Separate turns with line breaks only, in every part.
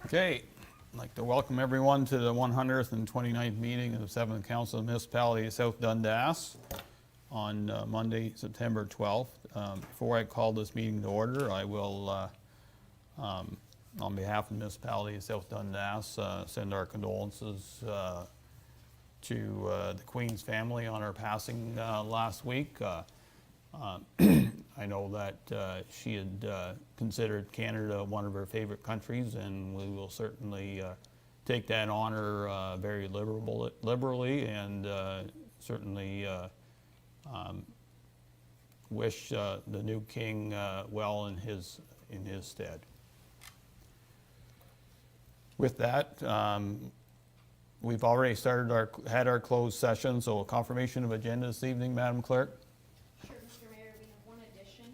Okay, I'd like to welcome everyone to the 129th meeting of the 7th Council of the Municipality of South Dundas on Monday, September 12th. Before I call this meeting to order, I will, on behalf of the Municipality of South Dundas, send our condolences to the Queen's family on her passing last week. I know that she had considered Canada one of her favorite countries, and we will certainly take that honor very liberally, and certainly wish the new king well in his stead. With that, we've already had our closed session, so a confirmation of agenda this evening, Madam Clerk.
Sure, Mr. Mayor, we have one addition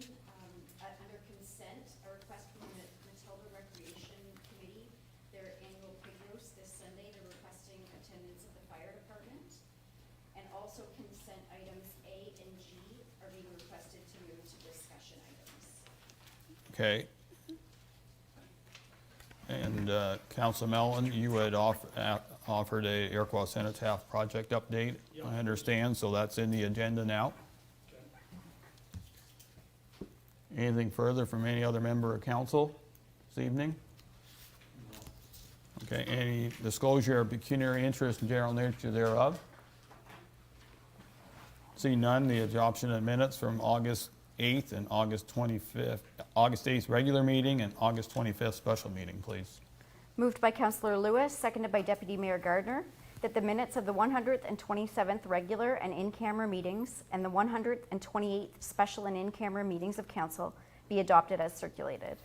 under consent, a request from the Matilda Recreation Committee, their annual pig roast this Sunday. They're requesting attendance of the fire department, and also consent items A and G are being requested to move to discussion items.
Okay. And Councilor Mellon, you had offered a Iroquois Cenotaph project update, yep. I understand, so that's in the agenda now. Okay. Anything further from any other member of council this evening? No. Okay, any disclosure of pecuniary interest and general nature thereof? See none. The adoption of minutes from August 8th and August 25th, August 8th regular meeting and August 25th special meeting, please.
Moved by Councillor Lewis, seconded by Deputy Mayor Gardner, that the minutes of the 127th regular and in-camera meetings and the 128th special and in-camera meetings of council be adopted as circulated.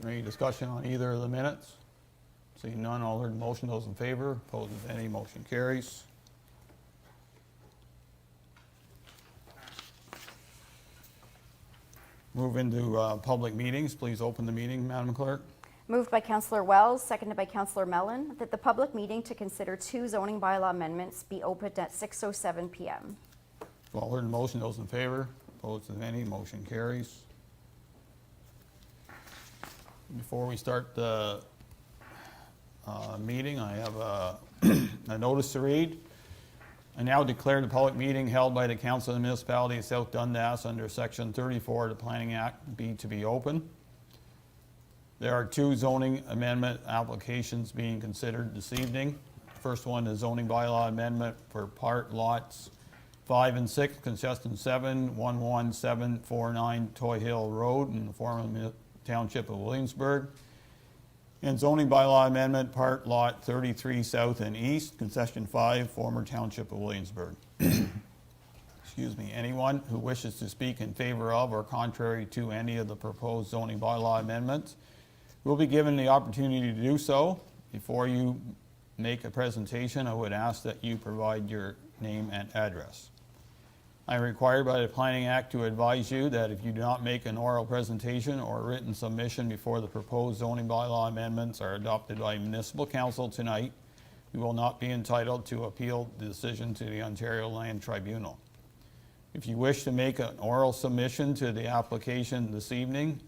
Any discussion on either of the minutes? Seeing none, all heard the motion. Those in favor, opposed if any, motion carries. Move into public meetings. Please open the meeting, Madam Clerk.
Moved by Councillor Wells, seconded by Councillor Mellon, that the public meeting to consider 2 zoning bylaw amendments be opened at 6:07 p.m.
All heard the motion. Those in favor, opposed if any, motion carries. Before we start the meeting, I have a notice to read. I now declare the public meeting held by the Council of the Municipality of South Dundas under Section 34 of the Planning Act to be open. There are 2 zoning amendment applications being considered this evening. First one is zoning bylaw amendment for part lots 5 and 6, Concession 7, 11749 Toy Hill Road in the former Township of Williamsburg. And zoning bylaw amendment, part lot 33 south and east, concession 5, former Township of Williamsburg. Excuse me. Anyone who wishes to speak in favor of or contrary to any of the proposed zoning bylaw amendments will be given the opportunity to do so. Before you make a presentation, I would ask that you provide your name and address. I am required by the Planning Act to advise you that if you do not make an oral presentation or written submission before the proposed zoning bylaw amendments are adopted by Municipal Council tonight, you will not be entitled to appeal the decision to the Ontario Land Tribunal. If you wish to make an oral submission to the application this evening,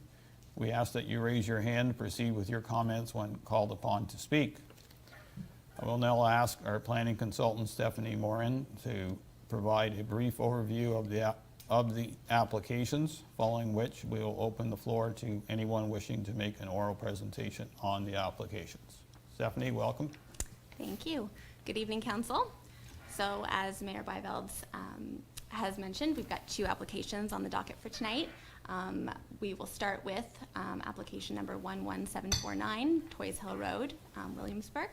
we ask that you raise your hand and proceed with your comments when called upon to speak. I will now ask our planning consultant, Stephanie Morin, to provide a brief overview of the applications, following which we will open the floor to anyone wishing to make an oral presentation on the applications. Stephanie, welcome.
Thank you. Good evening, Council. So as Mayor Byveld has mentioned, we've got 2 applications on the docket for tonight. We will start with application number 11749, Toys Hill Road, Williamsburg.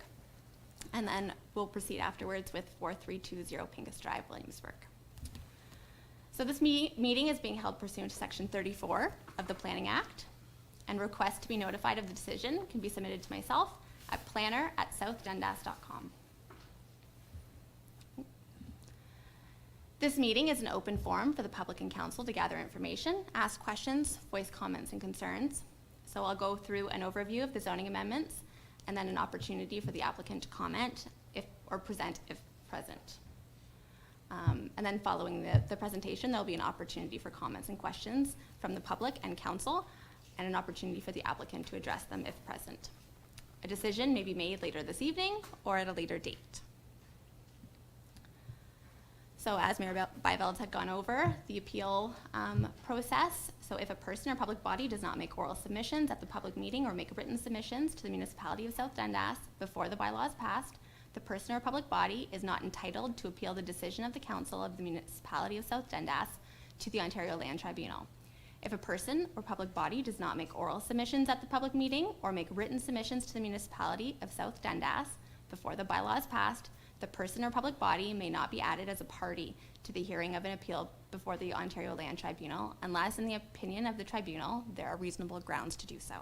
And then we'll proceed afterwards with 4320 Pincus Drive, Williamsburg. So this meeting is being held pursuant to Section 34 of the Planning Act, and requests to be notified of the decision can be submitted to myself at planner@southdundas.com. This meeting is an open forum for the public and council to gather information, ask questions, voice comments and concerns. So I'll go through an overview of the zoning amendments and then an opportunity for the applicant to comment or present if present. And then following the presentation, there'll be an opportunity for comments and questions from the public and council, and an opportunity for the applicant to address them if present. A decision may be made later this evening or at a later date. So as Mayor Byveld had gone over, the appeal process. So if a person or public body does not make oral submissions at the public meeting or make written submissions to the municipality of South Dundas before the bylaw is passed, the person or public body is not entitled to appeal the decision of the council of the municipality of South Dundas to the Ontario Land Tribunal. If a person or public body does not make oral submissions at the public meeting or make written submissions to the municipality of South Dundas before the bylaw is passed, the person or public body may not be added as a party to the hearing of an appeal before the Ontario Land Tribunal unless, in the opinion of the tribunal, there are reasonable grounds to do so.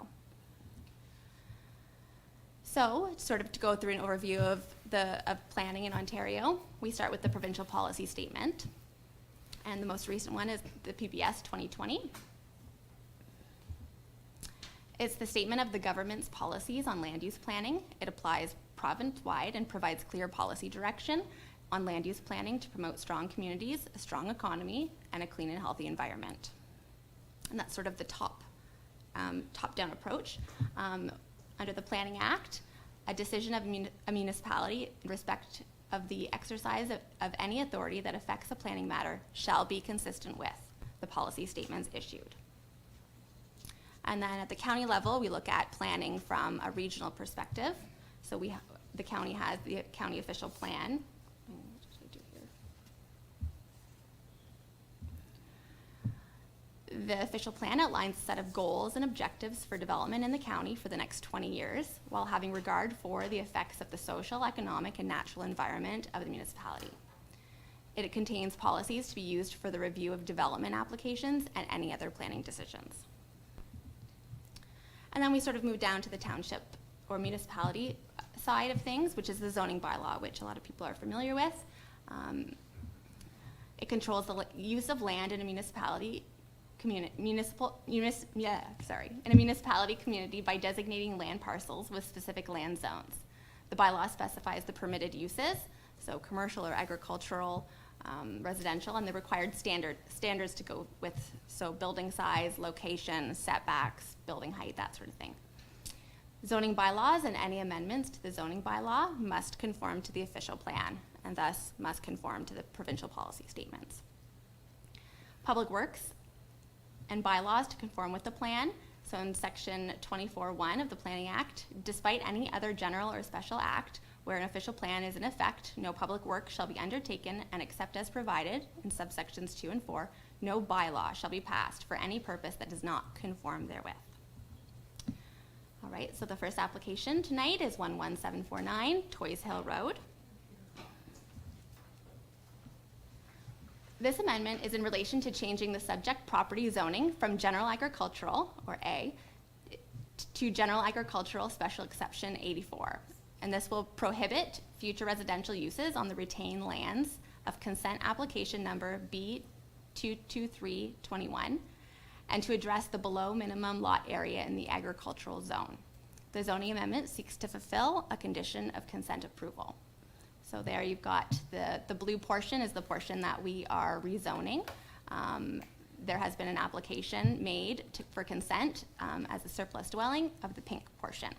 So, sort of to go through an overview of planning in Ontario, we start with the provincial policy statement. And the most recent one is the PPS 2020. It's the statement of the government's policies on land use planning. It applies province-wide and provides clear policy direction on land use planning to promote strong communities, a strong economy, and a clean and healthy environment. And that's sort of the top-down approach. Under the Planning Act, a decision of a municipality in respect of the exercise of any authority that affects a planning matter shall be consistent with the policy statements issued. And then at the county level, we look at planning from a regional perspective. So the county has the county official plan. The official plan outlines a set of goals and objectives for development in the county for the next 20 years, while having regard for the effects of the social, economic, and natural environment of the municipality. It contains policies to be used for the review of development applications and any other planning decisions. And then we sort of move down to the township or municipality side of things, which is the zoning bylaw, which a lot of people are familiar with. It controls the use of land in a municipality community by designating land parcels with specific land zones. The bylaw specifies the permitted uses, so commercial or agricultural, residential, and the required standards to go with, so building size, location, setbacks, building height, that sort of thing. Zoning bylaws and any amendments to the zoning bylaw must conform to the official plan and thus must conform to the provincial policy statements. Public works and bylaws to conform with the plan. So in section 24(1) of the Planning Act, despite any other general or special act where an official plan is in effect, no public work shall be undertaken, and except as provided in subsections 2 and 4, no bylaw shall be passed for any purpose that does not conform therewith. All right, so the first application tonight is 11749 Toys Hill Road. This amendment is in relation to changing the subject property zoning from general agricultural, or A, to general agricultural special exception 84. And this will prohibit future residential uses on the retained lands of consent application number B22321, and to address the below minimum lot area in the agricultural zone. The zoning amendment seeks to fulfill a condition of consent approval. So there you've got the blue portion is the portion that we are rezoning. There has been an application made for consent as a surplus dwelling of the pink portion.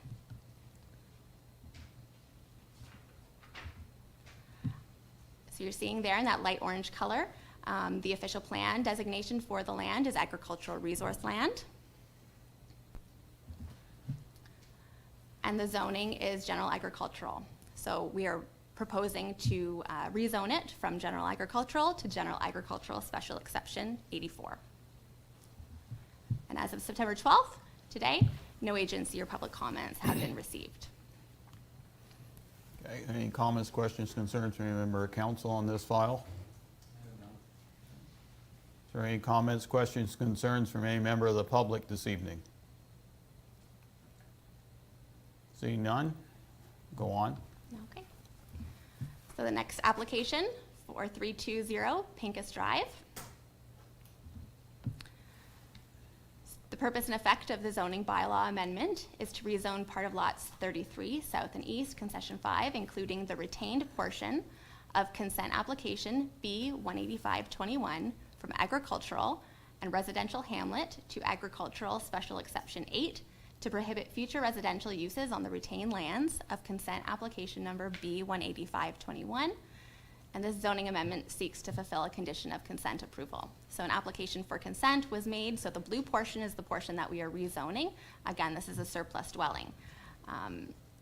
So you're seeing there in that light orange color, the official plan designation for the land is agricultural resource land. And the zoning is general agricultural. So we are proposing to rezone it from general agricultural to general agricultural special exception 84. And as of September 12th, today, no agency or public comments have been received.
Okay, any comments, questions, concerns from any member of council on this file? Is there any comments, questions, concerns from any member of the public this evening? Seeing none, go on.
Okay. So the next application, 4320 Pincus Drive. The purpose and effect of the zoning bylaw amendment is to rezone part of lots 33, south and east, concession 5, including the retained portion of consent application B18521 from agricultural and residential hamlet to agricultural special exception 8 to prohibit future residential uses on the retained lands of consent application number B-18521. And this zoning amendment seeks to fulfill a condition of consent approval. So an application for consent was made, so the blue portion is the portion that we are rezoning. Again, this is a surplus dwelling.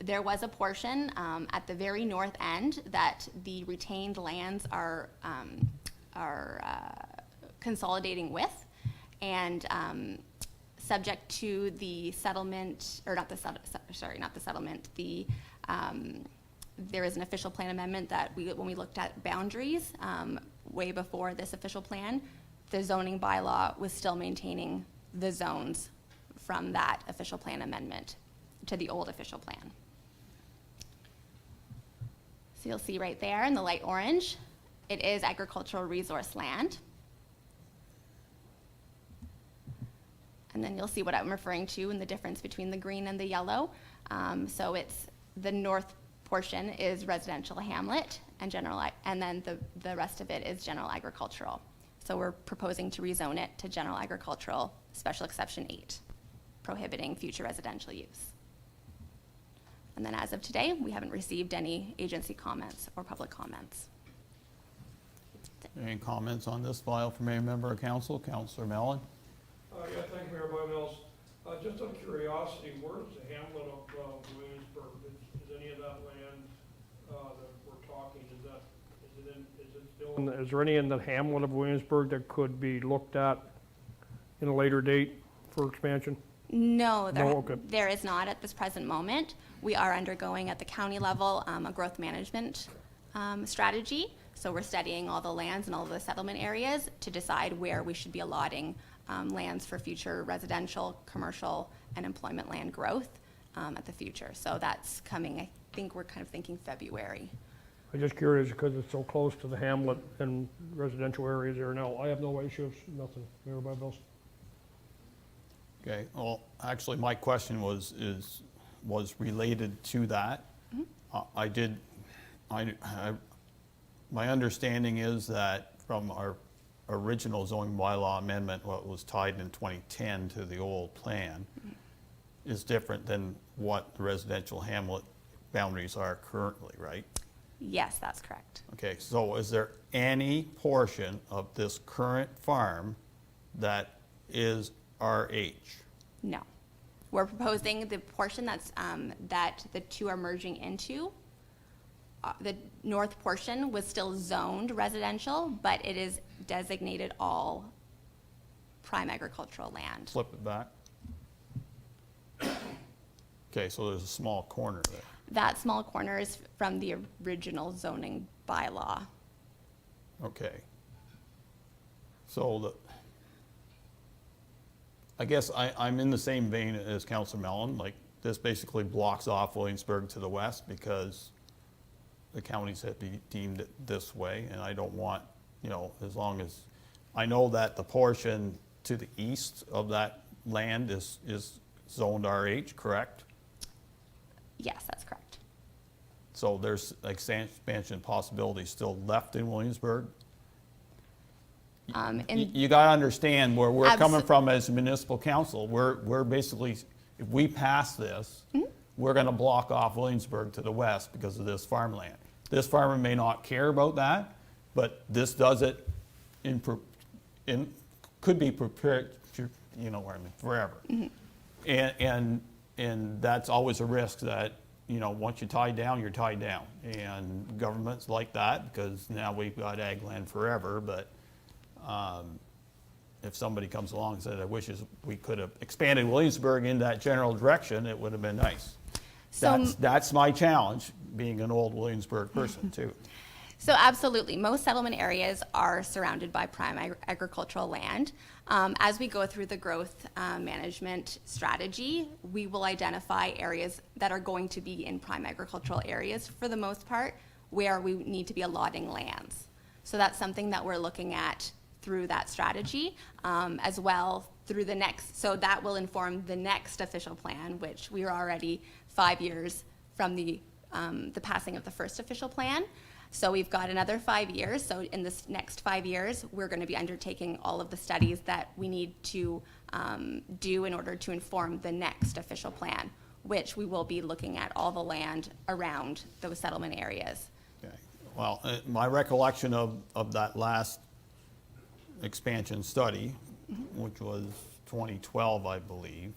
There was a portion at the very north end that the retained lands are consolidating with, and subject to the settlement, or not the settlement, there is an official plan amendment that when we looked at boundaries way before this official plan, the zoning bylaw was still maintaining the zones from that official plan amendment to the old official plan. So you'll see right there in the light orange, it is agricultural resource land. And then you'll see what I'm referring to and the difference between the green and the yellow. So it's the north portion is residential hamlet and and then the rest of it is general agricultural. So we're proposing to rezone it to general agricultural, special exception 8, prohibiting future residential use. And then as of today, we haven't received any agency comments or public comments.
Any comments on this file from any member of council? Councillor Mellon?
Yeah, thank you, Mayor Bylaw. Just out of curiosity, where is the hamlet of Williamsburg? Is any of that land that we're talking, is there any in the hamlet of Williamsburg that could be looked at in a later date for expansion?
No,
okay.
there is not at this present moment. We are undergoing at the county level a growth management strategy. So we're studying all the lands and all the settlement areas to decide where we should be allotting lands for future residential, commercial, and employment land growth at the future. So that's coming, I think we're kind of thinking February.
I'm just curious because it's so close to the hamlet and residential areas there now. I have no issues, nothing, Mayor Bylaw.
Okay, well, actually, my question was related to that. My understanding is that from our original zoning bylaw amendment, what was tied in 2010 to the old plan, is different than what the residential hamlet boundaries are currently, right?
Yes, that's correct.
Okay, so is there any portion of this current farm that is RH?
No. We're proposing the portion that's, that the two are merging into. The north portion was still zoned residential, but it is designated all prime agricultural land.
Flip it back. Okay, so there's a small corner there.
That small corner is from the original zoning bylaw.
Okay. So I guess I'm in the same vein as Councilor Mellon. Like, this basically blocks off Williamsburg to the west because the counties have deemed it this way, and I don't want, as long as, I know that the portion to the east of that land is zoned RH, correct?
Yes, that's correct.
So there's expansion possibilities still left in Williamsburg? You got to understand where we're coming from as a municipal council. We're basically, if we pass this, we're going to block off Williamsburg to the west because of this farmland. This farmer may not care about that, but this does it could be prepared, forever. And that's always a risk that, once you tie down, you're tied down. And governments like that because now we've got ag land forever, but if somebody comes along and said, I wish we could have expanded Williamsburg in that general direction, it would have been nice.
So
That's my challenge, being an old Williamsburg person too.
So absolutely, most settlement areas are surrounded by prime agricultural land. As we go through the growth management strategy, we will identify areas that are going to be in prime agricultural areas for the most part, where we need to be allotting lands. So that's something that we're looking at through that strategy, as well through the next, so that will inform the next official plan, which we are already 5 years from the passing of the first official plan. So we've got another 5 years. So in this next 5 years, we're going to be undertaking all of the studies that we need to do in order to inform the next official plan, which we will be looking at all the land around those settlement areas.
Okay. Well, my recollection of that last expansion study, which was 2012, I believe,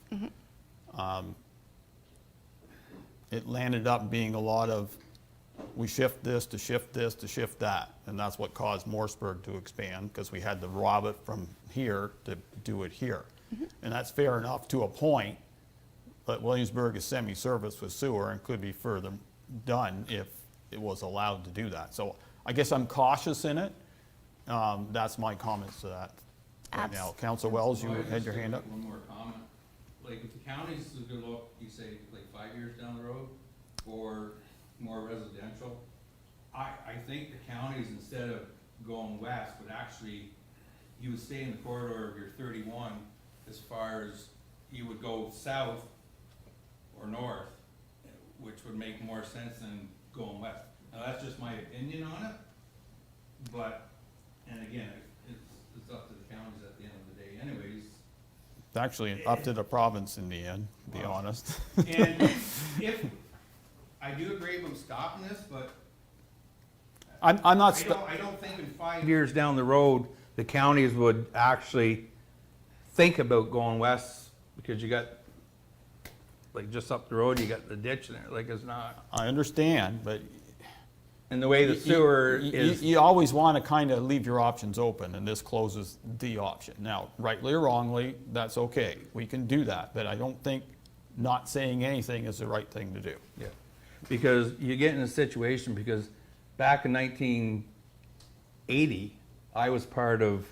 it landed up being a lot of, we shift this to shift this to shift that. And that's what caused Morrisburg to expand, because we had to rob it from here to do it here. And that's fair enough to a point, but Williamsburg is semi-serviced with sewer and could be further done if it was allowed to do that. So I guess I'm cautious in it. That's my comments to that right now. Councilor Wells, you had your hand up.
One more comment. Like, if the county's a good look, you say, like 5 years down the road, or more residential, I think the counties, instead of going west, would actually, you would stay in the corridor of your 31 as far as you would go south or north, which would make more sense than going west. Now, that's just my opinion on it, but, and again, it's up to the counties at the end of the day anyways.
It's actually up to the province in the end, to be honest.
And if, I do agree with stopping this, but
I'm not,
I don't think in 5 years down the road, the counties would actually think about going west, because you got, like, just up the road, you got the ditch there, like, it's not.
I understand, but
And the way the sewer is,
you always want to kind of leave your options open, and this closes the option. Now, rightly or wrongly, that's okay. We can do that, but I don't think not saying anything is the right thing to do.
yeah, because you get in a situation, because back in 1980, I was part of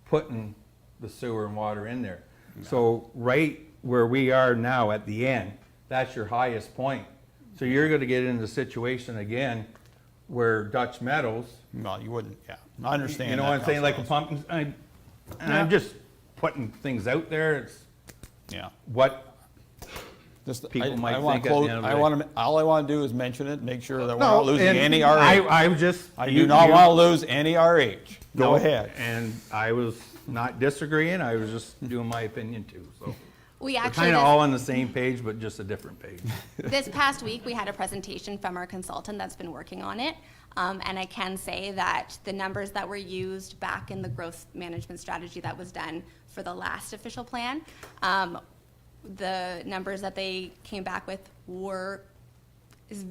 putting the sewer and water in there. So right where we are now at the end, that's your highest point. So you're gonna get into the situation again where Dutch Meadows,
Well, you wouldn't, yeah. I understand
you know
that,
what I'm saying, like a
Councilor
pumpkin, and I'm just putting things out there, it's
Wells. Yeah.
what
Just,
people might
I wanna
think at the
close-
end of the
I
day.
want to, all I want to do is mention it, make sure that we're not losing
and
any RH.
I'm just.
I do not want to lose any RH. Go ahead.
And I was not disagreeing, I was just doing my opinion too, so.
We
We're
actually,
kind of all on the same page, but just a different page.
this past week, we had a presentation from our consultant that's been working on it. And I can say that the numbers that were used back in the growth management strategy that was done for the last official plan, the numbers that they came back with is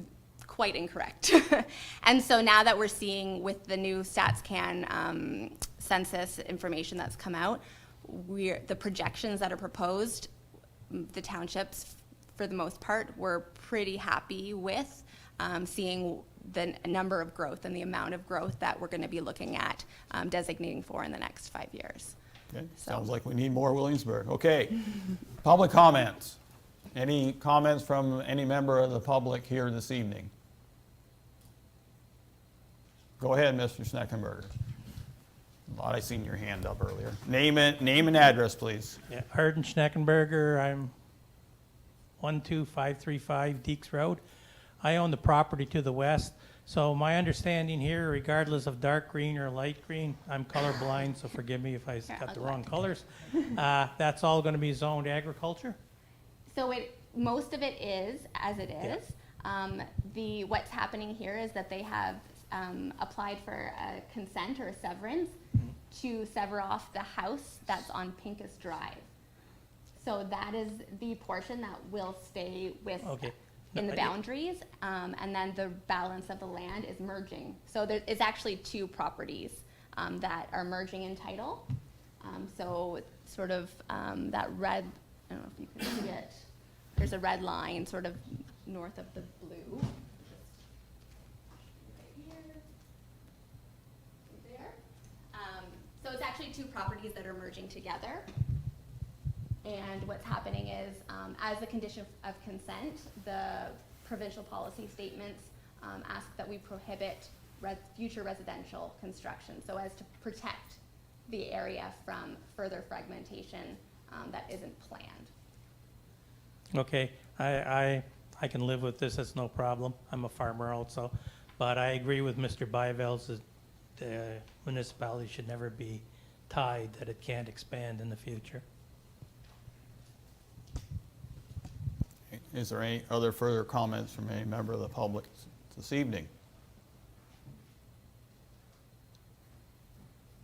quite incorrect. And so now that we're seeing with the new StatsCan census information that's come out, the projections that are proposed, the townships, for the most part, we're pretty happy with seeing the number of growth and the amount of growth that we're going to be looking at designating for in the next 5 years.
Okay,
So-
sounds like we need more Williamsburg. Okay, public comments. Any comments from any member of the public here this evening? Go ahead, Mr. Schneckenberger. Thought I seen your hand up earlier. Name and address, please.
Yeah, Arden Schneckenberger, I'm 12535 Deeks Road. I own the property to the west, so my understanding here, regardless of dark green or light green, I'm colorblind, so forgive me if I
Here,
got
I'll
the
go
wrong
back.
colors. That's all gonna be zoned agriculture?
So most of it is as it is. What's happening here is that they have applied for a consent or a severance to sever off the house that's on Pincus Drive. So that is the portion that will stay with
Okay.
in the
No,
boundaries, and then the balance of the land is merging. So there is actually two properties that are merging in title. So sort of that red, I don't know if you can see it. There's a red line sort of north of the blue. Right here. Right there. So it's actually two properties that are merging together. And what's happening is, as a condition of consent, the provincial policy statements ask that we prohibit future residential construction, so as to protect the area from further fragmentation that isn't planned.
Okay, I can live with this, it's no problem. I'm a farmer also. But I agree with Mr. Byvelds that the municipality should never be tied, that it can't expand in the future.
Is there any other further comments from any member of the public this evening?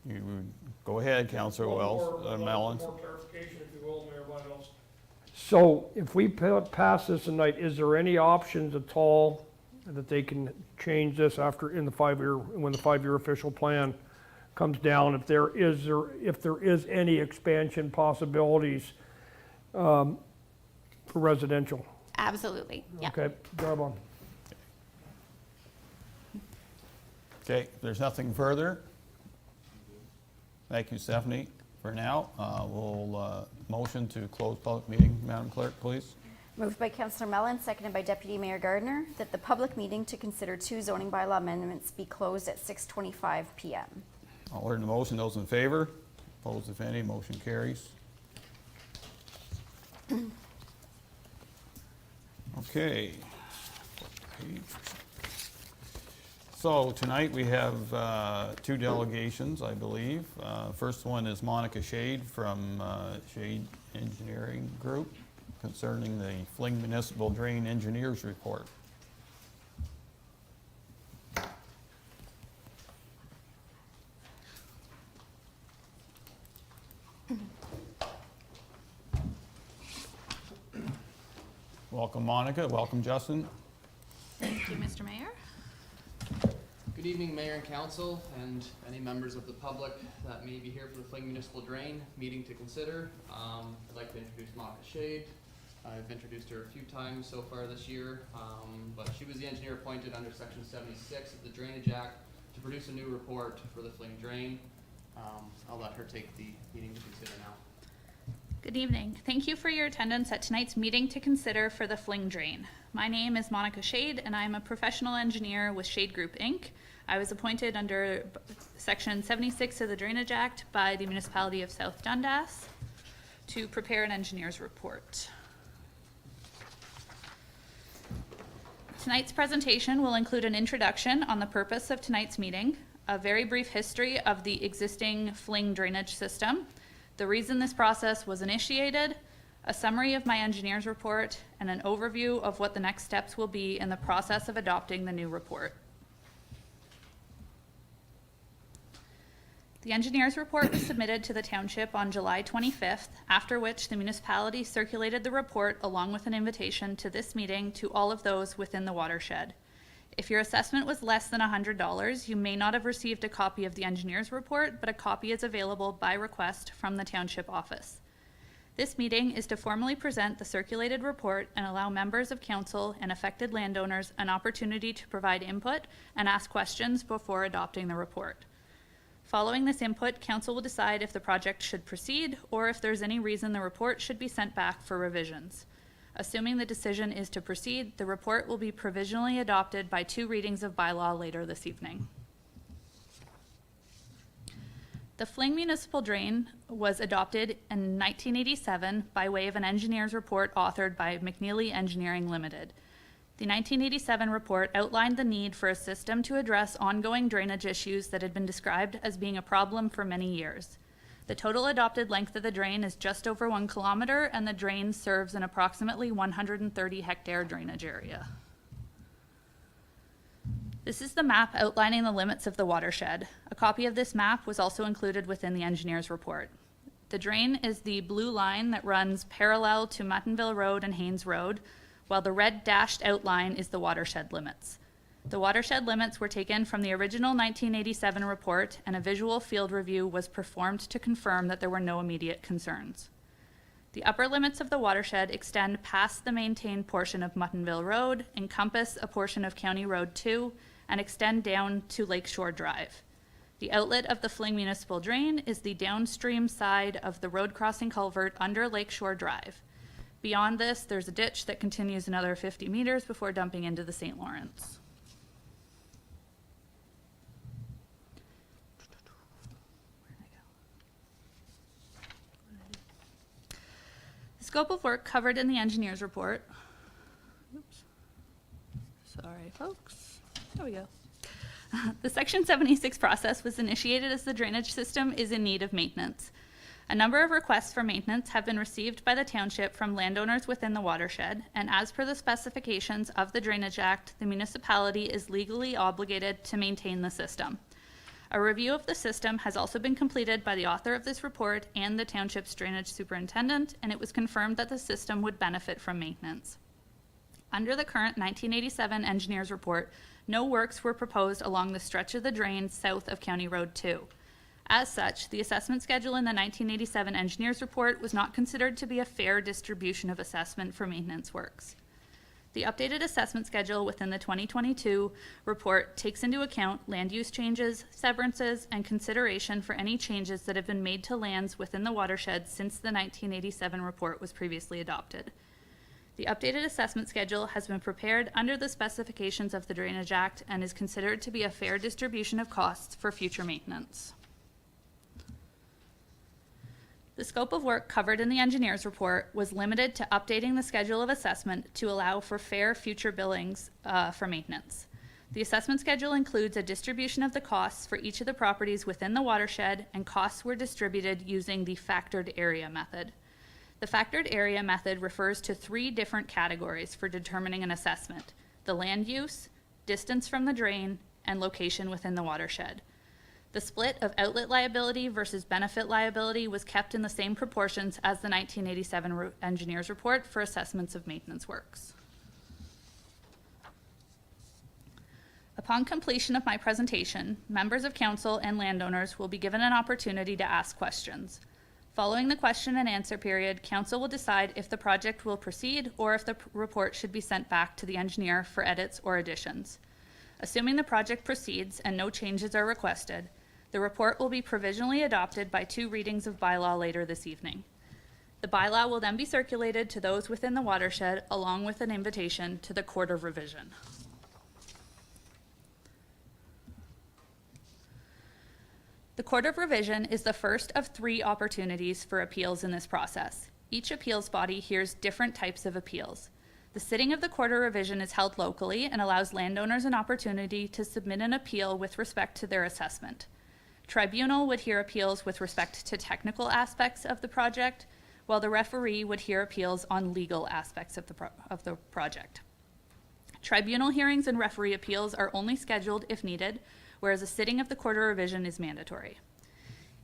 You go ahead, Councillor Wells, Mellon.
More clarification, if you will, Mayor Byvelds.
So if we pass this tonight, is there any options at all that they can change this after, in the 5-year, when the 5-year official plan comes down, if there is any expansion possibilities for residential?
Absolutely, yeah.
Okay, job on.
Okay, if there's nothing further. Thank you, Stephanie. For now, we'll motion to close public meeting. Madam Clerk, please.
Moved by Councillor Mellon, seconded by Deputy Mayor Gardner, that the public meeting to consider 2 zoning bylaw amendments be closed at 6:25 p.m.
I'll order the motion. Those in favor? Opposed, if any, motion carries. Okay. So tonight we have 2 delegations, I believe. First one is Monica Shade from Shade Engineering Group concerning the Fling Municipal Drain Engineers Report. Welcome, Monica. Welcome, Justin.
Thank you, Mr. Mayor. Good evening, Mayor and Council, and any members of the public that may be here for the Fling Municipal Drain meeting to consider. I'd like to introduce Monica Shade. I've introduced her a few times so far this year, but she was the engineer appointed under Section 76 of the Drainage Act to produce a new report for the Fling Drain. I'll let her take the meeting to consider now.
Good evening. Thank you for your attendance at tonight's meeting to consider for the Fling Drain. My name is Monica Shade, and I'm a professional engineer with Shade Group, Inc. I was appointed under Section 76 of the Drainage Act by the municipality of South Dundas to prepare an engineer's report. Tonight's presentation will include an introduction on the purpose of tonight's meeting, a very brief history of the existing Fling drainage system, the reason this process was initiated, a summary of my engineer's report, and an overview of what the next steps will be in the process of adopting the new report. The engineer's report was submitted to the township on July 25th, after which the municipality circulated the report along with an invitation to this meeting to all of those within the watershed. If your assessment was less than $100, you may not have received a copy of the engineer's report, but a copy is available by request from the township office. This meeting is to formally present the circulated report and allow members of council and affected landowners an opportunity to provide input and ask questions before adopting the report. Following this input, council will decide if the project should proceed or if there's any reason the report should be sent back for revisions. Assuming the decision is to proceed, the report will be provisionally adopted by 2 readings of bylaw later this evening. The Fling Municipal Drain was adopted in 1987 by way of an engineer's report authored by McNeely Engineering Limited. The 1987 report outlined the need for a system to address ongoing drainage issues that had been described as being a problem for many years. The total adopted length of the drain is just over 1 kilometer, and the drain serves an approximately 130-hectare drainage area. This is the map outlining the limits of the watershed. A copy of this map was also included within the engineer's report. The drain is the blue line that runs parallel to Muttonville Road and Haynes Road, while the red dashed outline is the watershed limits. The watershed limits were taken from the original 1987 report, and a visual field review was performed to confirm that there were no immediate concerns. The upper limits of the watershed extend past the maintained portion of Muttonville Road, encompass a portion of County Road 2, and extend down to Lakeshore Drive. The outlet of the Fling Municipal Drain is the downstream side of the road crossing culvert under Lakeshore Drive. Beyond this, there's a ditch that continues another 50 meters before dumping into the St. Lawrence. The scope of work covered in the engineer's report. Oops. Sorry, folks. There we go. The Section 76 process was initiated as the drainage system is in need of maintenance. A number of requests for maintenance have been received by the township from landowners within the watershed, and as per the specifications of the Drainage Act, the municipality is legally obligated to maintain the system. A review of the system has also been completed by the author of this report and the township's drainage superintendent, and it was confirmed that the system would benefit from maintenance. Under the current 1987 engineer's report, no works were proposed along the stretch of the drain south of County Road 2. As such, the assessment schedule in the 1987 engineer's report was not considered to be a fair distribution of assessment for maintenance works. The updated assessment schedule within the 2022 report takes into account land use changes, severances, and consideration for any changes that have been made to lands within the watershed since the 1987 report was previously adopted. The updated assessment schedule has been prepared under the specifications of the Drainage Act and is considered to be a fair distribution of costs for future maintenance. The scope of work covered in the engineer's report was limited to updating the schedule of assessment to allow for fair future billings for maintenance. The assessment schedule includes a distribution of the costs for each of the properties within the watershed, and costs were distributed using the factored area method. The factored area method refers to 3 different categories for determining an assessment: the land use, distance from the drain, and location within the watershed. The split of outlet liability versus benefit liability was kept in the same proportions as the 1987 engineer's report for assessments of maintenance works. Upon completion of my presentation, members of council and landowners will be given an opportunity to ask questions. Following the question and answer period, council will decide if the project will proceed or if the report should be sent back to the engineer for edits or additions. Assuming the project proceeds and no changes are requested, the report will be provisionally adopted by 2 readings of bylaw later this evening. The bylaw will then be circulated to those within the watershed along with an invitation to the Court of Revision. The Court of Revision is the first of 3 opportunities for appeals in this process. Each appeals body hears different types of appeals. The sitting of the Court of Revision is held locally and allows landowners an opportunity to submit an appeal with respect to their assessment. Tribunal would hear appeals with respect to technical aspects of the project, while the referee would hear appeals on legal aspects of the project. Tribunal hearings and referee appeals are only scheduled if needed, whereas a sitting of the Court of Revision is mandatory.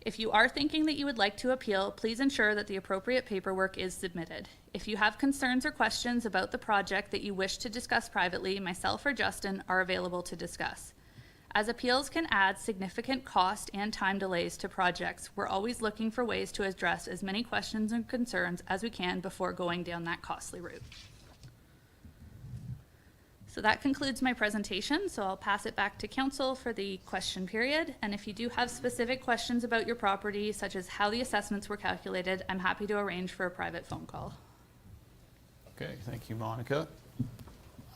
If you are thinking that you would like to appeal, please ensure that the appropriate paperwork is submitted. If you have concerns or questions about the project that you wish to discuss privately, myself or Justin are available to discuss. As appeals can add significant cost and time delays to projects, we're always looking for ways to address as many questions and concerns as we can before going down that costly route. So that concludes my presentation, so I'll pass it back to council for the question period. And if you do have specific questions about your property, such as how the assessments were calculated, I'm happy to arrange for a private phone call.
Okay, thank you, Monica.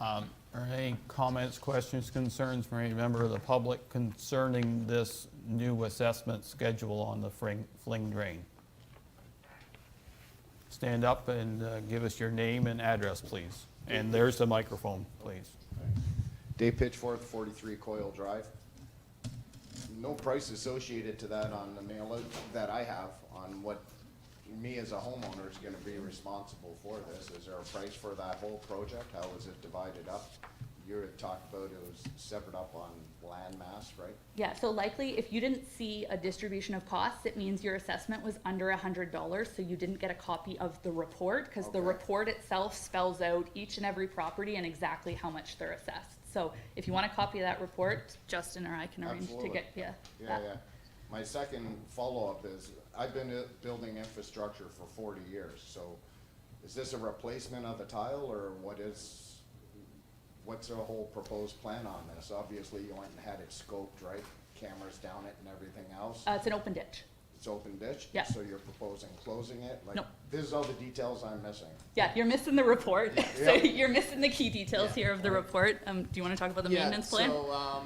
Are any comments, questions, concerns from any member of the public concerning this new assessment schedule on the fling drain? Stand up and give us your name and address, please. And there's the microphone, please.
Dave Pitchforth, 43 Coyle Drive. No price associated to that on the mail that I have on what me as a homeowner is gonna be responsible for this. Is there a price for that whole project? How is it divided up? You had talked about it was separate up on land mass, right?
Yeah, so likely if you didn't see a distribution of costs, it means your assessment was under $100, so you didn't get a copy of the report, because the
Okay.
report itself spells out each and every property and exactly how much they're assessed. So if you want a copy of that report, Justin or I can arrange to
Absolutely.
get you
Yeah,
that.
yeah. My second follow-up is, I've been building infrastructure for 40 years, so is this a replacement of the tile, or what's the whole proposed plan on this? Obviously, you went and had it scoped, right? Cameras down it and everything else.
It's an open ditch.
It's open ditch?
Yeah.
So you're proposing closing it? Like,
No.
this is all the details I'm missing.
Yeah, you're missing the report. So
Yeah.
you're missing the key details
Yeah.
here of the report. Do you want to talk about the maintenance plan?
So,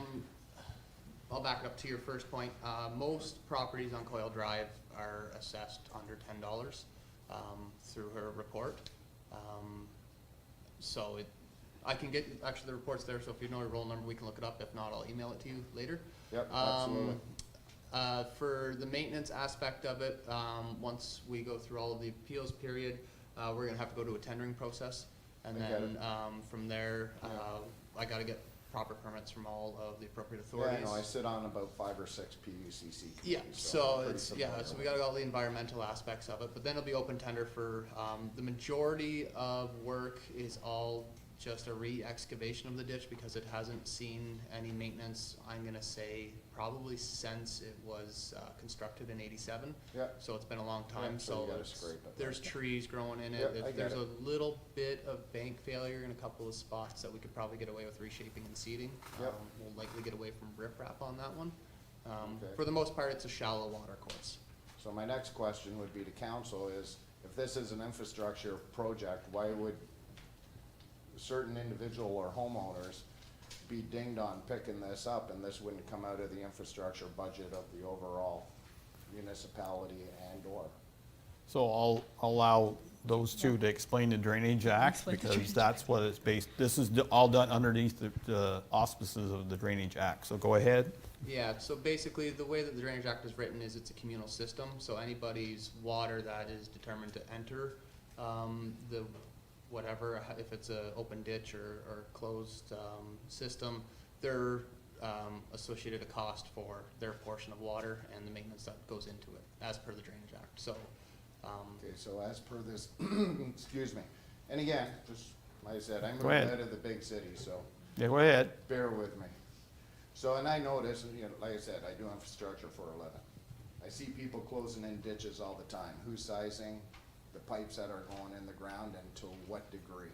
I'll back up to your first point. Most properties on Coyle Drive are assessed under $10 through her report. So I can get, actually the report's there, so if you know your roll number, we can look it up. If not, I'll email it to you later.
Yep, absolutely.
For the maintenance aspect of it, once we go through all of the appeals period, we're gonna have to go to a tendering process. And
I get
then,
it.
from there, I gotta get proper permits from all of the appropriate authorities.
Yeah, I know, I sit on about 5 or 6 PUCC committees.
Yeah,
I'm
so
pretty
it's,
familiar
yeah, so we
with
got all the environmental aspects of it, but then it'll be open tender for, the majority of work is all just a re-excavation of the ditch because it hasn't seen any maintenance, I'm gonna say, probably since it was, constructed in '87.
Yeah.
So it's been a long
Yeah,
time,
so you
so
gotta
it's-
scrape it.
there's trees growing in it.
Yeah, I get
There's
it.
a little bit of bank failure in a couple of spots that we could probably get away with reshaping and seeding.
Yep.
We'll likely get away from riprap on that one.
Okay.
For the most part, it's a shallow water course.
So my next question would be to council is, if this is an infrastructure project, why would certain individual or homeowners be dinged on picking this up and this wouldn't come out of the infrastructure budget of the overall municipality and or?
So I'll allow those two to explain the Drainage Act, because that's what it's based, this is all done underneath the auspices of the Drainage Act, so go ahead.
Yeah, so basically, the way that the Drainage Act is written is it's a communal system, so anybody's water that is determined to enter, the whatever, if it's a open ditch or closed, system, they're, associated a cost for their portion of water and the maintenance that goes into it, as per the Drainage Act, so,
Okay, so as per this, excuse me, and again, just, like I said, I moved
ahead.
out of the big city, so
Yeah, go ahead.
bear with me. So, and I notice, and, you know, like I said, I do infrastructure for a living. I see people closing in ditches all the time. Who's sizing the pipes that are going in the ground and to what degree?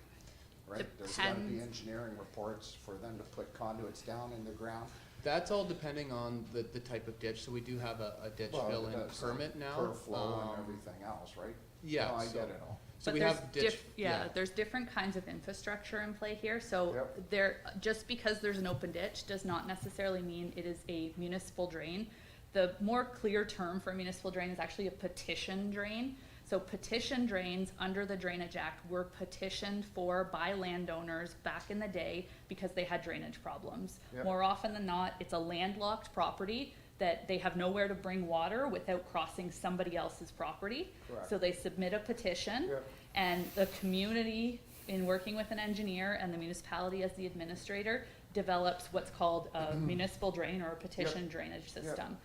Right? There's gotta be
Depends.
engineering reports for them to put conduits down in the ground.
that's all depending on the type of ditch, so we do have a ditch
Well,
fill-in
that's
permit now.
Per flow and
Um,
everything else, right?
Yeah,
No, I
so-
get it all.
So
But
we
there's
have ditch,
yeah, there's different kinds of infrastructure in play here, so
Yep.
there, just because there's an open ditch does not necessarily mean it is a municipal drain. The more clear term for a municipal drain is actually a petition drain. So petition drains under the Drainage Act were petitioned for by landowners back in the day because they had drainage problems.
Yep.
More often than not, it's a landlocked property that they have nowhere to bring water without crossing somebody else's property.
Correct.
So they submit a petition,
Yep.
and the community, in working with an engineer and the municipality as the administrator, develops what's called a municipal drain or a petition drainage system.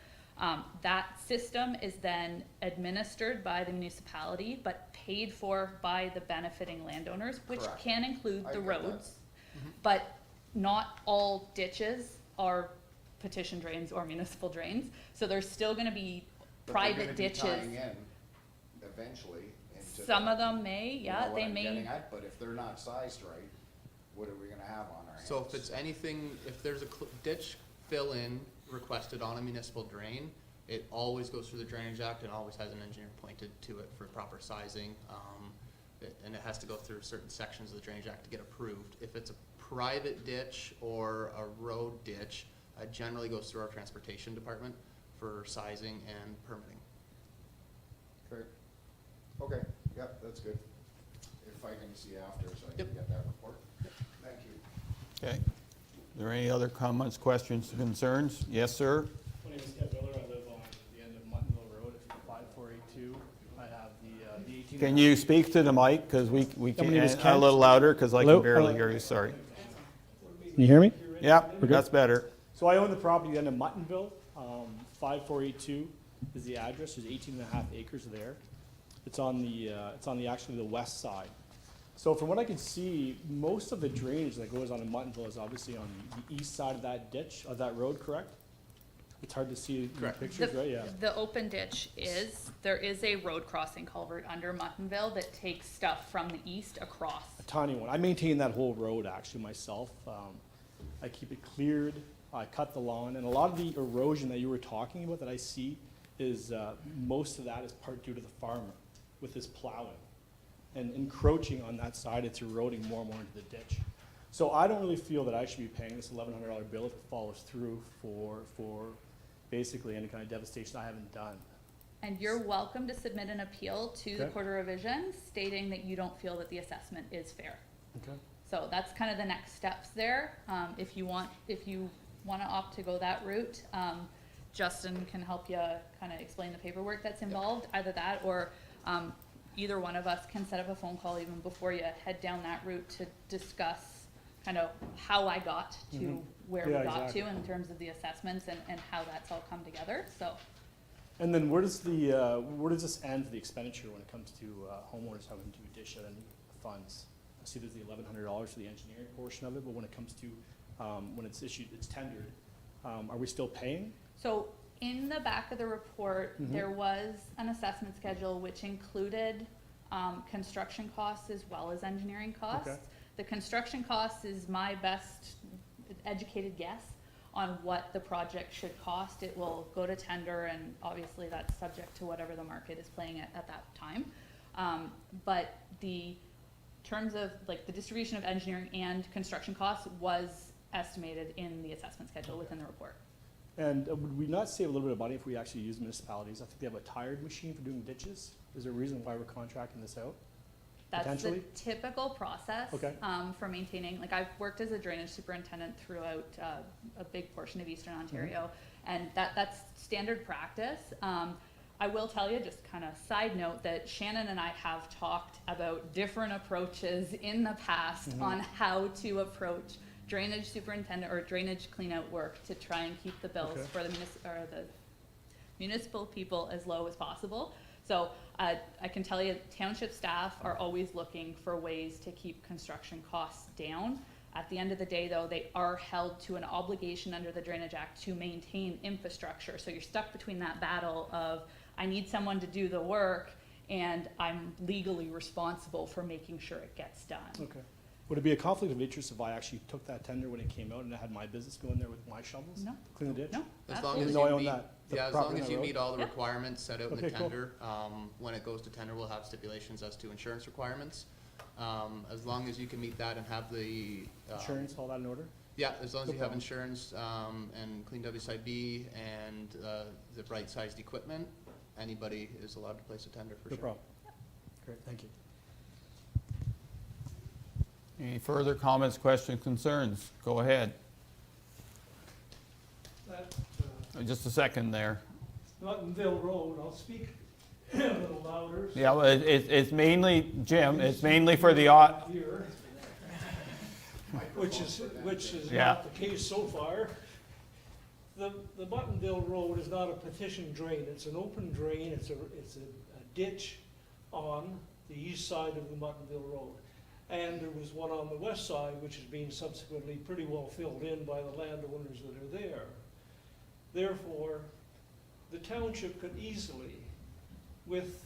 That system is then administered by the municipality, but paid for by the benefiting landowners, which
Correct.
can include
I
the
get that.
roads. But not all ditches are petition drains or municipal drains, so there's still gonna be
But they're
private
gonna be
ditches.
tying in eventually into
Some
the-
of them may,
you
yeah,
know what
they
I'm
may.
getting at, but if they're not sized right, what are we gonna have on our hands?
So if it's anything, if there's a ditch fill-in requested on a municipal drain, it always goes through the Drainage Act and always has an engineer appointed to it for proper sizing. And it has to go through certain sections of the Drainage Act to get approved. If it's a private ditch or a road ditch, it generally goes through our transportation department for sizing and permitting.
Okay, okay, yep, that's good. If I can see after, so I can
Yep.
get that report. Thank you.
Okay. Are there any other comments, questions, concerns? Yes, sir?
My name is Ted Miller. I live on the end of Muttonville Road. It's 5482. I have the 18.
Can you speak to the mic, because we
Yeah, my name is
can, a
Kent.
little louder, because I
Hello?
can barely
Hello?
hear you, sorry.
Can you hear me?
Yeah,
good?
that's better.
So I own the property at the end of Muttonville. 5482 is the address. There's 18.5 acres there. It's on the actually the west side. So from what I can see, most of the drainage that goes on in Muttonville is obviously on the east side of that ditch, of that road, correct? It's hard to see in the
Correct.
pictures, right? Yeah.
The open ditch there is a road crossing culvert under Muttonville that takes stuff from the east across.
A tiny one. I maintain that whole road actually myself. I keep it cleared, I cut the lawn, and a lot of the erosion that you were talking about that I see is, most of that is part due to the farmer with his plowing. And encroaching on that side, it's eroding more and more into the ditch. So I don't really feel that I should be paying this $1,100 bill if it follows through for basically any kind of devastation I haven't done.
And you're welcome to submit an appeal to the
Okay.
Court of Revision stating that you don't feel that the assessment is fair.
Okay.
So that's kind of the next steps there. If you want to opt to go that route, Justin can help you kind of explain the paperwork that's involved, either that or either one of us can set up a phone call even before you head down that route to discuss kind of how I got to where we
Yeah,
got
exactly.
to in terms of the assessments and how that's all come together, so.
And then where does this end for the expenditure when it comes to homeowners having to dish out any funds? I see there's the $1,100 for the engineering portion of it, but when it comes to, when it's issued, it's tendered, are we still paying?
So in the back of the report,
Mhm.
there was an assessment schedule which included construction costs as well as engineering costs.
Okay.
The construction costs is my best educated guess on what the project should cost. It will go to tender, and obviously that's subject to whatever the market is playing at that time. But the terms of like the distribution of engineering and construction costs was estimated in the assessment schedule within the report.
And would we not save a little bit of money if we actually use municipalities? I think they have a tired machine for doing ditches. Is there a reason why we're contracting this out?
That's the
Potentially?
typical process
Okay.
for maintaining, like I've worked as a drainage superintendent throughout a big portion of Eastern Ontario, and that's standard practice. I will tell you, just kind of side note, that Shannon and I have talked about different approaches in the past on how to approach drainage superintendent or drainage cleanout work to try and keep the bills
Okay.
for the municipal people as low as possible. So I can tell you, township staff are always looking for ways to keep construction costs down. At the end of the day, though, they are held to an obligation under the Drainage Act to maintain infrastructure. So you're stuck between that battle of, I need someone to do the work, and I'm legally responsible for making sure it gets done.
Okay. Would it be a conflict of interest if I actually took that tender when it came out and I had my business go in there with my shovels?
No.
Clean the ditch?
No,
As long
absolutely.
as
Even though I
you
own
meet,
that, the
yeah, as
property
long
on
as
the
you
road?
meet all the
Yeah.
requirements set out in the
Okay, cool.
tender, when it goes to tender, we'll have stipulations as to insurance requirements. As long as you can meet that and have the.
Insurance, all that in order?
Yeah, as long as
No
you have
problem.
insurance, and clean WSIB and, the right-sized equipment, anybody is allowed to place a tender for
No
sure.
problem. Great, thank you.
Any further comments, questions, concerns? Go ahead.
That,
Just a second there.
Muttonville Road, I'll speak a little louder.
Yeah, well, it's mainly, Jim, it's mainly for the,
Here, which is
Yeah.
not the case so far. The Muttonville Road is not a petition drain, it's an open drain, it's a ditch on the east side of the Muttonville Road. And there was one on the west side, which is being subsequently pretty well filled in by the landowners that are there. Therefore, the township could easily, with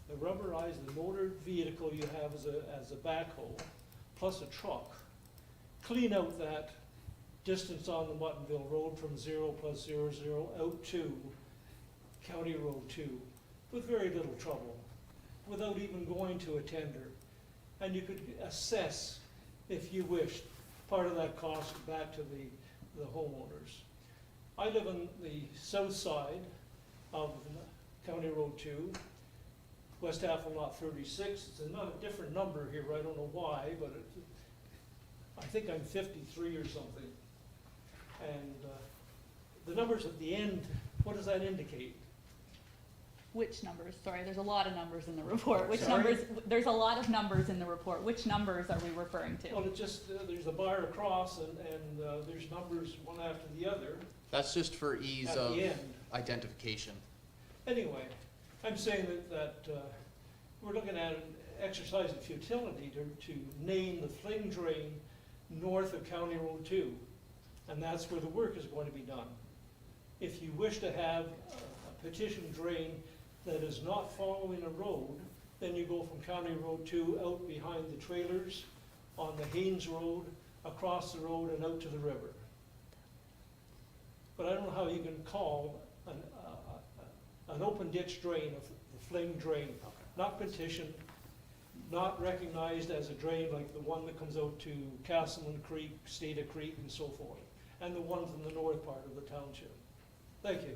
the rubberized, the motored vehicle you have as a backhoe, plus a truck, clean out that distance on the Muttonville Road from 0+00 out to County Road 2 with very little trouble, without even going to a tender. And you could assess, if you wished, part of that cost back to the homeowners. I live on the south side of County Road 2, West Half of Lot 36. It's a different number here, I don't know why, but I think I'm 53 or something. And the numbers at the end, what does that indicate?
Which numbers? Sorry, there's a lot of numbers in the report. Which
Sorry?
numbers? There's a lot of numbers in the report. Which numbers are we referring to?
Well, it just, there's a bar across and there's numbers one after the other
That's just for ease
at
of
the end.
identification.
Anyway, I'm saying that we're looking at an exercise of futility to name the fling drain north of County Road 2, and that's where the work is going to be done. If you wish to have a petition drain that is not following a road, then you go from County Road 2 out behind the trailers on the Haynes Road, across the road and out to the river. But I don't know how you can call an open ditch drain the fling drain, not petitioned, not recognized as a drain like the one that comes out to Castleman Creek, Stata Creek, and so forth, and the ones in the north part of the township. Thank you.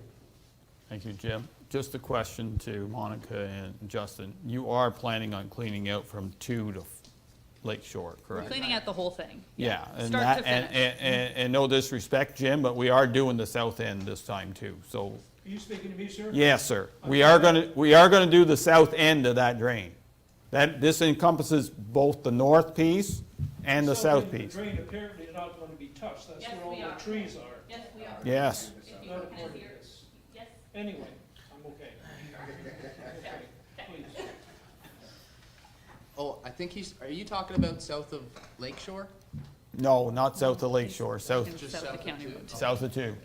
thank you, Jim. Just a question to Monica and Justin. You are planning on cleaning out from 2 to Lake Shore,
We're
correct?
cleaning out the whole thing.
Yeah, and
Start
that,
to finish.
and no disrespect, Jim, but we are doing the south end this time too, so,
Are you speaking to me, sir?
yes, sir. We are gonna do the south end of that drain. This encompasses both the north piece and the south piece.
The drain apparently is not going to be touched, that's
Yes,
where all
we are.
the trees are.
Yes, we are.
Yes.
Not according to this.
Yes.
Anyway, I'm okay. Please.
Oh, I think are you talking about south of Lake Shore?
No, not south of Lake Shore, south
Just
South of
south
County
two?
Road.
of 2.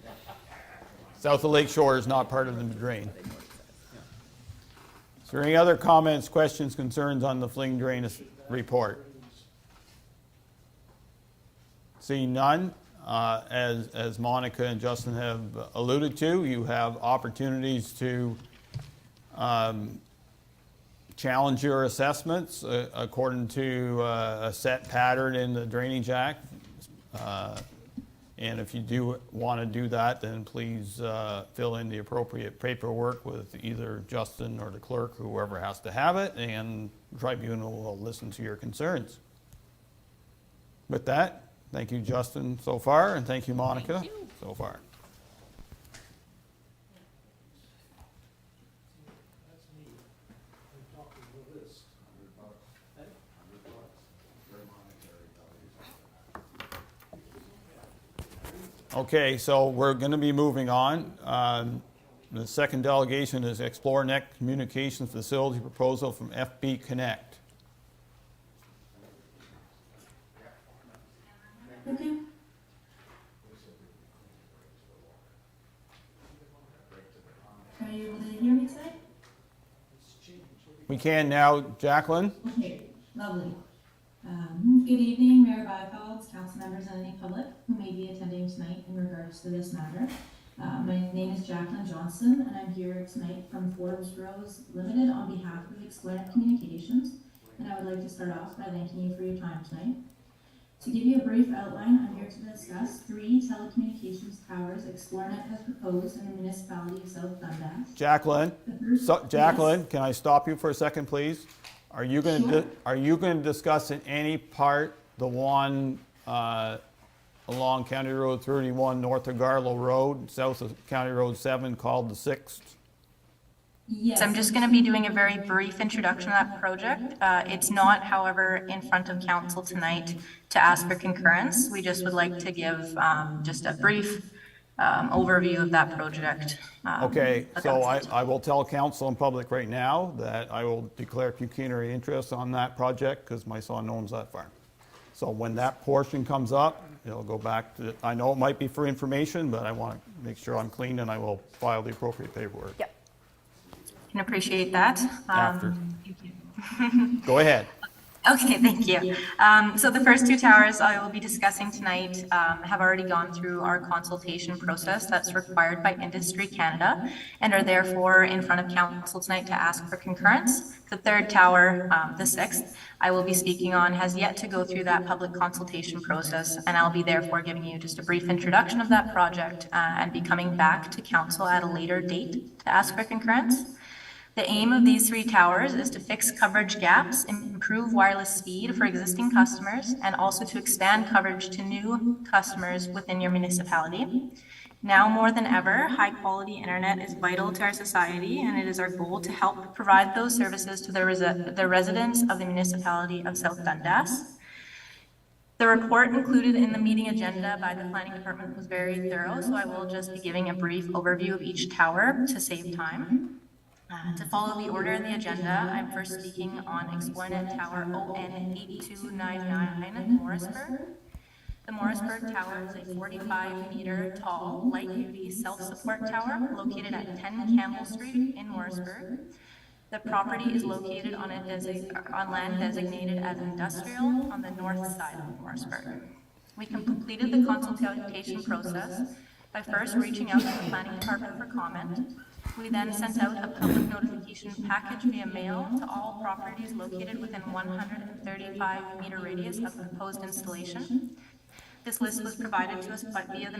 South of Lake Shore is not part of the drain. Is there any other comments, questions, concerns on the fling drain report? Seeing none, as Monica and Justin have alluded to, you have opportunities to challenge your assessments according to a set pattern in the Drainage Act. And if you do want to do that, then please fill in the appropriate paperwork with either Justin or the clerk, whoever has to have it, and the tribunal will listen to your concerns. With that, thank you, Justin, so far, and thank you, Monica,
Thank you.
so far.
That's me. I'm talking about this.
Okay, so we're going to be moving on. The second delegation is Explore Next Communications Facility Proposal from FB Connect.
Okay. Are you able to hear me today?
We can now, Jacqueline.
Okay, lovely. Good evening, Mayor Byfields, council members, and any public who may be attending tonight in regards to this matter. My name is Jacqueline Johnson, and I'm here tonight from Forbes Rose Limited on behalf of Explore Communications. And I would like to start off by thanking you for your time tonight. To give you a brief outline, I'm here to discuss 3 telecommunications towers Xplornet has proposed in the municipality of South Dundas.
Jacqueline,
The first-
Jacqueline,
Yes.
can I stop you for a second, please? Are you going to,
Sure.
are you going to discuss in any part the one along County Road 31 north of Garlow Road, south of County Road 7 called the 6th?
Yes.
So I'm just going to be doing a very brief introduction of that project. It's not, however, in front of council tonight to ask for concurrence. We just would like to give just a brief overview of that project.
Okay,
but
so
that's it.
I will tell council in public right now that I will declare pecuniary interest on that project because my son owns that farm. So when that portion comes up, it'll go back to, I know it might be for information, but I want to make sure I'm clean and I will file the appropriate paperwork.
Yep. Can appreciate that.
After.
Thank you.
Go ahead.
Okay, thank you. So the first 2 towers I will be discussing tonight have already gone through our consultation process that's required by Industry Canada and are therefore in front of council tonight to ask for concurrence. The 3rd tower, the 6th, I will be speaking on has yet to go through that public consultation process, and I'll be therefore giving you just a brief introduction of that project and be coming back to council at a later date to ask for concurrence. The aim of these 3 towers is to fix coverage gaps, improve wireless speed for existing customers, and also to expand coverage to new customers within your municipality. Now more than ever, high-quality internet is vital to our society, and it is our goal to help provide those services to the residents of the municipality of South Dundas. The report included in the meeting agenda by the planning department was very thorough, so I will just be giving a brief overview of each tower to save time. To follow the order in the agenda, I'm first speaking on Xplornet Tower ON 8299 Morrisburg. The Morrisburg Tower is a 45-meter tall, light-duty self-support tower located at 10 Campbell Street in Morrisburg. The property is located on land designated as industrial on the north side of Morrisburg. We completed the consultation process by first reaching out to the planning department for comment. We then sent out a public notification package via mail to all properties located within 135-meter radius of the proposed installation. This list was provided to us via the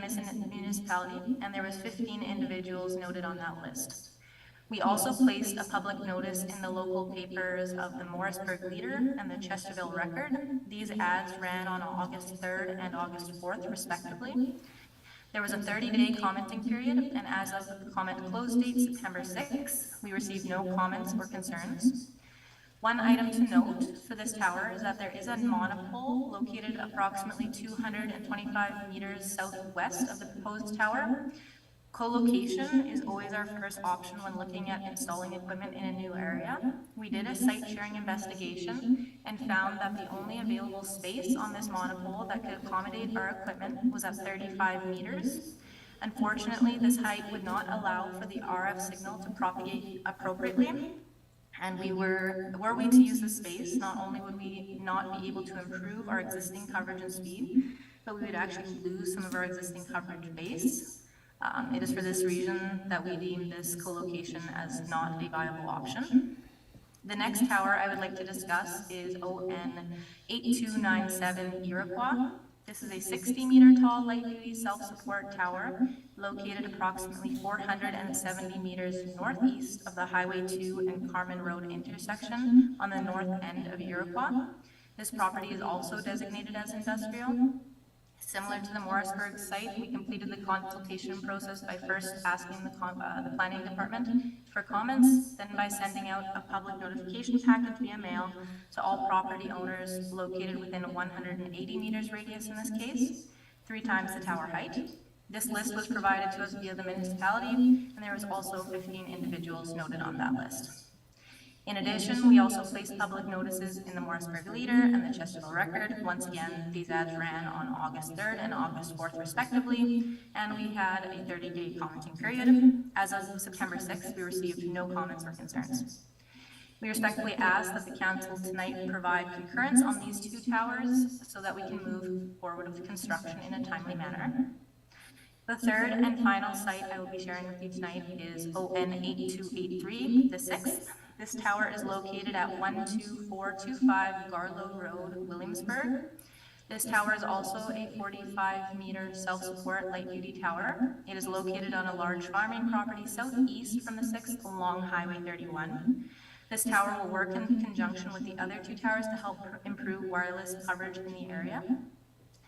municipality, and there was 15 individuals noted on that list. We also placed a public notice in the local papers of the Morrisburg Leader and the Chesterville Record. These ads ran on August 3rd and August 4th, respectively. There was a 30-day commenting period, and as of the comment close date, September 6th, we received no comments or concerns. One item to note for this tower is that there is a monopole located approximately 225 meters southwest of the proposed tower. Co-location is always our first option when looking at installing equipment in a new area. We did a site sharing investigation and found that the only available space on this monopole that could accommodate our equipment was at 35 meters. Unfortunately, this height would not allow for the RF signal to propagate appropriately. And were we to use this space, not only would we not be able to improve our existing coverage and speed, but we would actually lose some of our existing coverage base. It is for this reason that we deem this co-location as not a viable option. The next tower I would like to discuss is ON 8297 Iroquois. This is a 60-meter tall light-duty self-support tower located approximately 470 meters northeast of the Highway 2 and Carmen Road intersection on the north end of Iroquois. This property is also designated as industrial. Similar to the Morrisburg site, we completed the consultation process by first asking the planning department for comments, then by sending out a public notification package via mail to all property owners located within a 180 meters radius in this case, 3 times the tower height. This list was provided to us via the municipality, and there was also 15 individuals noted on that list. In addition, we also placed public notices in the Morrisburg Leader and the Chesterville Record. Once again, these ads ran on August 3rd and August 4th respectively, and we had a 30-day commenting period. As of September 6th, we received no comments or concerns. We respectfully ask that the council tonight provide concurrence on these 2 towers so that we can move forward with construction in a timely manner. The third and final site I will be sharing with you tonight is ON 8283, the 6th. This tower is located at 12425 Garlow Road, Williamsburg. This tower is also a 45-meter self-support light-duty tower. It is located on a large farming property southeast from the 6th along Highway 31. This tower will work in conjunction with the other 2 towers to help improve wireless coverage in the area.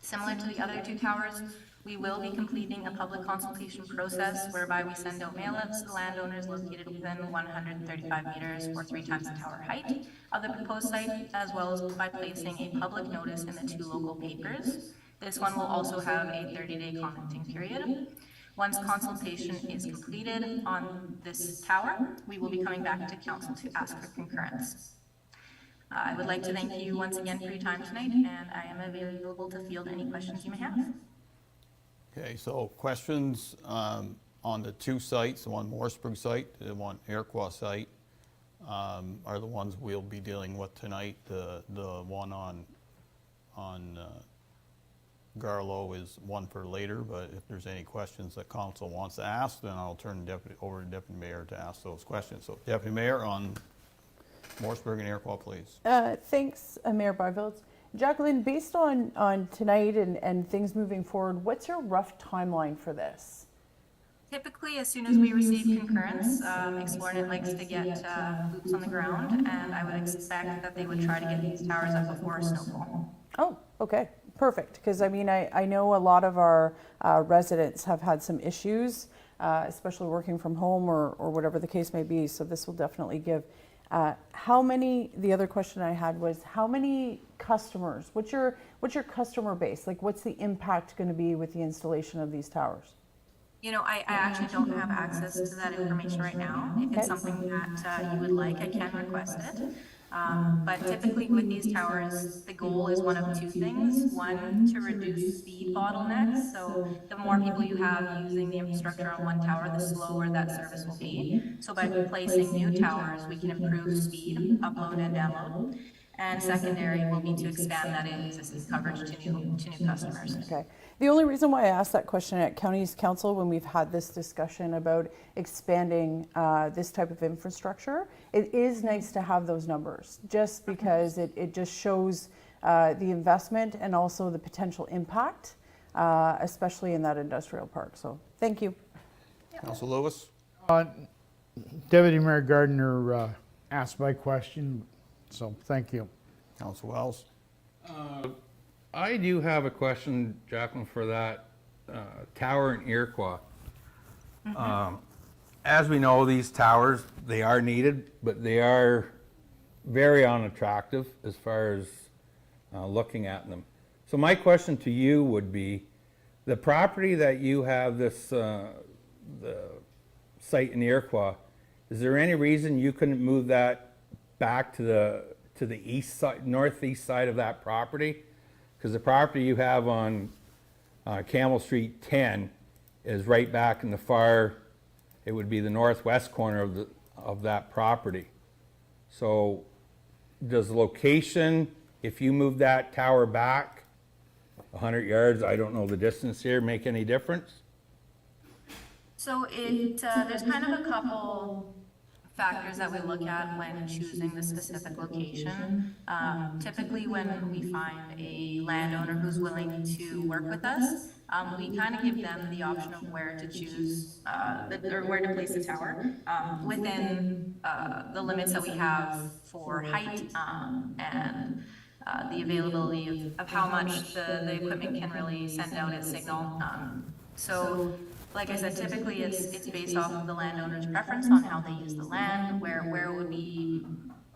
Similar to the other 2 towers, we will be completing a public consultation process whereby we send out mail-outs to landowners located within 135 meters or 3 times the tower height of the proposed site, as well as by placing a public notice in the 2 local papers. This one will also have a 30-day commenting period. Once consultation is completed on this tower, we will be coming back to council to ask for concurrence. I would like to thank you once again for your time tonight, and I am available to field any questions you may have.
Okay, so questions on the 2 sites, the one Morrisburg site, the one Iroquois site, are the ones we'll be dealing with tonight. The one on Garlow is one for later, but if there's any questions that council wants to ask, then I'll turn over to Deputy Mayor to ask those questions. So Deputy Mayor on Morrisburg and Iroquois, please.
Thanks, Mayor Byveld. Jacqueline, based on tonight and things moving forward, what's your rough timeline for this?
Typically, as soon as we receive concurrence, Xplornet likes to get boots on the ground, and I would expect that they would try to get these towers up before snowfall.
Oh, okay, perfect. Because I mean, I know a lot of our residents have had some issues, especially working from home or whatever the case may be. So this will definitely give. The other question I had was, how many customers, what's your customer base? Like, what's the impact going to be with the installation of these towers?
You know, I actually don't have access to that information right now. If it's something that you would like, I can request it. But typically with these towers, the goal is one of 2 things. One, to reduce speed bottlenecks. So the more people you have using the infrastructure on one tower, the slower that service will be. So by placing new towers, we can improve speed, upload and download. And secondary will be to expand that existing coverage to new customers.
Okay. The only reason why I asked that question at County's Council when we've had this discussion about expanding this type of infrastructure, it is nice to have those numbers just because it just shows the investment and also the potential impact, especially in that industrial park. So thank you.
Councilor Lewis?
Deputy Mayor Gardner asked my question, so thank you.
Council Wells?
I do have a question, Jacqueline, for that tower in Iroquois. As we know, these towers, they are needed, but they are very unattractive as far as looking at them. So my question to you would be, the property that you have this, the site in Iroquois, is there any reason you couldn't move that back to the east side, northeast side of that property? Because the property you have on Campbell Street 10 is right back in the far, it would be the northwest corner of that property. So does the location, if you move that tower back 100 yards, I don't know the distance here, make any difference?
So there's kind of a couple factors that we look at when choosing the specific location. Typically when we find a landowner who's willing to work with us, we kind of give them the option of where to choose, or where to place the tower, within the limits that we have for height, and the availability of how much the equipment can really send out its signal. So, like I said, typically it's based off of the landowner's preference on how they use the land, where it would be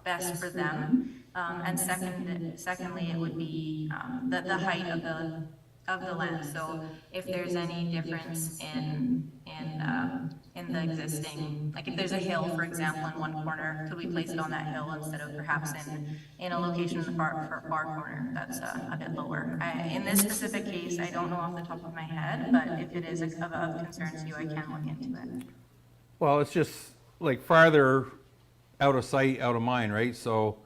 best for them. And secondly, it would be the height of the land. So if there's any difference in the existing, like if there's a hill, for example, in one corner, could we place it on that hill instead of perhaps in a location in the far corner that's a bit lower? In this specific case, I don't know off the top of my head, but if it is of concern to you, I can look into it.
Well, it's just like farther out of sight, out of mind, right? So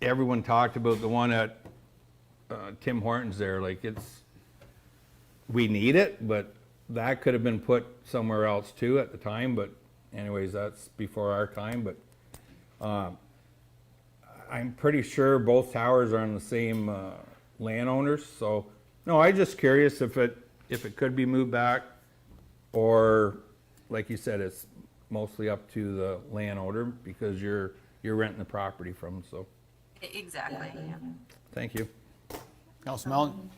everyone talked about the one at Tim Hortons there, like we need it, but that could have been put somewhere else too at the time, but anyways, that's before our time, but I'm pretty sure both towers are on the same landowners, so no, I'm just curious if it could be moved back, or like you said, it's mostly up to the landowner because you're renting the property from them, so.
Exactly, yeah.
Thank you.
Council Mellon?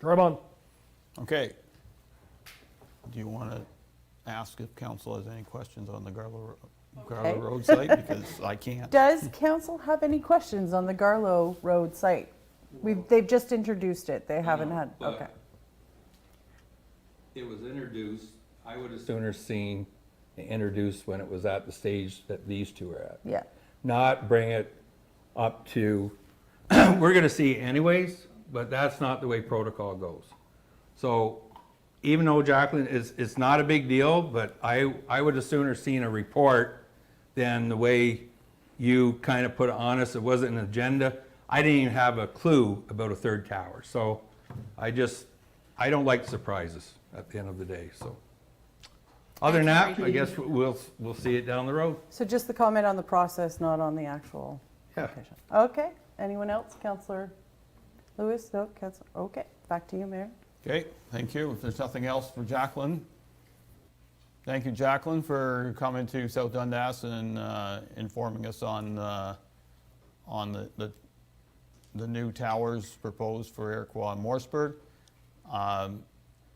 Right on.
Okay. Do you want to ask if council has any questions on the Garlow Road site? Because I can't.
Does council have any questions on the Garlow Road site? They've just introduced it. They haven't had,
but
okay.
It was introduced, I would have sooner seen it introduced when it was at the stage that these two are at.
Yeah.
Not bring it up to, we're gonna see anyways, but that's not the way protocol goes. So even though Jacqueline, it's not a big deal, but I would have sooner seen a report than the way you kind of put it on us. It wasn't an agenda. I didn't even have a clue about a third tower. So I don't like surprises at the end of the day, so. Other than that, I guess we'll see it down the road.
So just the comment on the process, not on the actual
Yeah.
location. Okay. Anyone else? Councillor Lewis? No, Councillor. Okay. Back to you, Mayor.
Okay, thank you. If there's nothing else for Jacqueline. Thank you, Jacqueline, for coming to South Dundas and informing us on the new towers proposed for Iroquois and Morrisburg.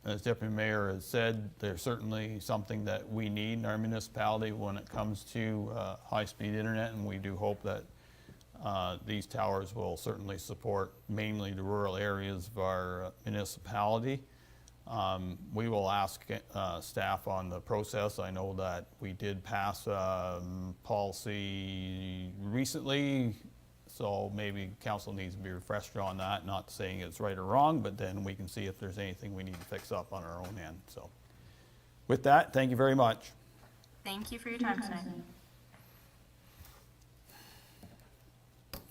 As Deputy Mayor has said, there's certainly something that we need in our municipality when it comes to high-speed internet, and we do hope that these towers will certainly support mainly the rural areas of our municipality. We will ask staff on the process. I know that we did pass policy recently, so maybe council needs to be refreshed on that, not saying it's right or wrong, but then we can see if there's anything we need to fix up on our own end. So with that, thank you very much.
Thank you for your time tonight.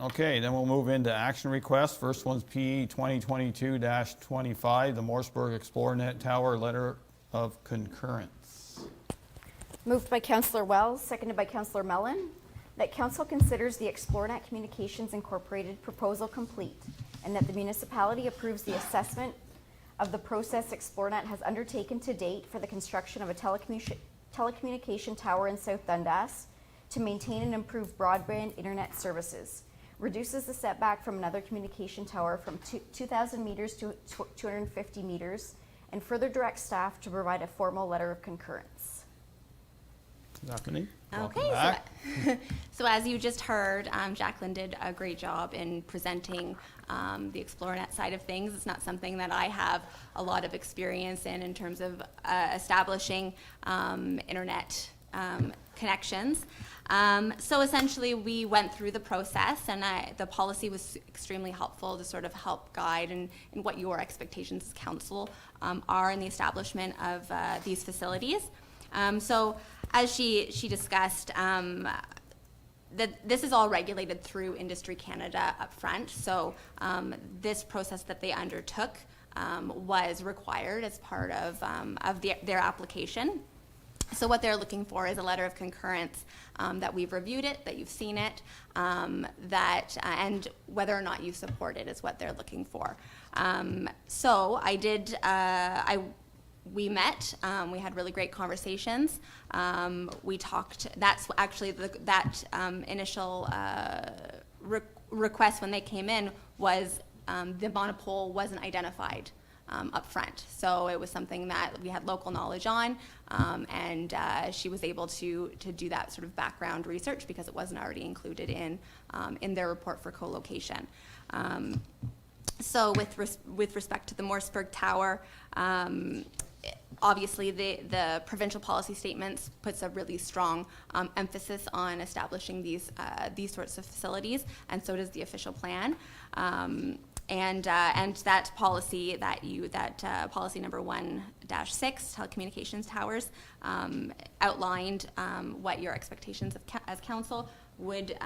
Okay, then we'll move into action requests. First one's PE 2022-25, the Morrisburg ExploreNet Tower Letter of Concurrence.
Moved by Councillor Wells, seconded by Councillor Mellon, that council considers the ExploreNet Communications Incorporated proposal complete, and that the municipality approves the assessment of the process Xplornet has undertaken to date for the construction of a telecommunication tower in South Dundas to maintain and improve broadband internet services, reduces the setback from another communication tower from 2,000 meters to 250 meters, and further directs staff to provide a formal letter of concurrence.
Stephanie? welcome
Okay,
back.
so as you just heard, Jacqueline did a great job in presenting the Xplornet side of things. It's not something that I have a lot of experience in terms of establishing internet connections. So essentially, we went through the process, and the policy was extremely helpful to sort of help guide in what your expectations as council are in the establishment of these facilities. So as she discussed, this is all regulated through Industry Canada up front. So this process that they undertook was required as part of their application. So what they're looking for is a letter of concurrence that we've reviewed it, that you've seen it, and whether or not you support it is what they're looking for. So we met, we had really great conversations. We talked, that's actually that initial request when they came in was the monopole wasn't identified up front. So it was something that we had local knowledge on, and she was able to do that sort of background research because it wasn't already included in their report for co-location. So with respect to the Morrisburg Tower, obviously the provincial policy statements puts a really strong emphasis on establishing these sorts of facilities, and so does the official plan. And that policy policy number 1-6, telecommunications towers, outlined what your expectations as council would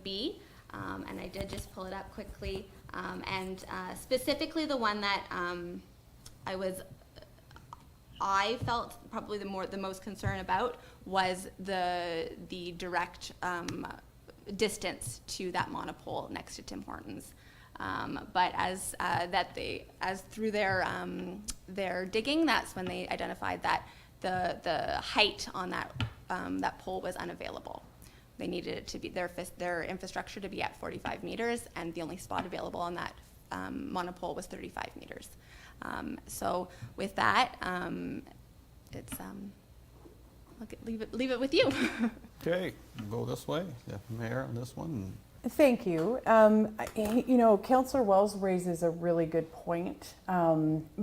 be. And I did just pull it up quickly. And specifically the one that I felt probably the most concern about was the direct distance to that monopole next to Tim Hortons. But as through their digging, that's when they identified that the height on that pole was unavailable. They needed it to be their infrastructure to be at 45 meters, and the only spot available on that monopole was 35 meters. So with that, leave it with you.
Okay, we'll go this way. Yeah, Mayor on this one.
Thank you. Councillor Wells raises a really good point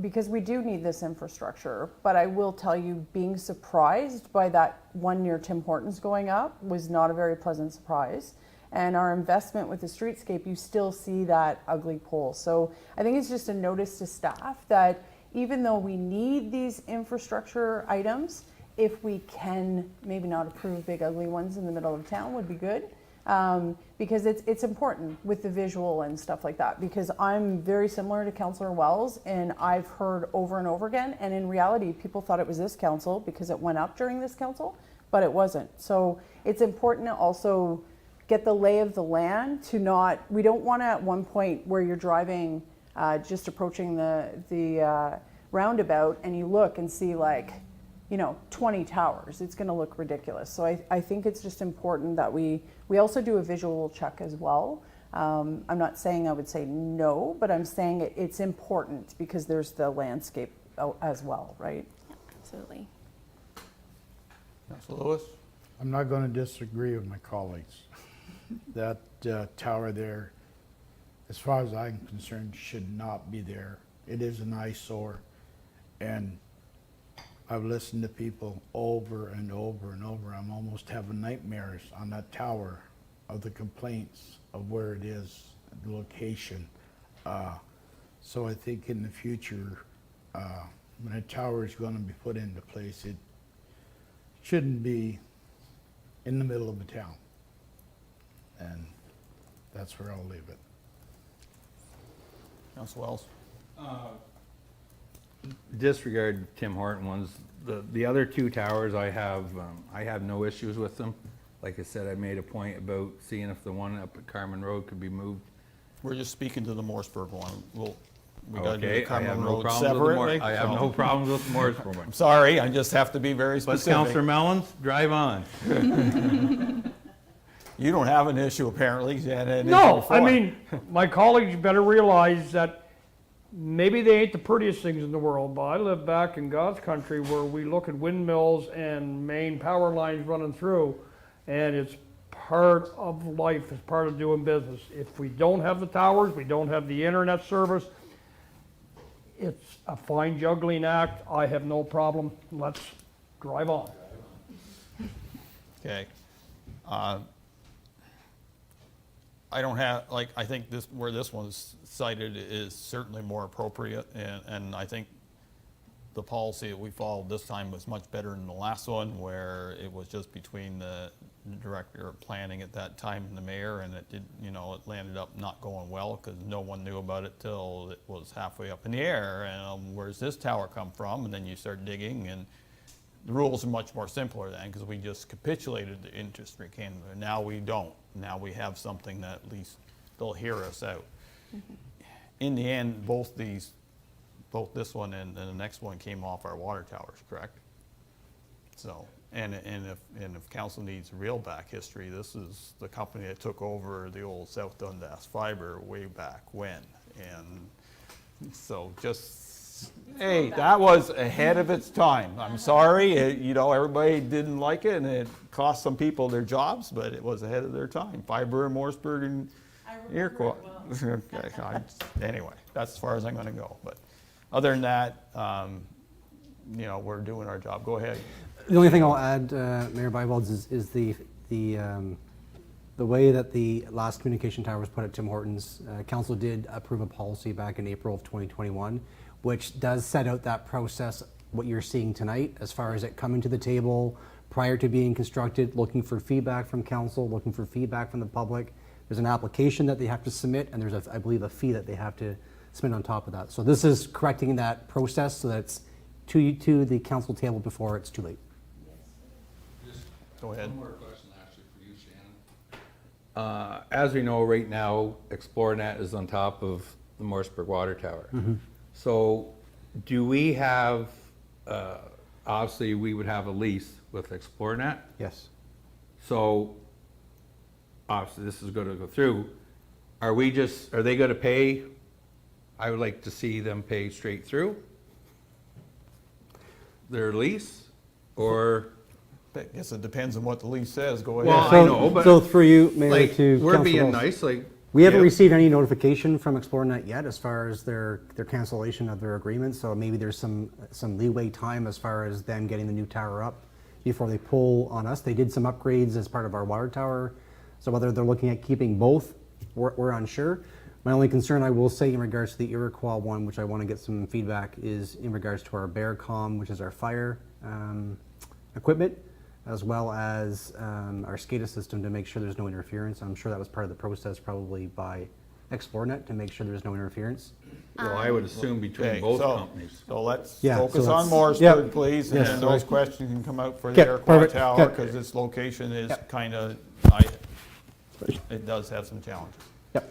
because we do need this infrastructure, but I will tell you, being surprised by that one near Tim Hortons going up was not a very pleasant surprise. And our investment with the streetscape, you still see that ugly pole. So I think it's just a notice to staff that even though we need these infrastructure items, if we can maybe not approve big ugly ones in the middle of town would be good. Because it's important with the visual and stuff like that, because I'm very similar to Councillor Wells, and I've heard over and over again, and in reality people thought it was this council because it went up during this council, but it wasn't. So it's important to also get the lay of the land, we don't want to at one point where you're driving just approaching the roundabout and you look and see 20 towers. It's going to look ridiculous. So I think it's just important that we also do a visual check as well. I'm not saying I would say no, but I'm saying it's important because there's the landscape as well, right?
Yep, absolutely.
Councilor Lewis?
I'm not going to disagree with my colleagues. That tower there, as far as I'm concerned, should not be there. It is an eyesore, and I've listened to people over and over and over. I'm almost having nightmares on that tower of the complaints of where it is, the location. So I think in the future, when a tower is going to be put into place, it shouldn't be in the middle of the town. And that's where I'll leave it.
Councilor Wells?
Disregard Tim Horton ones. The other two towers I have no issues with them. Like I said, I made a point about seeing if the one up at Carmen Road could be moved.
We're just speaking to the Morrisburg one. we gotta do the
Okay, I
Cumberland
have no
Road
problems with the
separately.
I have
so-
no problems with the Morrisburg one.
I'm sorry, I just have to be very
But
specific.
Councillor Mellons, drive on.
You don't have an issue apparently, you had an issue
No, I
before.
mean, my colleagues better realize that maybe they ain't the prettiest things in the world, but I live back in God's country where we look at windmills and main power lines running through, and it's part of life, it's part of doing business. If we don't have the towers, we don't have the internet service, it's a fine juggling act, I have no problem, let's drive on.
Okay. I don't have, like, I think this, where this one's cited is certainly more appropriate, and I think the policy that we followed this time was much better than the last one, where it was just between the director of planning at that time and the mayor, and it did, you know, it landed up not going well, because no one knew about it till it was halfway up in the air, and where's this tower come from? And then you start digging, and the rules are much more simpler then, because we just capitulated the industry Canada. Now we don't. Now we have something that at least they'll hear us out. In the end, both this one and the next one came off our water towers, correct? So, and if council needs real back history, this is the company that took over the old South Dundas fiber way back when. And so just, hey, that was ahead of its time. I'm sorry, you know, everybody didn't like it and it cost some people their jobs, but it was ahead of their time. Fiber in Morrisburg and Iroquois. Okay, anyway, that's as far as I'm gonna go. But other than that, you know, we're doing our job. Go ahead.
The only thing I'll add, Mayor Byvalds, is the way that the last communication tower was put at Tim Hortons. Council did approve a policy back in April of 2021, which does set out that process, what you're seeing tonight, as far as it coming to the table prior to being constructed, looking for feedback from council, looking for feedback from the public. There's an application that they have to submit, and there's, I believe, a fee that they have to submit on top of that. So this is correcting that process so that it's to the council table before it's too late.
Go ahead.
One more question actually for you, Shannon. As we know right now, ExploreNet is on top of the Morrisburg Water Tower. So do we have, obviously we would have a lease with ExploreNet?
Yes.
So obviously this is going to go through. Are they going to pay? I would like to see them pay straight through their lease, or?
I guess it depends on what the lease says. Go ahead.
Well, I know, but
So through you, Mayor,
like,
to
we're
Council
being
Wells.
nice, like.
We haven't
yeah.
received any notification from ExploreNet yet as far as their cancellation of their agreement, so maybe there's some leeway time as far as them getting the new tower up before they pull on us. They did some upgrades as part of our water tower, so whether they're looking at keeping both, we're unsure. My only concern, I will say, in regards to the Iroquois one, which I want to get some feedback, is in regards to our BearCom, which is our fire equipment, as well as our SCADA system, to make sure there's no interference. I'm sure that was part of the process probably by ExploreNet to make sure there's no interference.
Well, I would assume between
Okay,
both
so-
companies.
So let's
Yeah,
focus
so
on
that's-
Morrisburg,
yep.
please, and
Yes,
then
sorry.
those questions can come out for
Okay,
the Iroquois
perfect.
Tower,
Okay.
because its location is
Yep.
kind of, it does have some challenges.
Yep.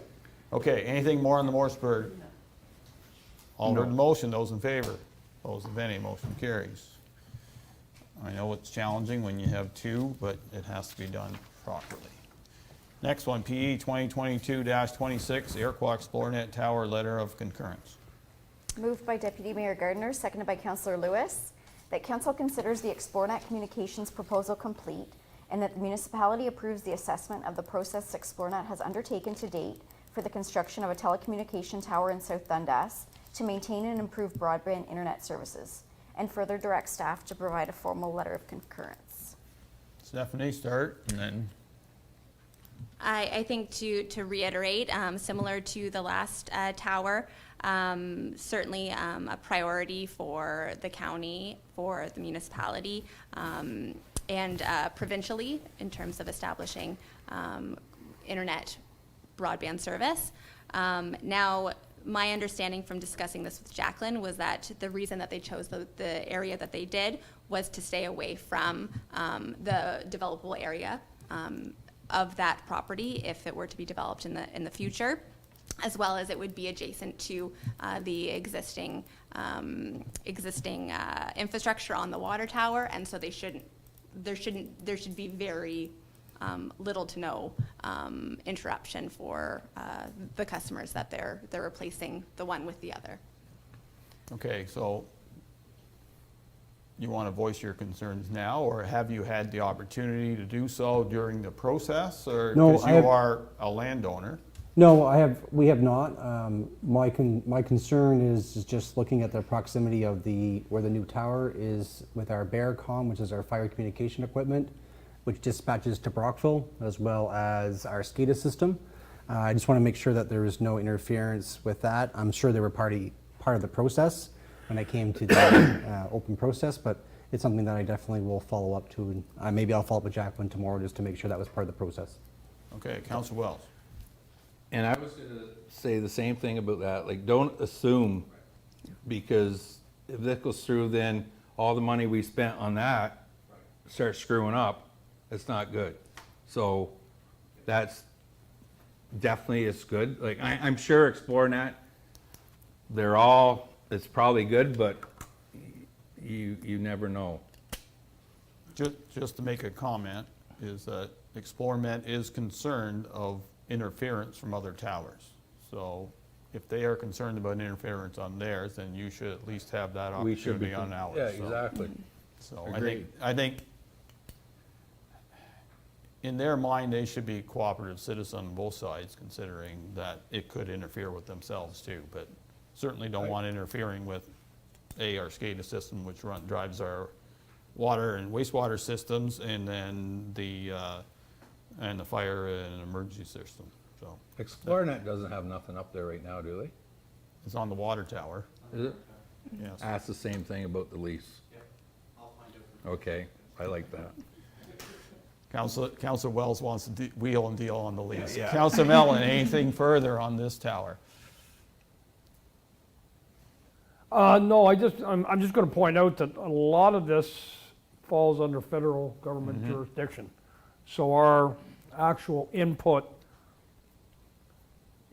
Okay, anything more on the Morrisburg? All heard the motion, those in favor? Opposed, if any, motion carries. I know it's challenging when you have two, but it has to be done properly. Next one, PE 2022-26, Iroquois ExploreNet Tower Letter of Concurrence.
Moved by Deputy Mayor Gardner, seconded by Councillor Lewis, that council considers the ExploreNet Communications proposal complete and that the municipality approves the assessment of the process ExploreNet has undertaken to date for the construction of a telecommunication tower in South Dundas to maintain and improve broadband internet services, and further direct staff to provide a formal letter of concurrence.
Stephanie, start, and then
I think to reiterate, similar to the last tower, certainly a priority for the county, for the municipality, and provincially in terms of establishing internet broadband service. Now, my understanding from discussing this with Jacqueline was that the reason that they chose the area that they did was to stay away from the developable area of that property if it were to be developed in the future. as well as it would be adjacent to the existing infrastructure on the water tower, and so there should be very little to no interruption for the customers that they're replacing the one with the other.
Okay, so you want to voice your concerns now, or have you had the opportunity to do so during the process, or
No,
because you are a landowner?
No, we have not. My concern is just looking at the proximity of where the new tower is with our BearCom, which is our fire communication equipment, which dispatches to Brockville, as well as our SCADA system. I just want to make sure that there is no interference with that. I'm sure they were part of the process when I came to the open process, but it's something that I definitely will follow up to. And maybe I'll follow up with Jacqueline tomorrow just to make sure that was part of the process.
Okay, Councillor Wells.
And I was gonna say the same thing about that, like, don't assume, because if this goes through, then all the money we spent on that starts screwing up, it's not good. So that's definitely, it's good. Like, I'm sure ExploreNet, it's probably good, but you never know.
Just to make a comment, is that ExploreNet is concerned of interference from other towers. So if they are concerned about interference on theirs, then you should at least have that
We should
opportunity
be,
on ours.
yeah,
So-
exactly.
So
Agreed.
I think in their mind, they should be cooperative citizens on both sides, considering that it could interfere with themselves too, but certainly don't want interfering with our SCADA system, which drives our water and wastewater systems, and then the fire and emergency system, so.
ExploreNet doesn't have nothing up there right now, do they?
It's on the water tower.
Is it?
Yes.
Ask the same thing about the lease. Okay, I like that.
Councillor Wells wants to wheel and deal on the lease.
Yeah.
Councillor Mellon, anything further on this tower?
No, I'm just gonna point out that a lot of this falls under federal government jurisdiction. So our actual input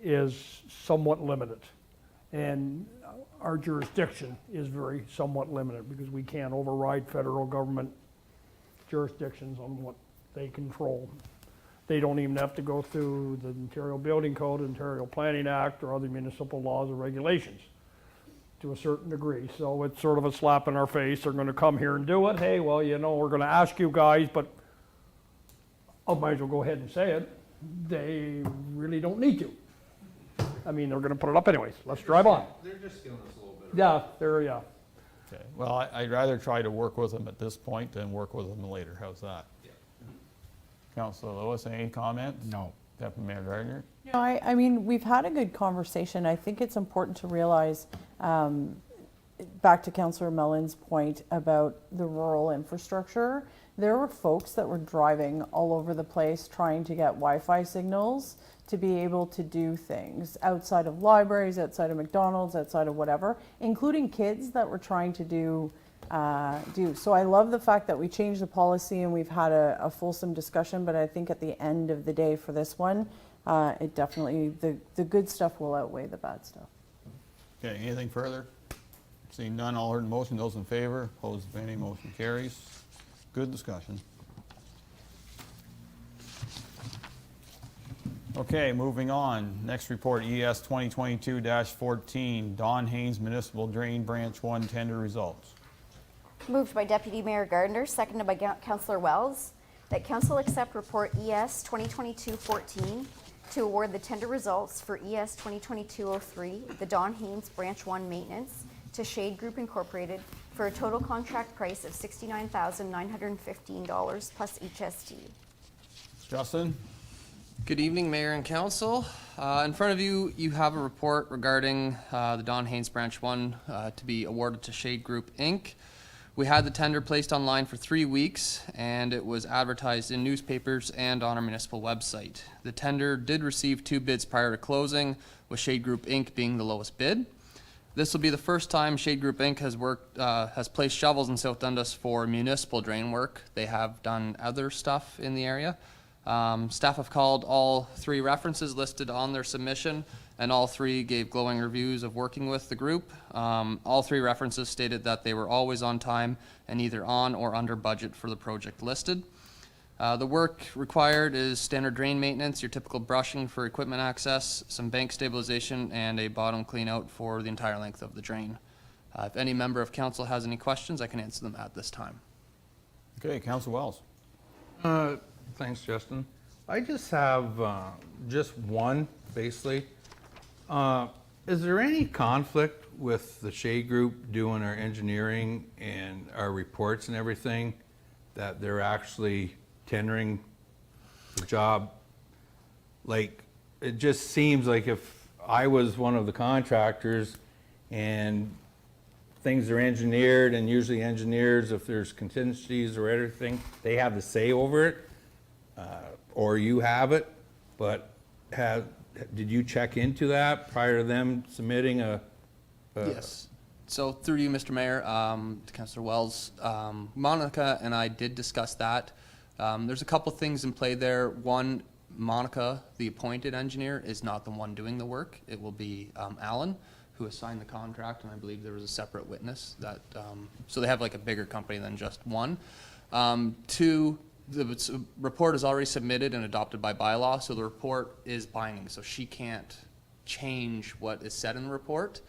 is somewhat limited. And our jurisdiction is somewhat limited because we can't override federal government jurisdictions on what they control. They don't even have to go through the Ontario Building Code, Ontario Planning Act, or other municipal laws or regulations to a certain degree. So it's sort of a slap in our face. They're gonna come here and do it. Hey, well, we're gonna ask you guys, but I might as well go ahead and say it. They really don't need to. I mean, they're gonna put it up anyways. Let's drive on.
They're just giving us a little bit of.
Yeah.
Okay, well, I'd rather try to work with them at this point than work with them later. How's that?
Yeah.
Councillor Lewis, any comments?
No.
Deputy Mayor Gardner?
No, I mean, we've had a good conversation. I think it's important to realize, back to Councillor Mellon's point about the rural infrastructure, there were folks that were driving all over the place trying to get Wi-Fi signals to be able to do things outside of libraries, outside of McDonald's, outside of whatever, including kids that were trying to do. So I love the fact that we changed the policy and we've had a fulsome discussion, but I think at the end of the day for this one, it definitely, the good stuff will outweigh the bad stuff.
Okay, anything further? Seeing none, all heard the motion, those in favor, opposed if any, motion carries. Good discussion. Okay, moving on. Next report, ES 2022-14, Don Haynes Municipal Drain Branch 1 tender results.
Moved by Deputy Mayor Gardner, seconded by Councillor Wells, that Council accept report ES 2022-14 to award the tender results for ES 2022-03, the Don Haynes Branch 1 maintenance to Shade Group Incorporated for a total contract price of $69,915 plus HST.
Justin?
Good evening, Mayor and Council. In front of you, you have a report regarding the Don Haynes Branch 1 to be awarded to Shade Group, Inc. We had the tender placed online for 3 weeks, and it was advertised in newspapers and on our municipal website. The tender did receive 2 bids prior to closing, with Shade Group, Inc. being the lowest bid. This will be the first time Shade Group, Inc. has placed shovels in South Dundas for municipal drain work. They have done other stuff in the area. Staff have called all 3 references listed on their submission and all three gave glowing reviews of working with the group. All three references stated that they were always on time and either on or under budget for the project listed. The work required is standard drain maintenance, your typical brushing for equipment access, some bank stabilization, and a bottom clean out for the entire length of the drain. If any member of council has any questions, I can answer them at this time.
Okay, Councilor Wells.
Thanks, Justin. I just have just one, basically. Is there any conflict with the Shade Group doing our engineering and our reports and everything, that they're actually tendering the job? Like, it just seems like if I was one of the contractors and things are engineered, and usually engineers, if there's contingencies or everything, they have the say over it, or you have it, but did you check into that prior to them submitting a?
Yes. So through you, Mr. Mayor, to Councillor Wells, Monica and I did discuss that. There's a couple things in play there. One, Monica, the appointed engineer, is not the one doing the work. It will be Alan, who has signed the contract, and I believe there was a separate witness that, so they have like a bigger company than just one. Two, the report is already submitted and adopted by bylaw, so the report is binding, so she can't change what is said in the report.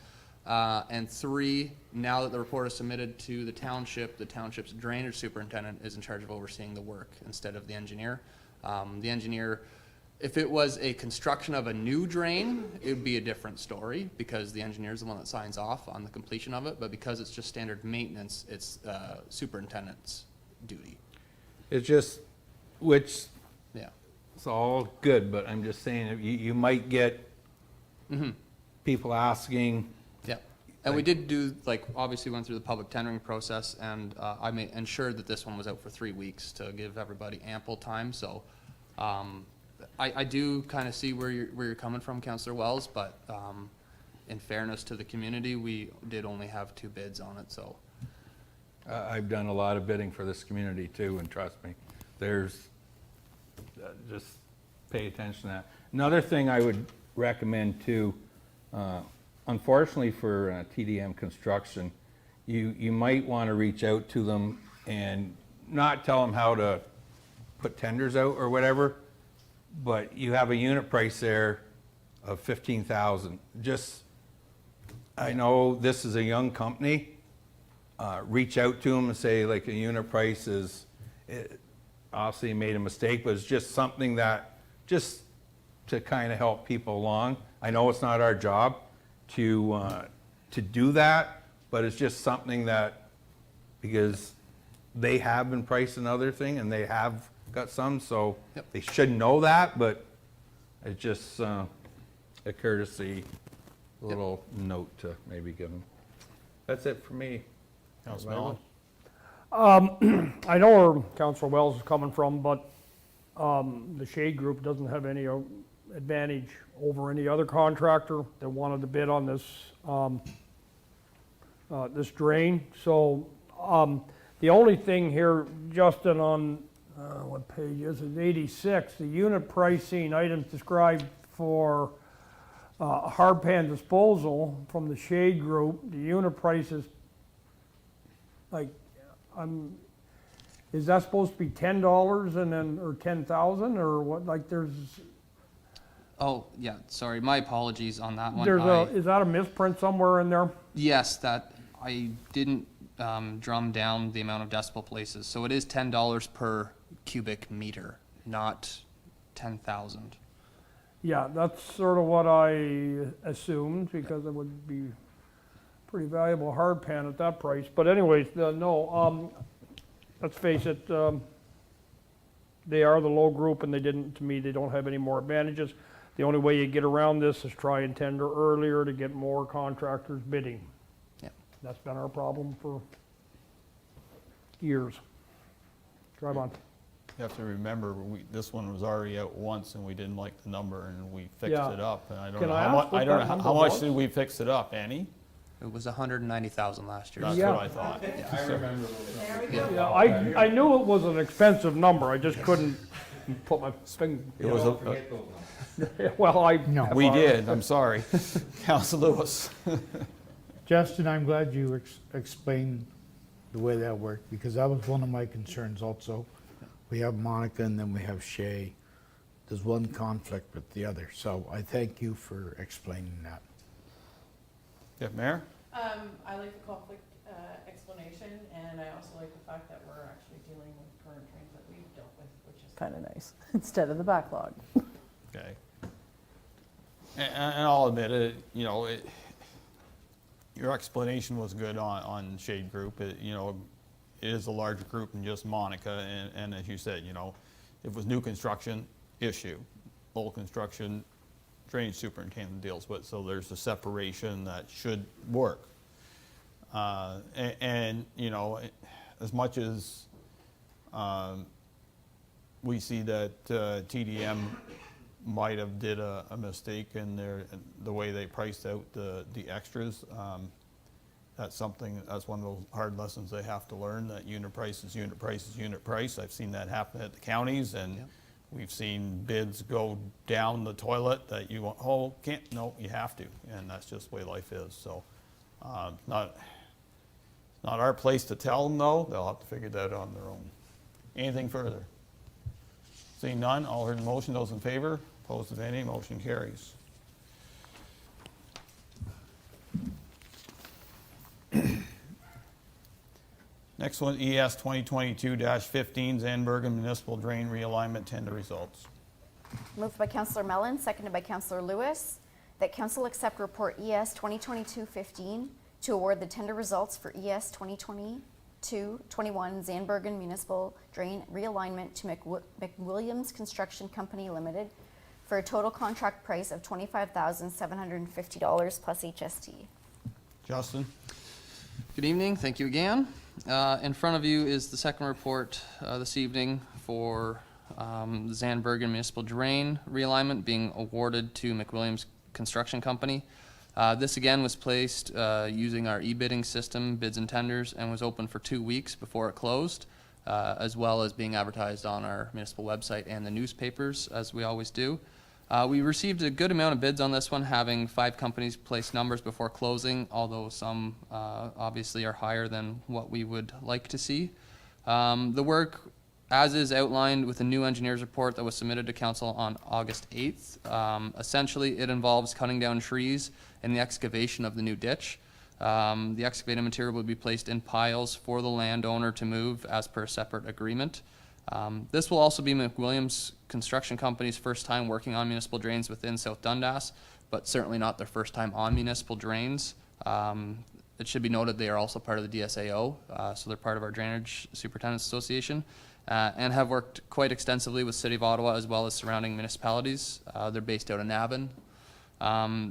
And three, now that the report is submitted to the township's drainage superintendent is in charge of overseeing the work instead of the engineer. The engineer, if it was a construction of a new drain, it would be a different story because the engineer is the one that signs off on the completion of it. But because it's just standard maintenance, it's superintendent's duty.
It's just, which,
Yeah.
it's all good, but I'm just saying, you might get people asking.
Yeah. And we did do, like, obviously went through the public tendering process, and I ensured that this one was out for 3 weeks to give everybody ample time. So I do kind of see where you're coming from, Councillor Wells, but in fairness to the community, we did only have 2 bids on it, so.
I've done a lot of bidding for this community too, and trust me, there's, just pay attention to that. Another thing I would recommend too, unfortunately for TDM Construction, you might want to reach out to them and not tell them how to put tenders out or whatever, but you have a unit price there of 15,000. Just, I know this is a young company. Reach out to them and say, like, a unit price is, obviously you made a mistake, but it's just something that, just to kind of help people along. I know it's not our job to do that, but it's just something that, because they have been pricing other thing and they have got some, so they should know that, but it's just a courtesy little note to maybe give them. That's it for me.
Councilor
I know where Councillor Wells is coming from, but the Shade Group doesn't have any advantage over any other contractor that wanted to bid on this this drain. So the only thing here, Justin, on what page is it? 86. The unit pricing items described for hard pan disposal from the Shade Group. The unit price is like, is that supposed to be $10 and then, or 10,000 or what? Like, there's.
Oh, yeah, sorry, my apologies on that one.
Is that a misprint somewhere in there?
Yes, that, I didn't drum down the amount of decibel places. So it is $10 per cubic meter, not 10,000.
Yeah, that's sort of what I assumed, because it would be pretty valuable hard pan at that price. But anyways, no, let's face it, they are the low group, and to me, they don't have any more advantages. The only way you get around this is try and tender earlier to get more contractors bidding.
Yeah.
That's been our problem for years. Drive on.
You have to remember, this one was already out once and we didn't like the number and we fixed it up. And I don't know how much did we fix it up, Annie?
It was 190,000 last year.
That's what I thought.
I remember.
Yeah, I knew it was an expensive number, I just couldn't put my spin.
It was
Don't
a,
forget those.
Well, I.
we did, I'm sorry. Council Lewis.
Justin, I'm glad you explained the way that worked, because that was one of my concerns also. We have Monica and then we have Shay. There's one conflict with the other, so I thank you for explaining that.
Yeah, Mayor?
I like the conflict explanation, and I also like the fact that we're actually dealing with current trains that we've dealt with, which is kind of nice, instead of the backlog.
Okay. And I'll admit it, you know, your explanation was good on Shade Group. You know, it is a larger group than just Monica, and as you said, you know, if it was new construction, issue. Old construction, drainage superintendent deals with, so there's a separation that should work. And you know, as much as we see that TDM might have did a mistake in the way they priced out the extras, that's one of those hard lessons they have to learn, that unit price is unit price is unit price. I've seen that happen at the counties, and we've seen bids go down the toilet that you want, oh, can't, no, you have to, and that's just the way life is. So not our place to tell them, though. They'll have to figure that out on their own. Anything further? Seeing none, all heard the motion. Those in favor? Opposed, if any, motion carries. Next one, ES 2022-15, Zandbergen Municipal Drain Realignment Tender Results.
Moved by Councillor Mellon, seconded by Councillor Lewis, that Council accept report ES 2022-15 to award the tender results for ES 2022-21 Zandbergen Municipal Drain Realignment to McWilliams Construction Company Limited for a total contract price of $25,750 plus HST.
Justin?
Good evening, thank you again. In front of you is the second report this evening for the Zandbergen Municipal Drain Realignment being awarded to McWilliams Construction Company. This again was placed using our e-bidding system, bids and tenders, and was open for 2 weeks before it closed, as well as being advertised on our municipal website and the newspapers, as we always do. We received a good amount of bids on this one, having 5 companies place numbers before closing, although some obviously are higher than what we would like to see. The work, as is outlined with the new engineer's report that was submitted to council on August 8th, essentially it involves cutting down trees and the excavation of the new ditch. The excavated material will be placed in piles for the landowner to move as per a separate agreement. This will also be McWilliams Construction Company's first time working on municipal drains within South Dundas, but certainly not their first time on municipal drains. It should be noted they are also part of the DSAO, so they're part of our Drainage Superintendents Association, and have worked quite extensively with City of Ottawa as well as surrounding municipalities. They're based out of Navan.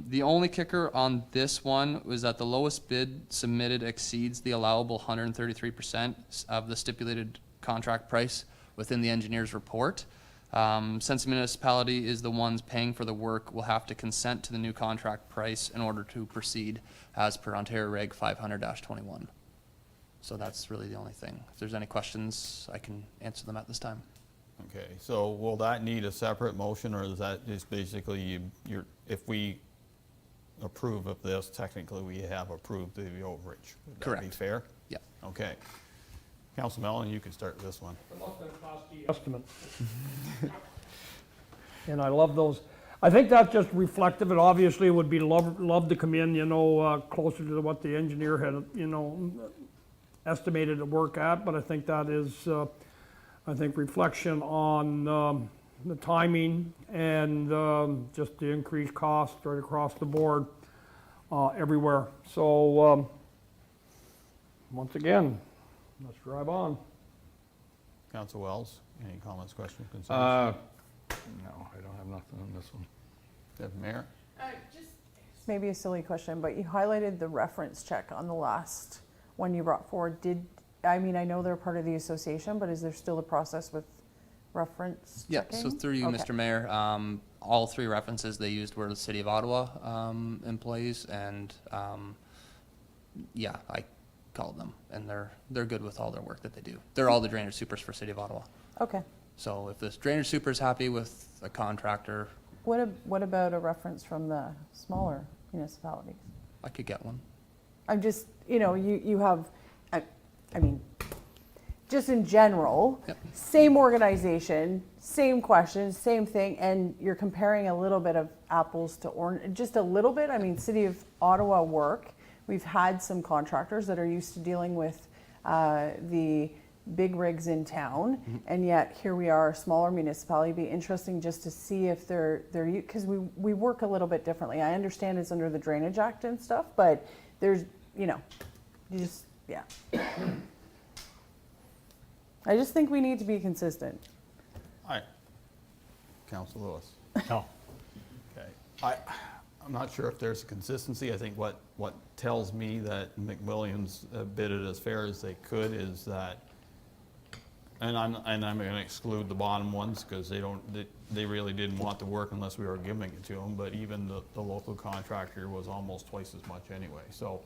The only kicker on this one was that the lowest bid submitted exceeds the allowable 133% of the stipulated contract price within the engineer's report. Since the municipality is the ones paying for the work, we'll have to consent to the new contract price in order to proceed as per Ontario Reg 500-21. So that's really the only thing. If there's any questions, I can answer them at this time.
Okay, so will that need a separate motion, or is that just basically if we approve of this, technically we have approved the overage? Would that be fair?
Yeah.
Okay. Council Mellon, you can start this one.
Estimate. And I love those. I think that's just reflective. It obviously would be love to come in, you know, closer to what the engineer had, you know, estimated to work at. But I think that is, I think, reflection on the timing and just the increased cost right across the board everywhere. So once again, let's drive on.
Council Wells, any comments, questions, concerns?
No, I don't have nothing on this one.
Mayor?
Just maybe a silly question, but you highlighted the reference check on the last one you brought forward. I mean, I know they're part of the association, but is there still a process with reference checking?
Yeah, so through you, Mr. Mayor, all 3 references they used were the City of Ottawa employees, and yeah, I called them, and they're good with all their work that they do. They're all the drainage supers for City of Ottawa.
Okay,
So if this drainage super is happy with a contractor,
What about a reference from the smaller municipalities?
I could get one.
I'm just, you have, I mean, just in general,
Yep.
same organization, same questions, same thing, and you're comparing a little bit of apples to orange, just a little bit. I mean, City of Ottawa work, we've had some contractors that are used to dealing with the big rigs in town, and yet here we are, a smaller municipality. It'd be interesting just to see if they're because we work a little bit differently. I understand it's under the Drainage Act and stuff, but there's, you just, yeah. I just think we need to be consistent.
All right. Council Lewis.
No.
Okay. I'm not sure if there's a consistency. I think what tells me that McWilliams bid it as fair as they could is that, and I'm going to exclude the bottom ones because they really didn't want the work unless we were giving it to them. But even the local contractor was almost twice as much anyway. So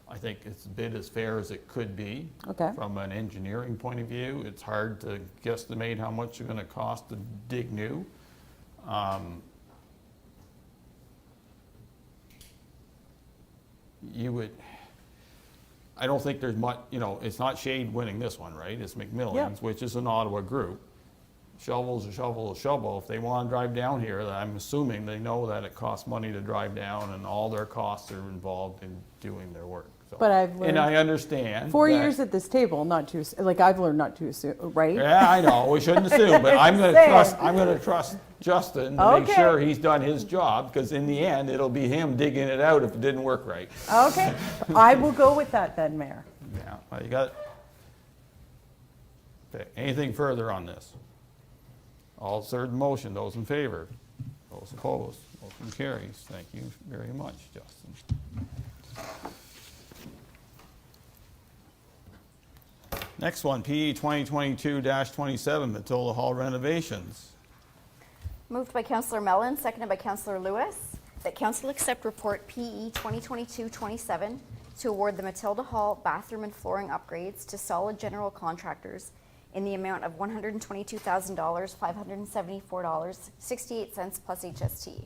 I think it's bid as fair as it could be.
Okay.
From an engineering point of view, it's hard to guesstimate how much it's going to cost to dig new. I don't think there's much, it's not Shade winning this one, right? It's McMillan's,
Yeah.
which is an Ottawa group. Shovel's a shovel, a shovel. If they want to drive down here, I'm assuming they know that it costs money to drive down and all their costs are involved in doing their work. So.
But I've learned.
And I understand.
4
that-
years at this table, not to, I've learned not to assume, right?
Yeah, I know, we shouldn't assume, but I'm gonna trust Justin to make
Okay.
sure he's done his job, because in the end, it'll be him digging it out if it didn't work right.
Okay, I will go with that then, Mayor.
Yeah, well, you got, okay, anything further on this? All third motion, those in favor? Those opposed? Motion carries. Thank you very much, Justin. Next one, PE 2022-27, Matilda Hall renovations.
Moved by Councillor Mellon, seconded by Councillor Lewis, that council accept report PE 2022-27 to award the Matilda Hall bathroom and flooring upgrades to solid general contractors in the amount of $122,000, $574.68 plus HST.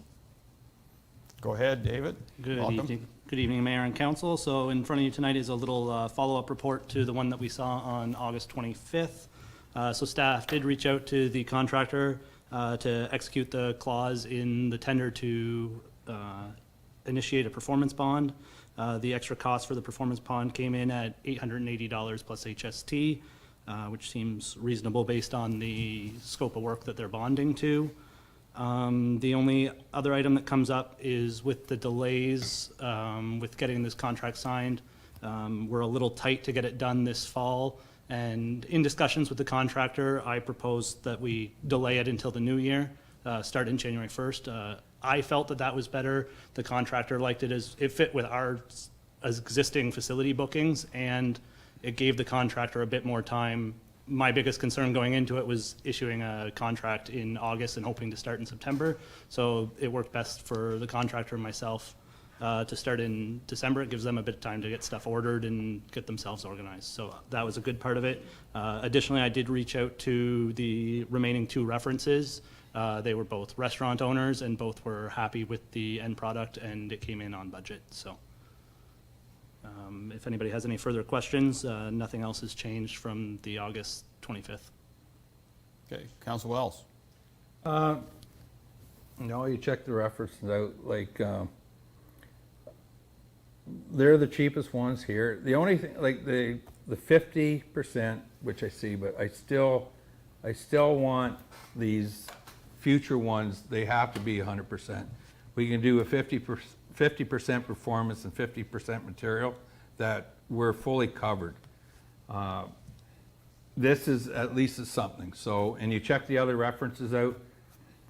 Go ahead, David.
Good
Welcome.
evening. Good evening, Mayor and Council. So in front of you tonight is a little follow-up report to the one that we saw on August 25th. So staff did reach out to the contractor to execute the clause in the tender to initiate a performance bond. The extra cost for the performance bond came in at $880 plus HST, which seems reasonable based on the scope of work that they're bonding to. The only other item that comes up is with the delays with getting this contract signed. We're a little tight to get it done this fall, and in discussions with the contractor, I proposed that we delay it until the new year, start in January 1st. I felt that that was better. The contractor liked it as it fit with our existing facility bookings, and it gave the contractor a bit more time. My biggest concern going into it was issuing a contract in August and hoping to start in September. So it worked best for the contractor and myself to start in December. It gives them a bit of time to get stuff ordered and get themselves organized. So that was a good part of it. Additionally, I did reach out to the remaining two references. They were both restaurant owners and both were happy with the end product, and it came in on budget. So if anybody has any further questions, nothing else has changed from the August 25th.
Okay, Council Wells.
No, you check the references out, like, they're the cheapest ones here. The only thing, like the 50%, which I see, but I still want these future ones, they have to be 100%. We can do a 50% performance and 50% material, that we're fully covered. This is at least is something. So, and you check the other references out,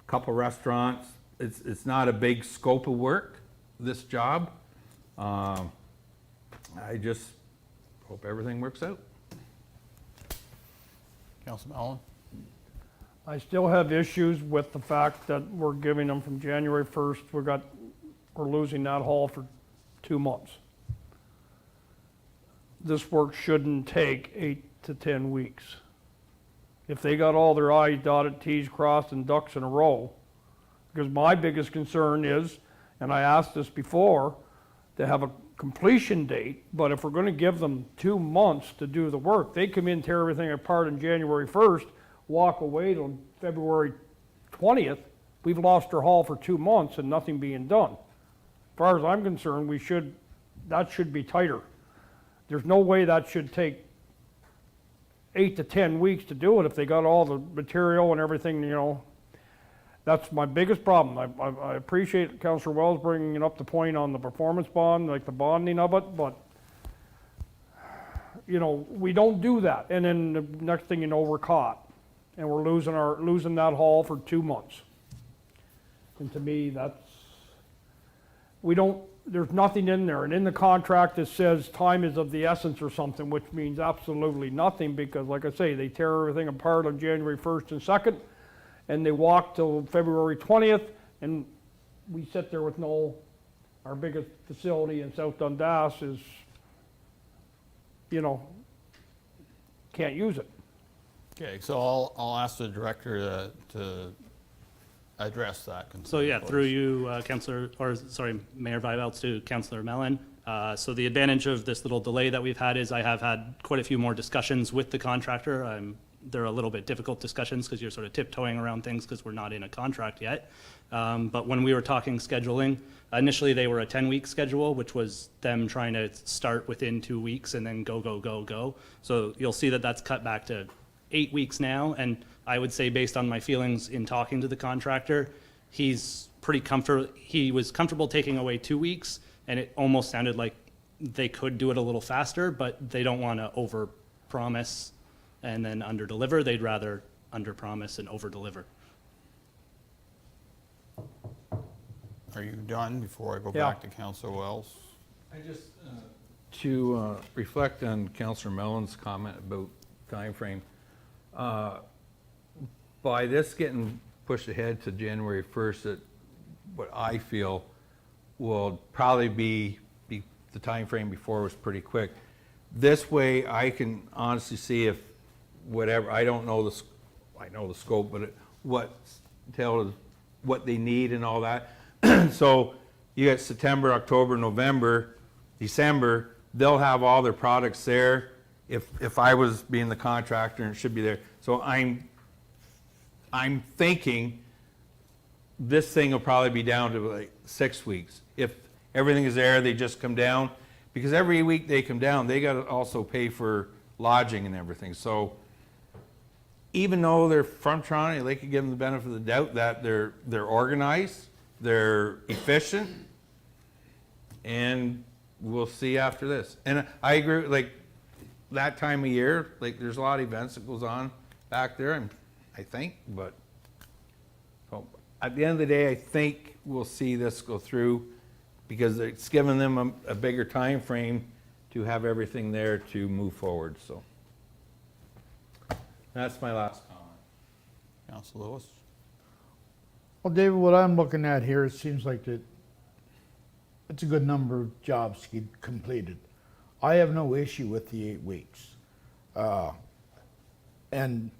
a couple restaurants. It's not a big scope of work, this job. I just hope everything works out.
Councilman Allen.
I still have issues with the fact that we're giving them from January 1st. We're losing that hall for 2 months. This work shouldn't take 8 to 10 weeks. if they got all their I's dotted, T's crossed, and ducks in a row. Because my biggest concern is, and I asked this before, to have a completion date, but if we're gonna give them 2 months to do the work, they come in, tear everything apart on January 1st, walk away till February 20th, we've lost our haul for 2 months and nothing being done. As far as I'm concerned, that should be tighter. There's no way that should take 8 to 10 weeks to do it if they got all the material and everything, you know. That's my biggest problem. I appreciate Councillor Wells bringing up the point on the performance bond, like the bonding of it, but, you know, we don't do that. And then the next thing you know, we're caught. And we're losing that haul for 2 months. And to me, there's nothing in there. And in the contract, it says time is of the essence or something, which means absolutely nothing because, like I say, they tear everything apart on January 1st and 2nd, and they walk till February 20th, and we sit there with our biggest facility in South Dundas is, you know, can't use it.
Okay, so I'll ask the director to address that concern.
So yeah,
please.
through you, Mayor Byvelds to Councillor Mellon. So the advantage of this little delay that we've had is I have had quite a few more discussions with the contractor. They're a little bit difficult discussions because you're sort of tiptoeing around things because we're not in a contract yet. But when we were talking scheduling, initially they were a 10-week schedule, which was them trying to start within 2 weeks and then go. So you'll see that that's cut back to 8 weeks now. And I would say based on my feelings in talking to the contractor, he's pretty comfortable. He was comfortable taking away 2 weeks, and it almost sounded like they could do it a little faster, but they don't want to over-promise and then under-deliver. They'd rather under-promise and over-deliver.
Are you done before I go
Yeah.
back to Councillor Wells?
I just, to reflect on Councillor Mellon's comment about timeframe, by this getting pushed ahead to January 1st, that what I feel will probably be the timeframe before was pretty quick. This way, I can honestly see if whatever, I don't know I know the scope, but what they need and all that. So you got September, October, November, December, they'll have all their products there. If I was being the contractor, and it should be there. So I'm thinking this thing will probably be down to like 6 weeks. If everything is there, they just come down. Because every week they come down, they got to also pay for lodging and everything. So even though they're from Toronto, they could give them the benefit of the doubt that they're organized, they're efficient, and we'll see after this. And I agree, like that time of year, like there's a lot of events that goes on back there, I think, but so at the end of the day, I think we'll see this go through because it's given them a bigger time frame to have everything there to move forward. So that's my last comment.
Councillor Lewis?
Well, David, what I'm looking at here, it seems like it's a good number of jobs completed. I have no issue with the 8 weeks. And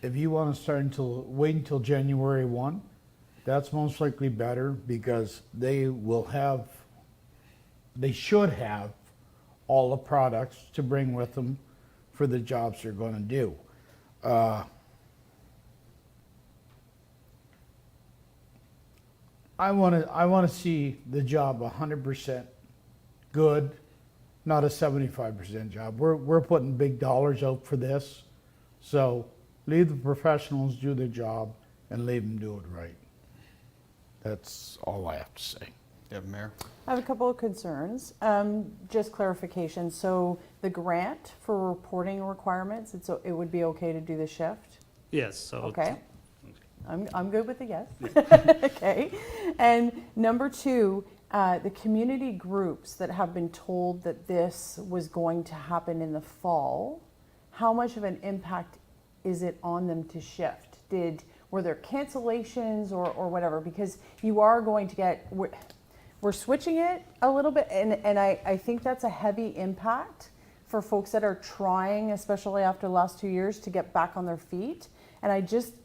if you want to wait until January 1, that's most likely better because they should have all the products to bring with them for the jobs they're going to do. I want to see the job 100% good, not a 75% job. We're putting big dollars out for this, so leave the professionals do their job and leave them do it right. That's all I have to say.
Mayor?
I have a couple of concerns. Just clarification. So the grant for reporting requirements, it would be okay to do the shift?
Yes. So
Okay. I'm good with the yes. Okay. And number two, the community groups that have been told that this was going to happen in the fall, how much of an impact is it on them to shift? Were there cancellations or whatever? Because you are going to get, we're switching it a little bit, and I think that's a heavy impact for folks that are trying, especially after the last 2 years, to get back on their feet. And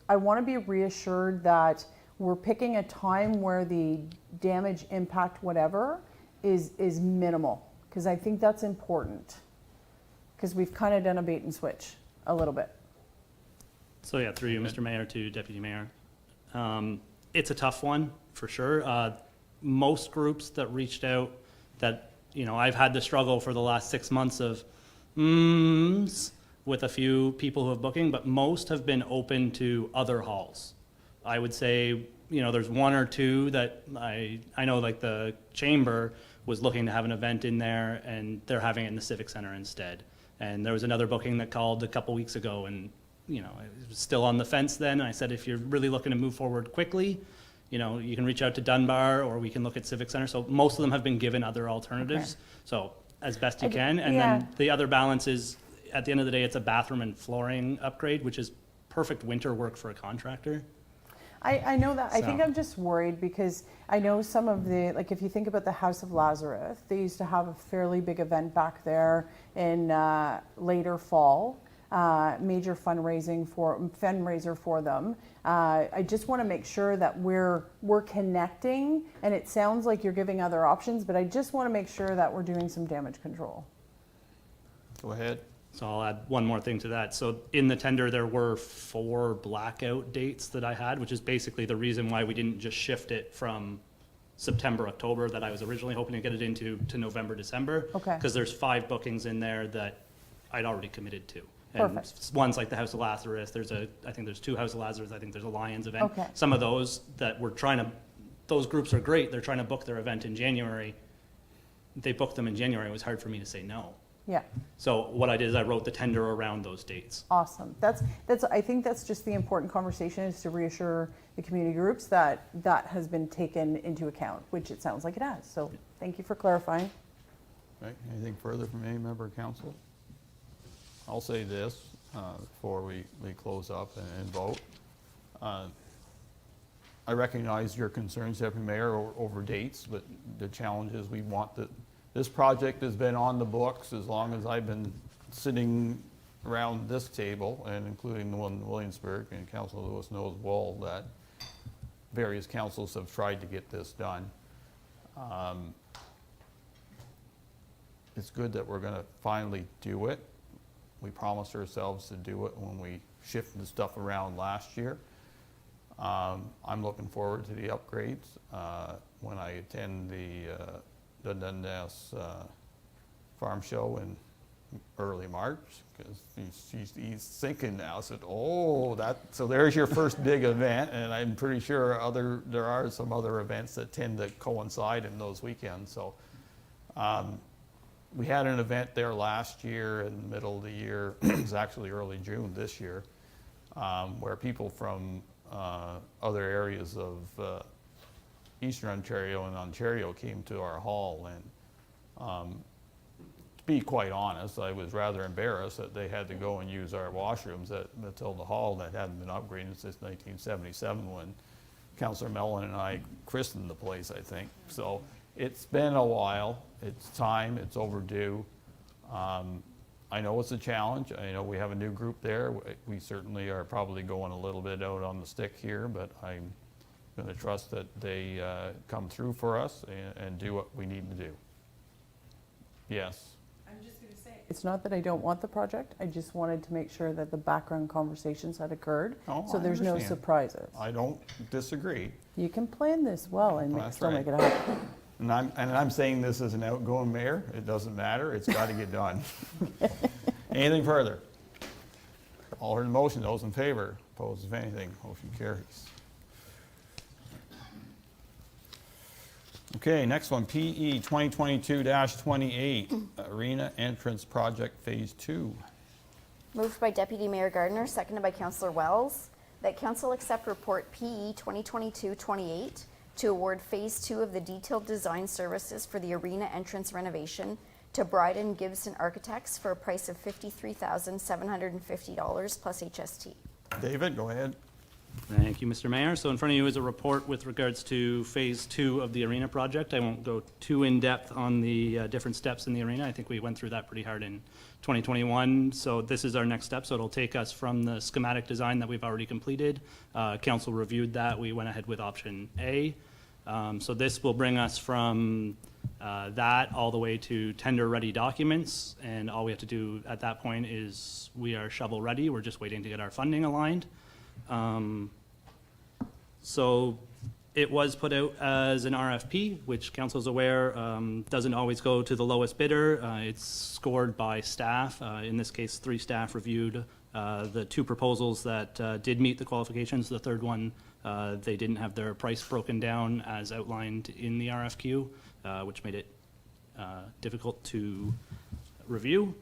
I want to be reassured that we're picking a time where the damage, impact, whatever, is minimal, because I think that's important, because we've kind of done a bait and switch a little bit.
So yeah, through you, Mr. Mayor, to Deputy Mayor. It's a tough one, for sure. Most groups that reached out that, I've had the struggle for the last 6 months of with a few people who have booking, but most have been open to other halls. I would say, there's one or two that I know, like the Chamber was looking to have an event in there, and they're having it in the Civic Center instead. And there was another booking that called a couple weeks ago, and it was still on the fence then. I said, if you're really looking to move forward quickly, you can reach out to Dunbar, or we can look at Civic Center. So most of them have been given other alternatives.
Okay.
So as best you can. And then the other balance is, at the end of the day, it's a bathroom and flooring upgrade, which is perfect winter work for a contractor.
I know that. I think
So-
I'm just worried because I know some of the, like if you think about the House of Lazarus, they used to have a fairly big event back there in later fall, major fundraiser for them. I just want to make sure that we're connecting, and it sounds like you're giving other options, but I just want to make sure that we're doing some damage control.
Go ahead.
So I'll add one more thing to that. So in the tender, there were 4 blackout dates that I had, which is basically the reason why we didn't just shift it from September, October that I was originally hoping to get it into to November, December.
Okay.
Because there's 5 bookings in there that I'd already committed to.
Perfect.
And one's like the House of Lazarus. I think there's 2 House of Lazarus. I think there's a Lions event.
Okay.
Some of those that we're trying to, those groups are great. They're trying to book their event in January. They booked them in January. It was hard for me to say no.
Yeah.
So what I did is I wrote the tender around those dates.
Awesome. I think that's just the important conversation, is to reassure the community groups that that has been taken into account, which it sounds like it has. So thank you for clarifying.
Right, anything further from any member of council? I'll say this before we close up and vote. I recognize your concerns, Deputy Mayor, over dates, but the challenge is we want this project has been on the books as long as I've been sitting around this table, and including the one in Williamsburg, and Councilor Lewis knows well that various councils have tried to get this done. It's good that we're going to finally do it. We promised ourselves to do it when we shifted the stuff around last year. I'm looking forward to the upgrades when I attend the Dundas Farm Show in early March, because he's thinking now, said, so there's your first big event, and I'm pretty sure there are some other events that tend to coincide in those weekends. So we had an event there last year in the middle of the year. It was actually early June this year, where people from other areas of Eastern Ontario and Ontario came to our hall, and to be quite honest, I was rather embarrassed that they had to go and use our washrooms at Matilda Hall that hadn't been upgraded since 1977, when Councillor Mellon and I christened the place, I think. So it's been a while. It's time. It's overdue. I know it's a challenge. I know we have a new group there. We certainly are probably going a little bit out on the stick here, but I'm going to trust that they come through for us and do what we need to do. Yes.
I'm just going to say, it's not that I don't want the project. I just wanted to make sure that the background conversations had occurred, so there's no surprises.
I don't disagree.
You can plan this well and
That's
still
right.
make it happen.
And I'm saying this as an outgoing mayor. It doesn't matter. It's got to get done. Anything further? All heard the motion. Those in favor? Opposed, if anything? Motion carries. Okay, next one, PE 2022-28, Arena Entrance Project Phase 2.
Moved by Deputy Mayor Gardner, seconded by Councillor Wells, that Council accept report PE 2022-28 to award Phase 2 of the detailed design services for the arena entrance renovation to Bryden Gibson Architects for a price of $53,750 plus HST.
David, go ahead.
Thank you, Mr. Mayor. So in front of you is a report with regards to Phase 2 of the arena project. I won't go too in-depth on the different steps in the arena. I think we went through that pretty hard in 2021. So this is our next step. So it'll take us from the schematic design that we've already completed. Council reviewed that. We went ahead with option A. So this will bring us from that all the way to tender-ready documents. And all we have to do at that point is we are shovel-ready. We're just waiting to get our funding aligned. So it was put out as an RFP, which council's aware doesn't always go to the lowest bidder. It's scored by staff. In this case, 3 staff reviewed the 2 proposals that did meet the qualifications. The third one, they didn't have their price broken down as outlined in the RFQ, which made it difficult to review.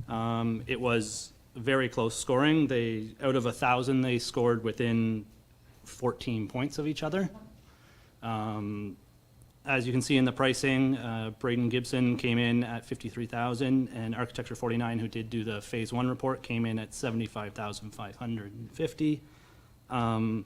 It was very close scoring. Out of 1,000, they scored within 14 points of each other. As you can see in the pricing, Braden Gibson came in at $53,000, and Architecture 49, who did do the Phase 1 report, came in at $75,550.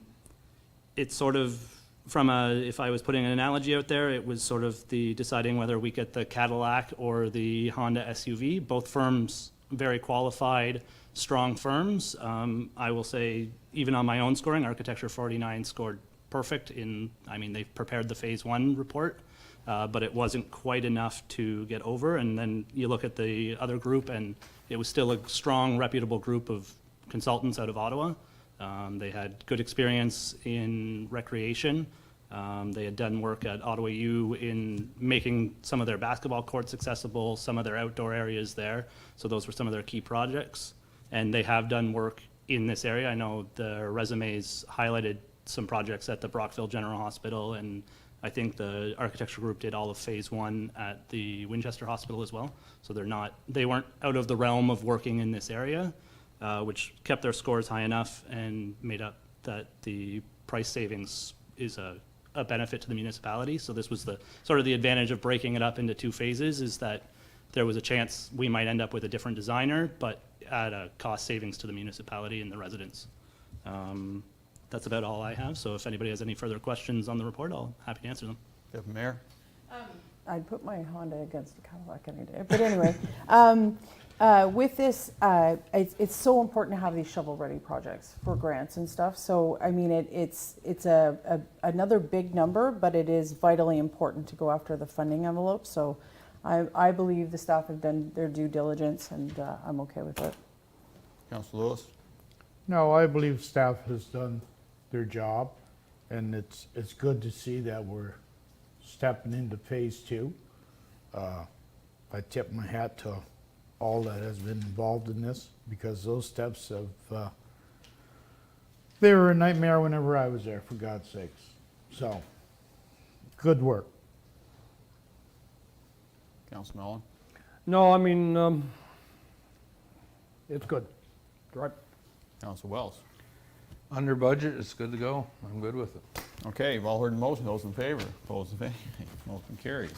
It's sort of, if I was putting an analogy out there, it was sort of the deciding whether we get the Cadillac or the Honda SUV. Both firms very qualified, strong firms. I will say, even on my own scoring, Architecture 49 scored perfect they prepared the Phase 1 report, but it wasn't quite enough to get over. And then you look at the other group, and it was still a strong, reputable group of consultants out of Ottawa. They had good experience in recreation. They had done work at Ottawa U in making some of their basketball courts accessible, some of their outdoor areas there. So those were some of their key projects. And they have done work in this area. I know the resumes highlighted some projects at the Brockville General Hospital, and I think the architecture group did all of Phase 1 at the Winchester Hospital as well. So they weren't out of the realm of working in this area, which kept their scores high enough and made up that the price savings is a benefit to the municipality. So this was the sort of the advantage of breaking it up into 2 phases, is that there was a chance we might end up with a different designer, but at a cost savings to the municipality and the residents. That's about all I have. So if anybody has any further questions on the report, I'll happy to answer them.
Deputy Mayor?
I'd put my Honda against a Cadillac any day. But anyway, with this, it's so important to have these shovel-ready projects for grants and stuff. So, I mean, it's another big number, but it is vitally important to go after the funding envelope. So I believe the staff have done their due diligence, and I'm okay with it.
Councilor Lewis?
No, I believe staff has done their job, and it's good to see that we're stepping into Phase 2. I tip my hat to all that has been involved in this, because those steps have, they were a nightmare whenever I was there, for God's sakes. So, good work.
Councilor Mellon?
No, I mean, it's good. Right.
Councilor Wells?
Under budget, it's good to go. I'm good with it.
Okay, you've all heard the motion. Those in favor? Opposed, if any? Motion carries.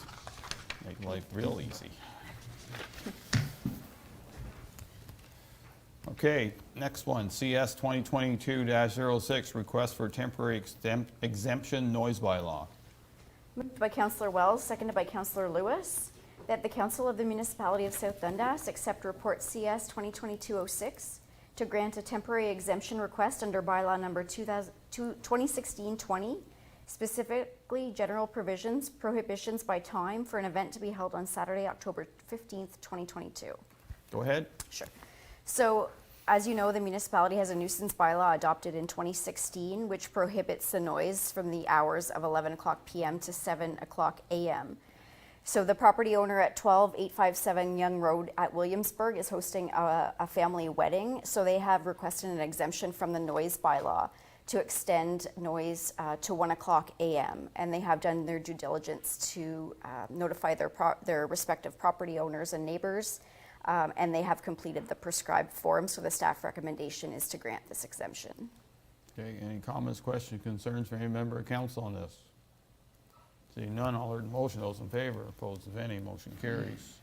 Make life real easy. Okay, next one, CS 2022-06, request for temporary exemption noise bylaw.
Moved by Councillor Wells, seconded by Councillor Lewis, that the Council of the Municipality of South Dundas accept report CS 2022-06 to grant a temporary exemption request under bylaw number 2016-20, specifically general prohibitions by time for an event to be held on Saturday, October 15th, 2022.
Go ahead.
Sure. So, as you know, the municipality has a nuisance bylaw adopted in 2016, which prohibits the noise from the hours of 11 o'clock p.m. to 7 o'clock a.m. So the property owner at 12857 Young Road at Williamsburg is hosting a family wedding. So they have requested an exemption from the noise bylaw to extend noise to 1 o'clock a.m. And they have done their due diligence to notify their respective property owners and neighbors. And they have completed the prescribed form. So the staff recommendation is to grant this exemption.
Okay, any comments, questions, concerns from any member of council on this? Seeing none, all heard the motion. Those in favor, opposed, if any, motion carries.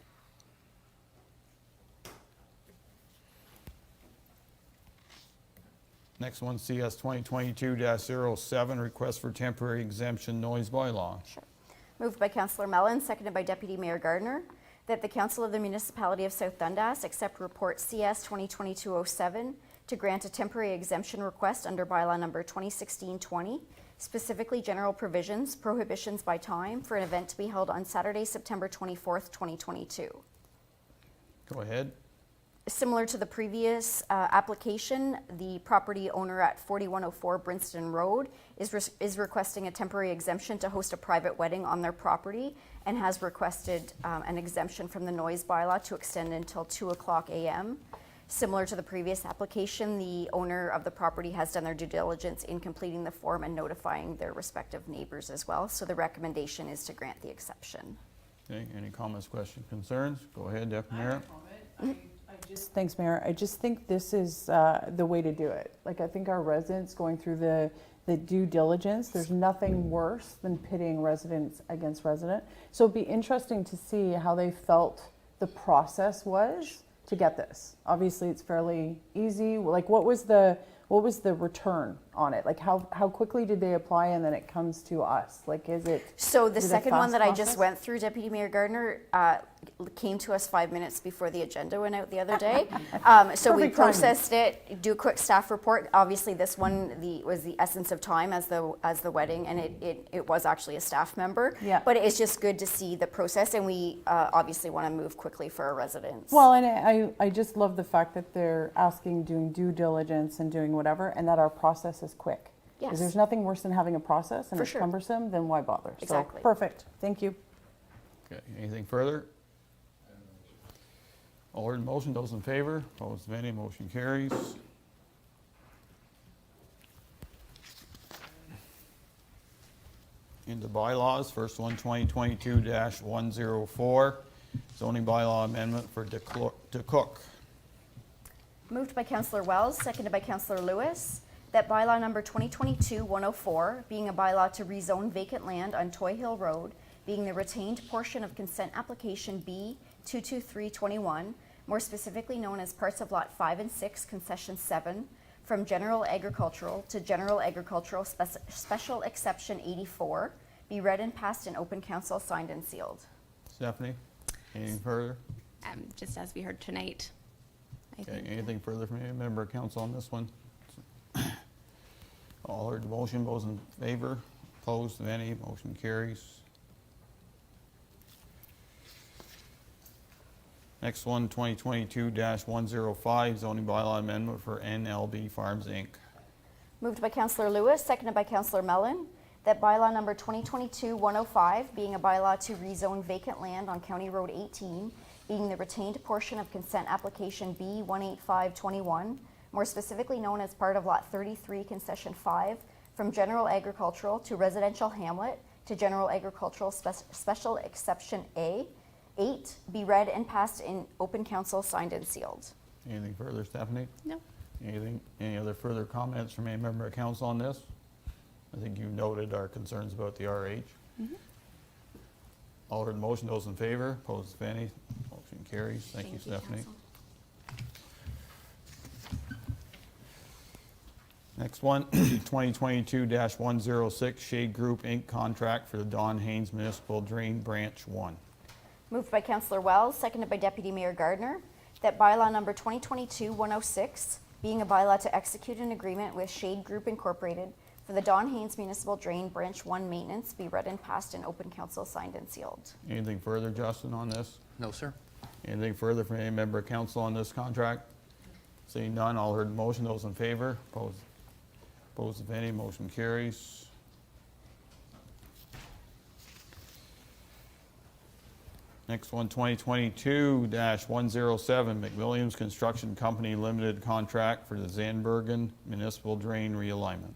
Next one, CS 2022-07, request for temporary exemption noise bylaw.
Sure. Moved by Councillor Mellon, seconded by Deputy Mayor Gardner, that the Council of the Municipality of South Dundas accept report CS 2022-07 to grant a temporary exemption request under bylaw number 2016-20, specifically general provisions, prohibitions by time for an event to be held on Saturday, September 24th, 2022.
Go ahead.
Similar to the previous application, the property owner at 4104 Brinston Road is requesting a temporary exemption to host a private wedding on their property and has requested an exemption from the noise bylaw to extend until 2:00 a.m. Similar to the previous application, the owner of the property has done their due diligence in completing the form and notifying their respective neighbors as well. So the recommendation is to grant the exception.
Okay, any comments, questions, concerns? Go ahead, Deputy Mayor.
Thanks, Mayor. I just think this is the way to do it. Like, I think our residents going through the due diligence, there's nothing worse than pitting residents against resident. So it'd be interesting to see how they felt the process was to get this. Obviously, it's fairly easy. Like, what was the return on it? Like, how quickly did they apply and then it comes to us? Like, is it?
So the
is it a
second one
fast
that I
process?
just went through, Deputy Mayor Gardner, came to us 5 minutes before the agenda went out the other day. So we
Perfect timing.
processed it, do a quick staff report. Obviously, this one was the essence of time as the wedding, and it was actually a staff member.
Yeah.
But it's just good to see the process, and we obviously want to move quickly for our residents.
Well, and I just love the fact that they're asking, doing due diligence and doing whatever, and that our process is quick.
Yes.
Because there's nothing worse than having a process and
For
it's
sure.
cumbersome, then why bother?
Exactly.
So, perfect. Thank you.
Okay, anything further? All heard the motion, those in favor, opposed, if any, motion carries. Into bylaws, first one, 2022-104, zoning bylaw amendment for DeCook.
Moved by Councillor Wells, seconded by Councillor Lewis, that bylaw number 2022-104, being a bylaw to rezone vacant land on Toy Hill Road, being the retained portion of consent application B 22321, more specifically known as parts of lot 5 and 6, concession 7, from general agricultural to general agricultural special exception 84, be read and passed in open council, signed and sealed.
Stephanie, anything further?
Just as we heard tonight. I
Okay,
think.
anything further from any member of council on this one? All heard the motion, those in favor, opposed, if any, motion carries. Next one, 2022-105, zoning bylaw amendment for NLB Farms, Inc.
Moved by Councillor Lewis, seconded by Councillor Mellon, that bylaw number 2022-105, being a bylaw to rezone vacant land on County Road 18, being the retained portion of consent application B 18521, more specifically known as part of lot 33, concession 5, from general agricultural to residential hamlet to general agricultural special exception A 8, be read and passed in open council, signed and sealed.
Anything further, Stephanie?
No.
Any other further comments from any member of council on this? I think you noted our concerns about the RH. All heard the motion, those in favor, opposed, if any, motion carries. Thank you, Stephanie.
Council.
Next one, 2022-106, Shade Group, Inc. contract for the Don Haynes Municipal Drain Branch 1.
Moved by Councillor Wells, seconded by Deputy Mayor Gardner, that bylaw number 2022-106, being a bylaw to execute an agreement with Shade Group Incorporated for the Don Haynes Municipal Drain Branch 1 maintenance, be read and passed in open council, signed and sealed.
Anything further, Justin, on this?
No, sir.
Anything further from any member of council on this contract? Seeing none, all heard the motion, those in favor, opposed, if any, motion carries. Next one, 2022-107, McWilliams Construction Company Limited contract for the Zandbergen Municipal Drain realignment.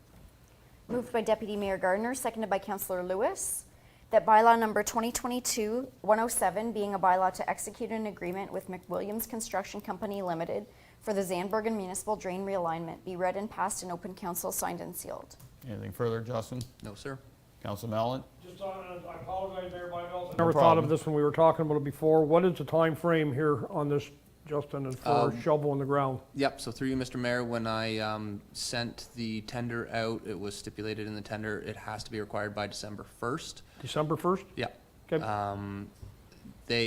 Moved by Deputy Mayor Gardner, seconded by Councillor Lewis, that bylaw number 2022-107, being a bylaw to execute an agreement with McWilliams Construction Company Limited for the Zandbergen Municipal Drain realignment, be read and passed in open council, signed and sealed.
Anything further, Justin?
No, sir.
Council Mallon?
Just I apologize, Mayor Byveld.
No
Never thought
problem.
of this when we were talking about it before. What is the time frame here on this Justin, and for shovel in the ground?
Yep, so through you, Mr. Mayor, when I sent the tender out, it was stipulated in the tender, it has to be required by December 1st.
December 1st?
Yeah.
Okay.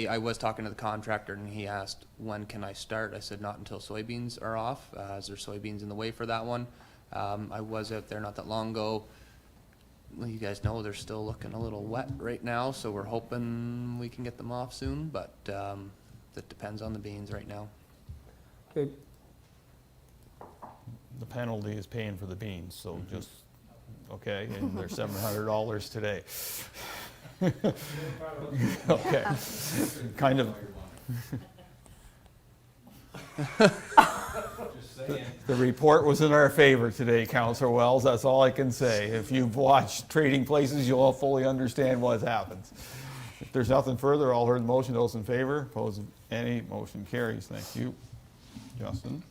I was talking to the contractor and he asked, when can I start? I said, not until soybeans are off, as there's soybeans in the way for that one. I was out there not that long ago. Well, you guys know they're still looking a little wet right now, so we're hoping we can get them off soon, but that depends on the beans right now.
Okay.
The penalty is paying for the beans, so just, okay, and they're $700 today. Okay, kind of. The report was in our favor today, Councillor Wells, that's all I can say. If you've watched Trading Places, you'll all fully understand what happens. If there's nothing further, all heard the motion, those in favor, opposed, any, motion carries. Thank you. Justin?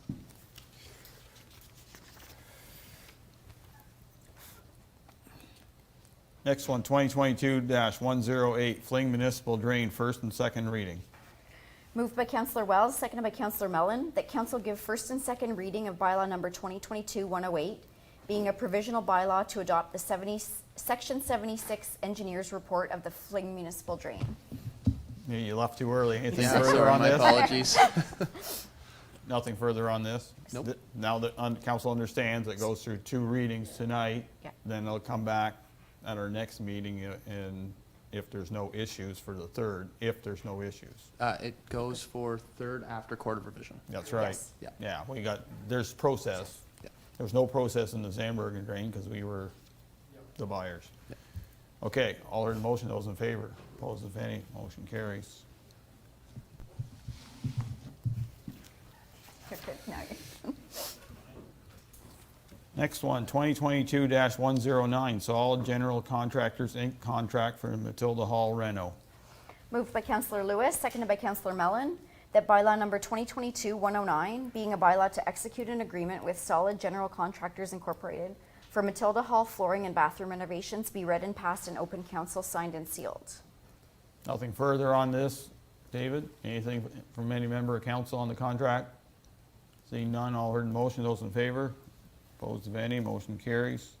Next one, 2022-108, Fling Municipal Drain, first and second reading.
Moved by Councillor Wells, seconded by Councillor Mellon, that council give first and second reading of bylaw number 2022-108, being a provisional bylaw to adopt the Section 76 Engineers Report of the Fling Municipal Drain.
Yeah, you left too early. Anything
Yeah,
further
sorry,
on
my
this?
apologies.
Nothing further on this?
Nope.
Now that council understands it goes through 2 readings tonight,
Yeah.
then they'll come back at our next meeting and if there's no issues for the third, if there's no issues.
It goes for third after court of revision.
That's right.
Yes.
Yeah.
Yeah, there's process.
Yeah.
There was no process in the Zambergen drain because we were the buyers.
Yeah.
Okay, all heard the motion, those in favor, opposed if any, motion carries. Next one, 2022-109, Solid General Contractors, Inc. contract for Matilda Hall Reno.
Moved by Councillor Lewis, seconded by Councillor Mellon, that bylaw number 2022-109, being a bylaw to execute an agreement with Solid General Contractors Incorporated for Matilda Hall flooring and bathroom renovations, be read and passed in open council, signed and sealed.
Nothing further on this, David? Anything from any member of council on the contract? Seeing none, all heard the motion, those in favor? Opposed if any, motion carries.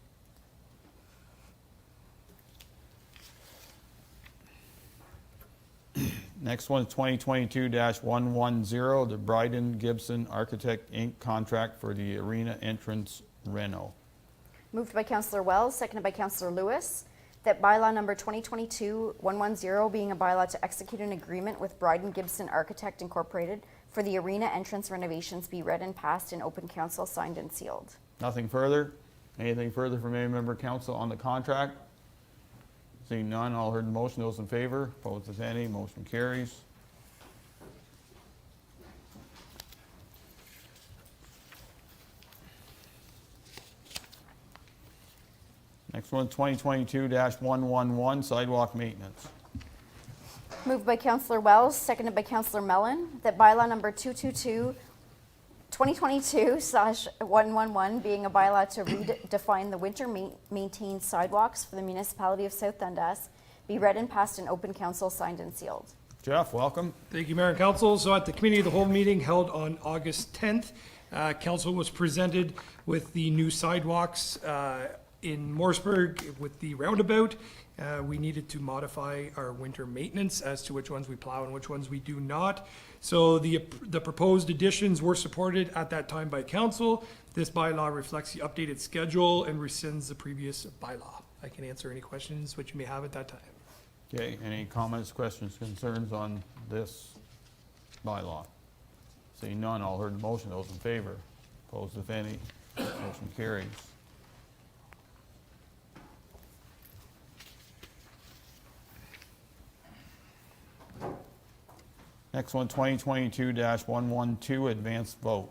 Next one is 2022-110, the Bryden Gibson Architect Inc. contract for the arena entrance reno.
Moved by Councillor Wells, seconded by Councillor Lewis, that bylaw number 2022-110, being a bylaw to execute an agreement with Bryden Gibson Architect Incorporated for the arena entrance renovations, be read and passed in open council, signed and sealed.
Nothing further? Anything further from any member of council on the contract? Seeing none, all heard the motion, those in favor, opposed if any, motion carries. Next one, 2022-111, sidewalk maintenance.
Moved by Councillor Wells, seconded by Councillor Mellon, that bylaw number 2022/111, being a bylaw to redefine the winter maintained sidewalks for the municipality of South Dundas, be read and passed in open council, signed and sealed.
Jeff, welcome.
Thank you, Mayor and Council. So at the Committee of the Whole meeting held on August 10th, Council was presented with the new sidewalks in Morrisburg with the Roundabout. We needed to modify our winter maintenance as to which ones we plow and which ones we do not. So the proposed additions were supported at that time by Council. This bylaw reflects the updated schedule and rescinds the previous bylaw. I can answer any questions which you may have at that time.
Okay, any comments, questions, concerns on this bylaw? Seeing none, all heard the motion, those in favor, opposed if any, motion carries. Next one, 2022-112, advanced vote.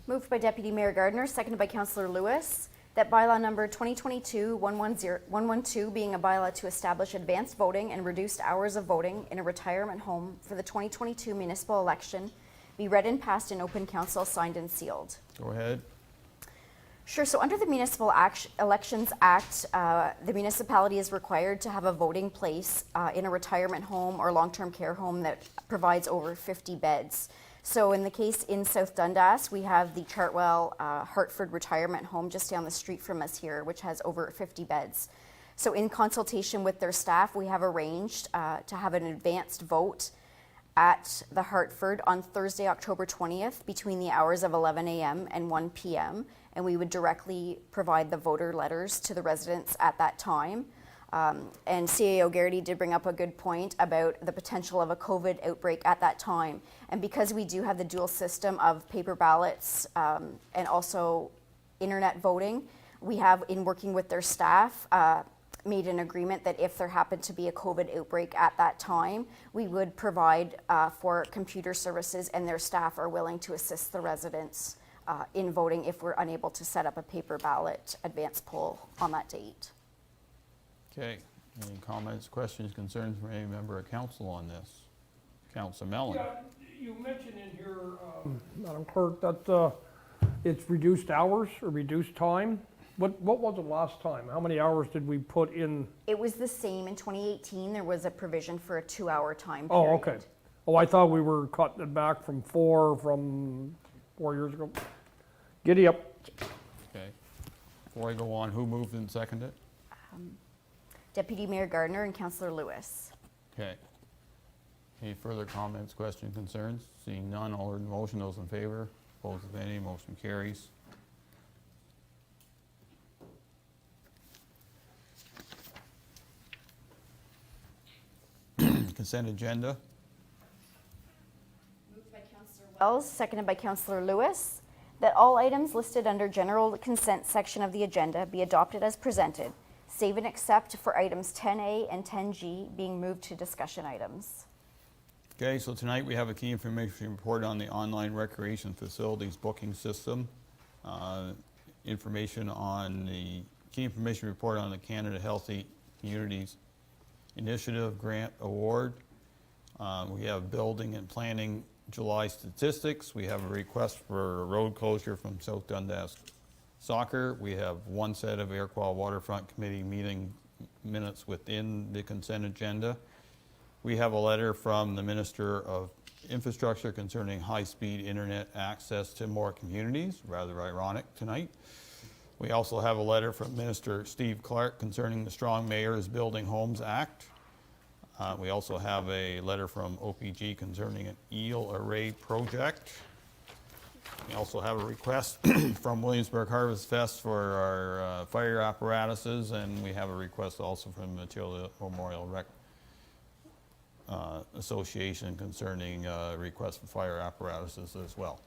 Moved by Deputy Mayor Gardner, seconded by Councillor Lewis, that bylaw number 2022-112, being a bylaw to establish advanced voting and reduced hours of voting in a retirement home for the 2022 municipal election, be read and passed in open council, signed and sealed.
Go ahead.
Sure. So under the Elections Act, the municipality is required to have a voting place in a retirement home or long-term care home that provides over 50 beds. So in the case in South Dundas, we have the Chartwell Hartford Retirement Home just down the street from us here, which has over 50 beds. So in consultation with their staff, we have arranged to have an advanced vote at the Hartford on Thursday, October 20th, between the hours of 11 a.m. and 1 p.m. And we would directly provide the voter letters to the residents at that time. And CAO Garrity did bring up a good point about the potential of a COVID outbreak at that time. And because we do have the dual system of paper ballots and also internet voting, we have, in working with their staff, made an agreement that if there happened to be a COVID outbreak at that time, we would provide for computer services, and their staff are willing to assist the residents in voting if we're unable to set up a paper ballot advance poll on that date.
Okay, any comments, questions, concerns from any member of council on this? Councilor Mellon?
Yeah, you mentioned in here, Madam Clerk, that it's reduced hours or reduced time. What was it last time? How many hours did we put in?
It was the same in 2018. There was a provision for a 2-hour time period.
Oh, okay. Oh, I thought we were cutting it back from 4 years ago. Giddy up.
Okay. Before I go on, who moved and seconded it?
Deputy Mayor Gardner and Councillor Lewis.
Okay. Any further comments, questions, concerns? Seeing none, all heard the motion, those in favor, opposed if any, motion carries. Consent agenda.
Moved by Councillor Wells, seconded by Councillor Lewis, that all items listed under general consent section of the agenda be adopted as presented, save and except for items 10A and 10G being moved to discussion items.
Okay, so tonight we have a key information report on the online recreation facilities booking system. Information on the key information report on the Canada Healthy Communities Initiative Grant Award. We have building and planning July statistics. We have a request for a road closure from South Dundas Soccer. We have one set of Air Quality Waterfront Committee meeting minutes within the consent agenda. We have a letter from the Minister of Infrastructure concerning high-speed internet access to more communities, rather ironic tonight. We also have a letter from Minister Steve Clark concerning the Strong Mayors Building Homes Act. We also have a letter from OPG concerning an eel array project. We also have a request from Williamsburg Harvest Fest for our fire apparatuses, and we have a request also from the Matilda Memorial Association concerning request for fire apparatuses as well.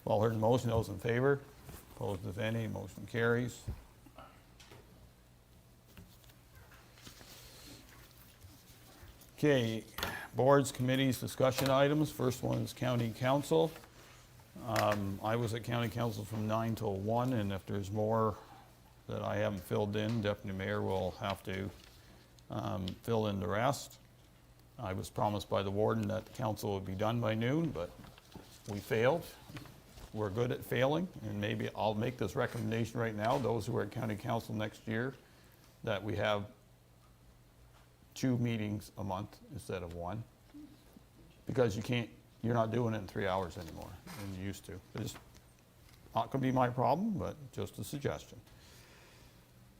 All heard the motion, those in favor? Opposed if any, motion carries. Okay, boards, committees, discussion items. First one is county council. I was at county council from 9 till 1, and if there's more that I haven't filled in, Deputy Mayor will have to fill in the rest. I was promised by the warden that the council would be done by noon, but we failed. We're good at failing, and maybe I'll make this recommendation right now, those who are at county council next year, that we have 2 meetings a month instead of 1, because you're not doing it in 3 hours anymore than you used to. It's not going to be my problem, but just a suggestion.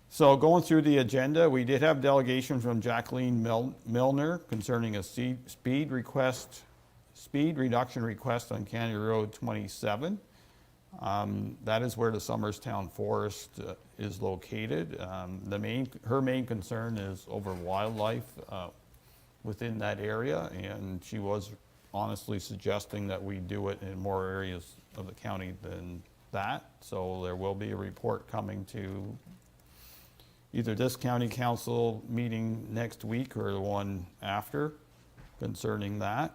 So going through the agenda, we did have delegation from Jacqueline Milner concerning a speed reduction request on County Road 27. That is where the Somerstown Forest is located. Her main concern is over wildlife within that area, and she was honestly suggesting that we do it in more areas of the county than that. So there will be a report coming to either this county council meeting next week or the one after concerning that.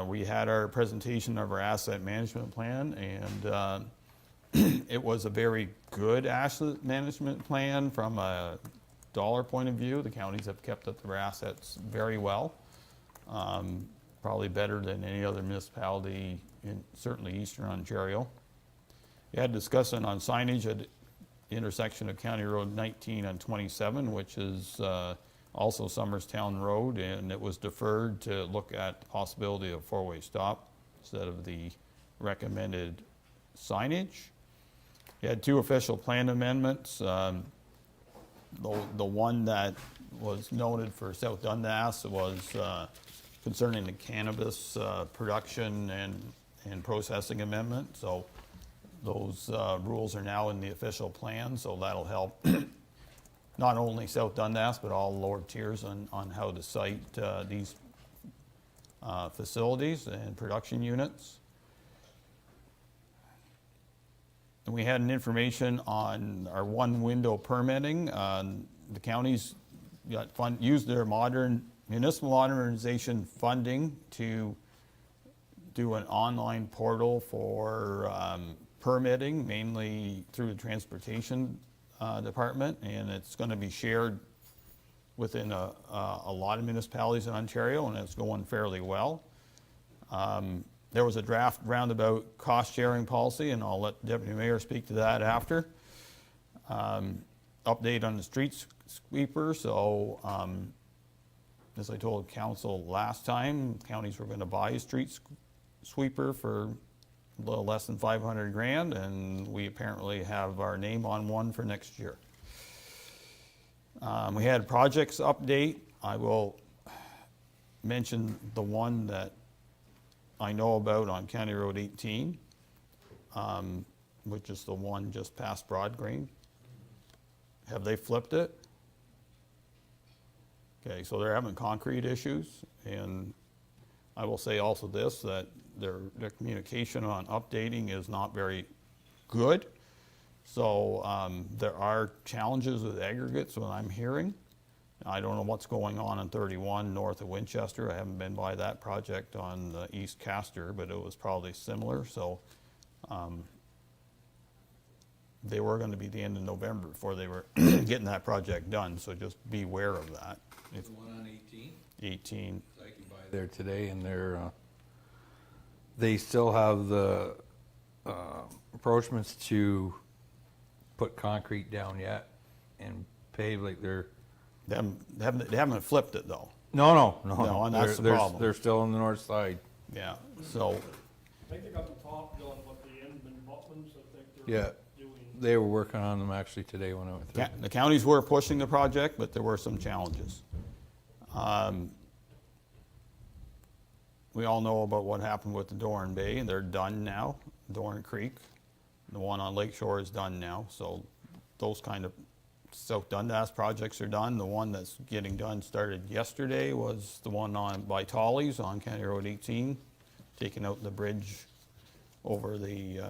We had our presentation of our asset management plan, and it was a very good asset management plan from a dollar point of view. The counties have kept up their assets very well, probably better than any other municipality in certainly Eastern Ontario. We had discussion on signage at the intersection of County Road 19 and 27, which is also Somerstown Road, and it was deferred to look at the possibility of four-way stop instead of the recommended signage. We had two official plan amendments. The one that was noted for South Dundas was concerning the cannabis production and processing amendment. So those rules are now in the official plan, so that'll help not only South Dundas, but all lower tiers on how to site these facilities and production units. And we had an information on our one window permitting. The counties used their municipal modernization funding to do an online portal for permitting, mainly through the transportation department, and it's going to be shared within a lot of municipalities in Ontario, and it's going fairly well. There was a draft roundabout cost-sharing policy, and I'll let Deputy Mayor speak to that after. Update on the street sweeper. So, as I told council last time, counties were going to buy a street sweeper for a little less than 500 grand, and we apparently have our name on one for next year. We had projects update. I will mention the one that I know about on County Road 18, which is the one just past Broad Green. Have they flipped it? Okay, so they're having concrete issues, and I will say also this, that their communication on updating is not very good. So there are challenges with aggregates, what I'm hearing. I don't know what's going on 31 north of Winchester. I haven't been by that project on the East Castor, but it was probably similar. So they were going to be the end of November before they were getting that project done. So just be aware of that.
The one on 18?
18.
I can buy
There today, and they still have the approachments to put concrete down yet and pave like they're.
They haven't flipped it though.
No,
and that's the problem.
They're still on the north side.
Yeah, so.
I think they got the top done, but the end and bottoms, I think
Yeah, they were working on them actually today when I went through.
The counties were pushing the project, but there were some challenges. We all know about what happened with the Doran Bay, and they're done now. Doran Creek, the one on Lake Shore is done now. So those kind of South Dundas projects are done. The one that's getting done started yesterday was the one by Tolly's on County Road 18, taking out the bridge over the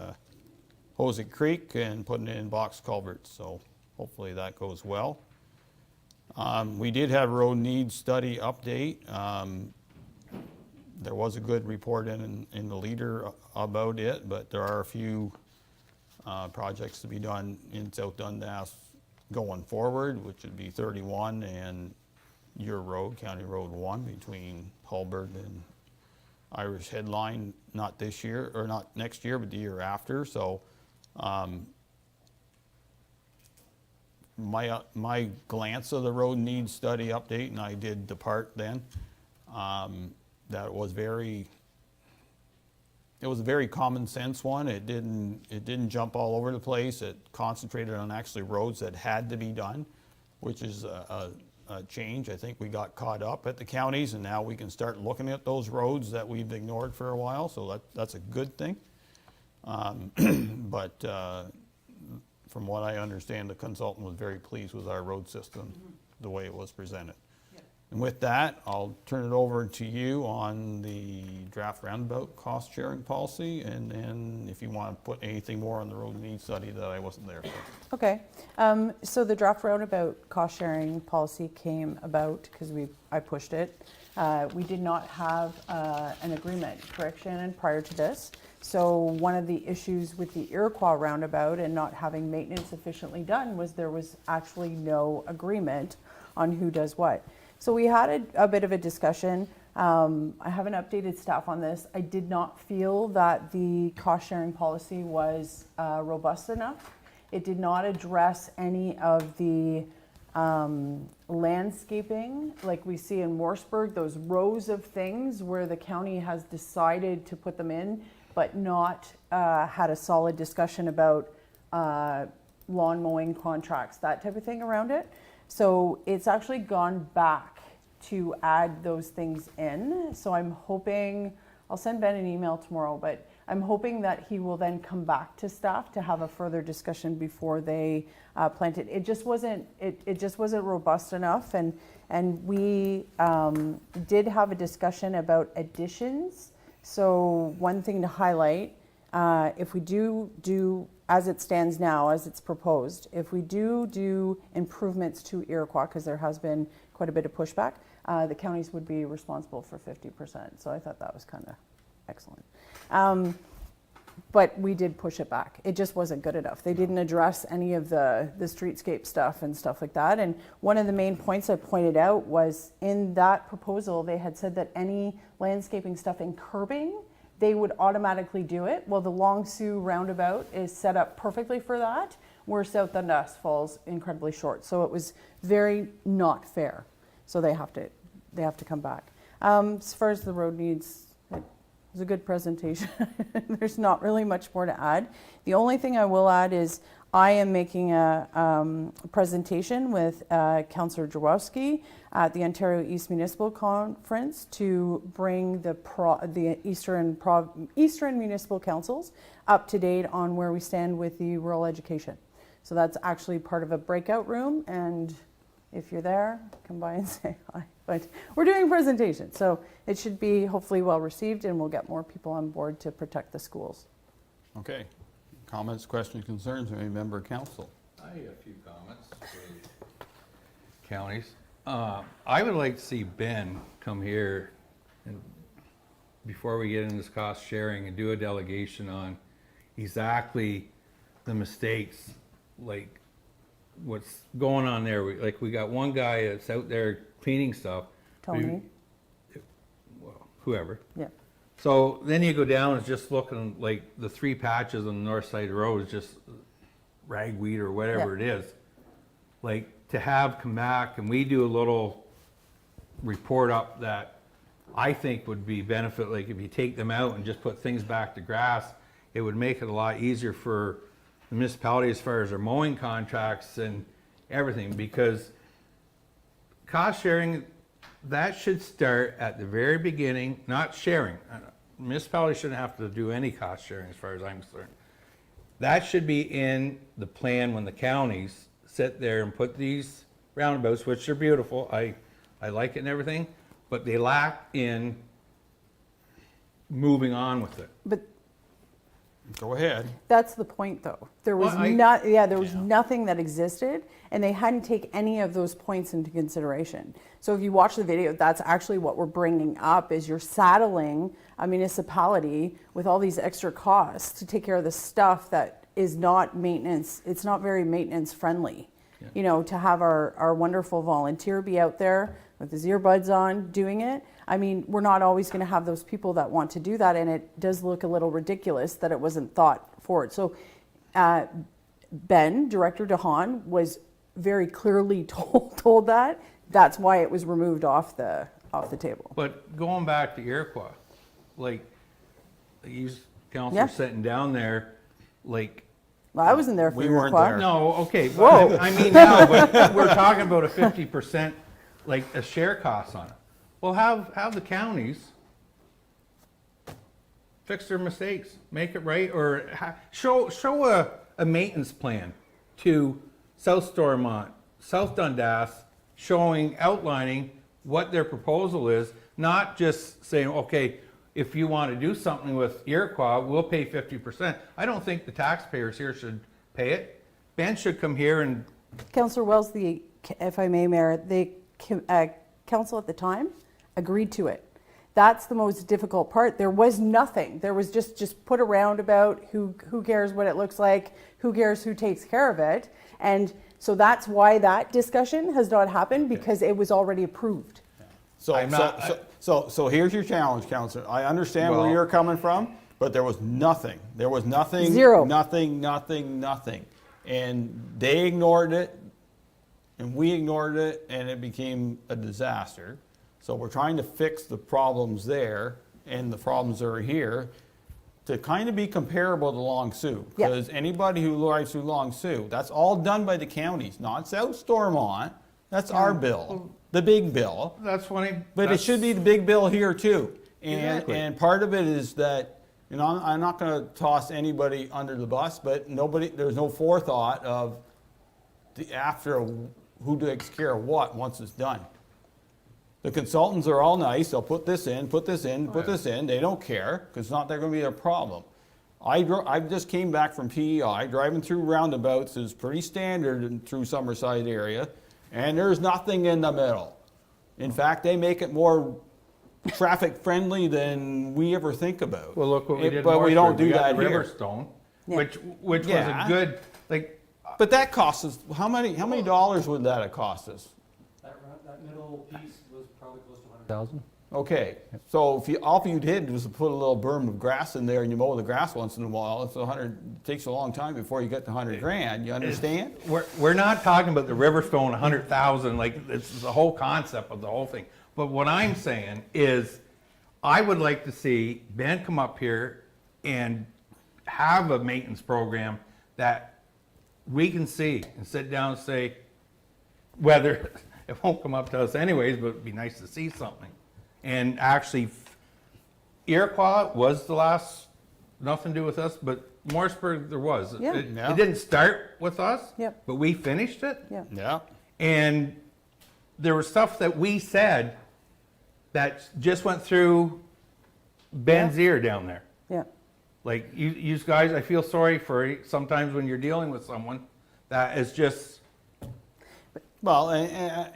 Hosick Creek and putting it in box culverts. So hopefully that goes well. We did have road needs study update. There was a good report in the leader about it, but there are a few projects to be done in South Dundas going forward, which would be 31 and your road, County Road 1, between Hulbert and Irish Headline, not this year, or not next year, but the year after. So my glance of the road needs study update, and I did depart then, that was it was a very common sense one. It didn't jump all over the place. It concentrated on actually roads that had to be done, which is a change. I think we got caught up at the counties, and now we can start looking at those roads that we've ignored for a while, so that's a good thing. But from what I understand, the consultant was very pleased with our road system, the way it was presented. And with that, I'll turn it over to you on the draft roundabout cost sharing policy, and then if you want to put anything more on the road needs study that I wasn't there for.
Okay, so the draft roundabout cost sharing policy came about because I pushed it. We did not have an agreement, correct, Shannon, prior to this. So one of the issues with the Iroquois roundabout and not having maintenance efficiently done was there was actually no agreement on who does what. So we had a bit of a discussion. I haven't updated staff on this. I did not feel that the cost-sharing policy was robust enough. It did not address any of the landscaping like we see in Morrisburg, those rows of things where the county has decided to put them in, but not had a solid discussion about lawn mowing contracts, that type of thing around it. So it's actually gone back to add those things in. So I'm hoping, I'll send Ben an email tomorrow, but I'm hoping that he will then come back to staff to have a further discussion before they plant it. It just wasn't robust enough, and we did have a discussion about additions. So one thing to highlight, if we do as it stands now, as it's proposed, if we do improvements to Iroquois, because there has been quite a bit of pushback, the counties would be responsible for 50%. So I thought that was kind of excellent. But we did push it back. It just wasn't good enough. They didn't address any of the streetscape stuff and stuff like that. And one of the main points I pointed out was in that proposal, they had said that any landscaping stuff in curbing, they would automatically do it. Well, the Long Sault Roundabout is set up perfectly for that, where South Dundas falls incredibly short. So it was very not fair. So they have to come back. As far as the road needs, it was a good presentation. There's not really much more to add. The only thing I will add is I am making a presentation with Councillor Jaworski at the Ontario East Municipal Conference to bring the Eastern Municipal Councils up to date on where we stand with the rural education. So that's actually part of a breakout room, and if you're there, come by and say hi. But we're doing a presentation, so it should be hopefully well received, and we'll get more people on board to protect the schools.
Okay. Comments, questions, concerns, from any member of council?
I have a few comments for counties. I would like to see Ben come here and before we get into this cost sharing and do a delegation on exactly the mistakes, like what's going on there. We got one guy that's out there cleaning stuff.
Tony.
Well, whoever.
Yeah.
So then you go down, it's just looking like the 3 patches on the north side of the road is just ragweed or whatever it is. Like to have come back and we do a little report up that I think would be benefit, like if you take them out and just put things back to grass, it would make it a lot easier for the municipality as far as their mowing contracts and everything, because cost sharing, that should start at the very beginning, not sharing. Municipality shouldn't have to do any cost sharing as far as I'm concerned. That should be in the plan when the counties sit there and put these roundabouts, which are beautiful, I like it and everything, but they lack in moving on with it.
But
go ahead.
That's the point, though. There was nothing that existed, and they hadn't taken any of those points into consideration. So if you watch the video, that's actually what we're bringing up, is you're saddling a municipality with all these extra costs to take care of the stuff that is not maintenance. It's not very maintenance friendly. Yeah. You know, to have our wonderful volunteer be out there with his earbuds on doing it. I mean, we're not always going to have those people that want to do that, and it does look a little ridiculous that it wasn't thought forward. So Ben, Director DeHaan, was very clearly told that. That's why it was removed off the table.
But going back to Iroquois, like these councilors sitting down there, like.
Well, I wasn't there for
we
Iroquois.
weren't there.
No, okay.
Whoa.
I mean now, but we're talking about a 50%, like a share cost on it. Well, have the counties fix their mistakes, make it right, or show a maintenance plan to South Stormont, South Dundas, outlining what their proposal is, not just saying, okay, if you want to do something with Iroquois, we'll pay 50%. I don't think the taxpayers here should pay it. Ben should come here and...
Councillor Wells, if I may, Mayor, the council at the time agreed to it. That's the most difficult part. There was nothing. There was just put a roundabout. Who cares what it looks like? Who cares who takes care of it? And so that's why that discussion has not happened, because it was already approved.
So,
I'm not-
so here's your challenge, Counselor. I understand where
Well-
you're coming from, but there was nothing. There was nothing.
Zero.
Nothing. And they ignored it, and we ignored it, and it became a disaster. So we're trying to fix the problems there, and the problems that are here, to kind of be comparable to Long Sault.
Yeah.
Because anybody who drives through Long Sault, that's all done by the counties, not South Stormont. That's our bill, the big bill.
That's funny.
But it should be the big bill here too.
Exactly.
And part of it is that, you know, I'm not gonna toss anybody under the bus, but there's no forethought of who takes care of what once it's done. The consultants are all nice, they'll put this in, put this in, put this in, they don't care, because it's not they're gonna be a problem. I just came back from PEI, driving through roundabouts is pretty standard through Summerside area, and there's nothing in the middle. In fact, they make it more traffic friendly than we ever think about.
Well, look what we did in
But we don't
Morrisburg.
do
We got
that
the
here.
Riverstone,
Yeah.
which was a good, like,
But that cost us, how many dollars would that have cost us?
That middle piece was probably close to 100,000.
Okay, so all you did was put a little berm of grass in there and you mow the grass once in a while, it takes a long time before you get to 100 grand, you understand?
we're not talking about the Riverstone 100,000, like, it's the whole concept of the whole thing. But what I'm saying is, I would like to see Ben come up here and have a maintenance program that we can see and sit down and say, whether, it won't come up to us anyways, but it'd be nice to see something. And actually, Iroquois was the last, nothing to do with us, but Morrisburg there was.
Yeah.
It
Yeah.
didn't start with us,
Yep.
but we finished it.
Yeah.
Yeah.
And there was stuff that we said that just went through Ben's ear down there.
Yeah.
Like, you guys, I feel sorry for sometimes when you're dealing with someone that is just,
Well,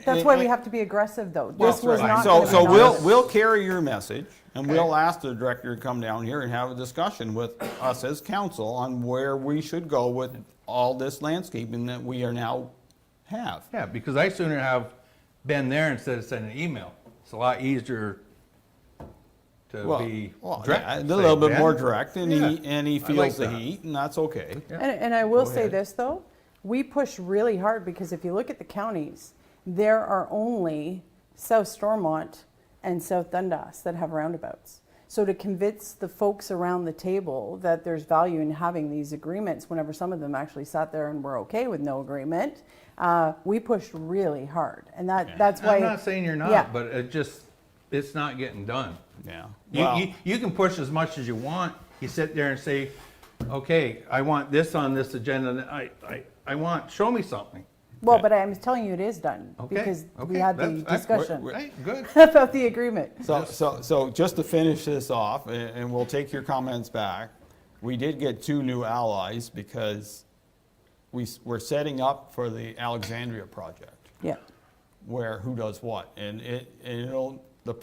That's why we have to be aggressive, though.
Well,
This was
right.
not
So,
gonna
so
be
we'll,
nice.
we'll carry your message, and we'll ask the director to come down here and have a discussion with us as council on where we should go with all this landscaping that we are now have.
yeah, because I sooner have Ben there instead of sending an email. It's a lot easier to
Well,
be
well,
direct.
yeah, a
say,
little bit
"Ben."
more direct, and
Yeah,
he
I
feels
like
the
that.
heat, and that's okay.
Yeah.
And I will
Go
say
ahead.
this, though, we push really hard, because if you look at the counties, there are only South Stormont and South Dundas that have roundabouts. So to convince the folks around the table that there's value in having these agreements, whenever some of them actually sat there and were okay with no agreement, we pushed really hard. And that's why.
I'm not saying you're
Yeah.
not, but it's not getting done.
Yeah.
You can push as much as you want. You sit there and say, okay, I want this on this agenda, and I want, show me something.
Well, but I'm telling you it is done,
Okay,
because we
okay,
had the
that's-
discussion
Right, good.
about the agreement.
So just to finish this off, and we'll take your comments back, we did get 2 new allies because we're setting up for the Alexandria project,
Yeah.
where who does what, and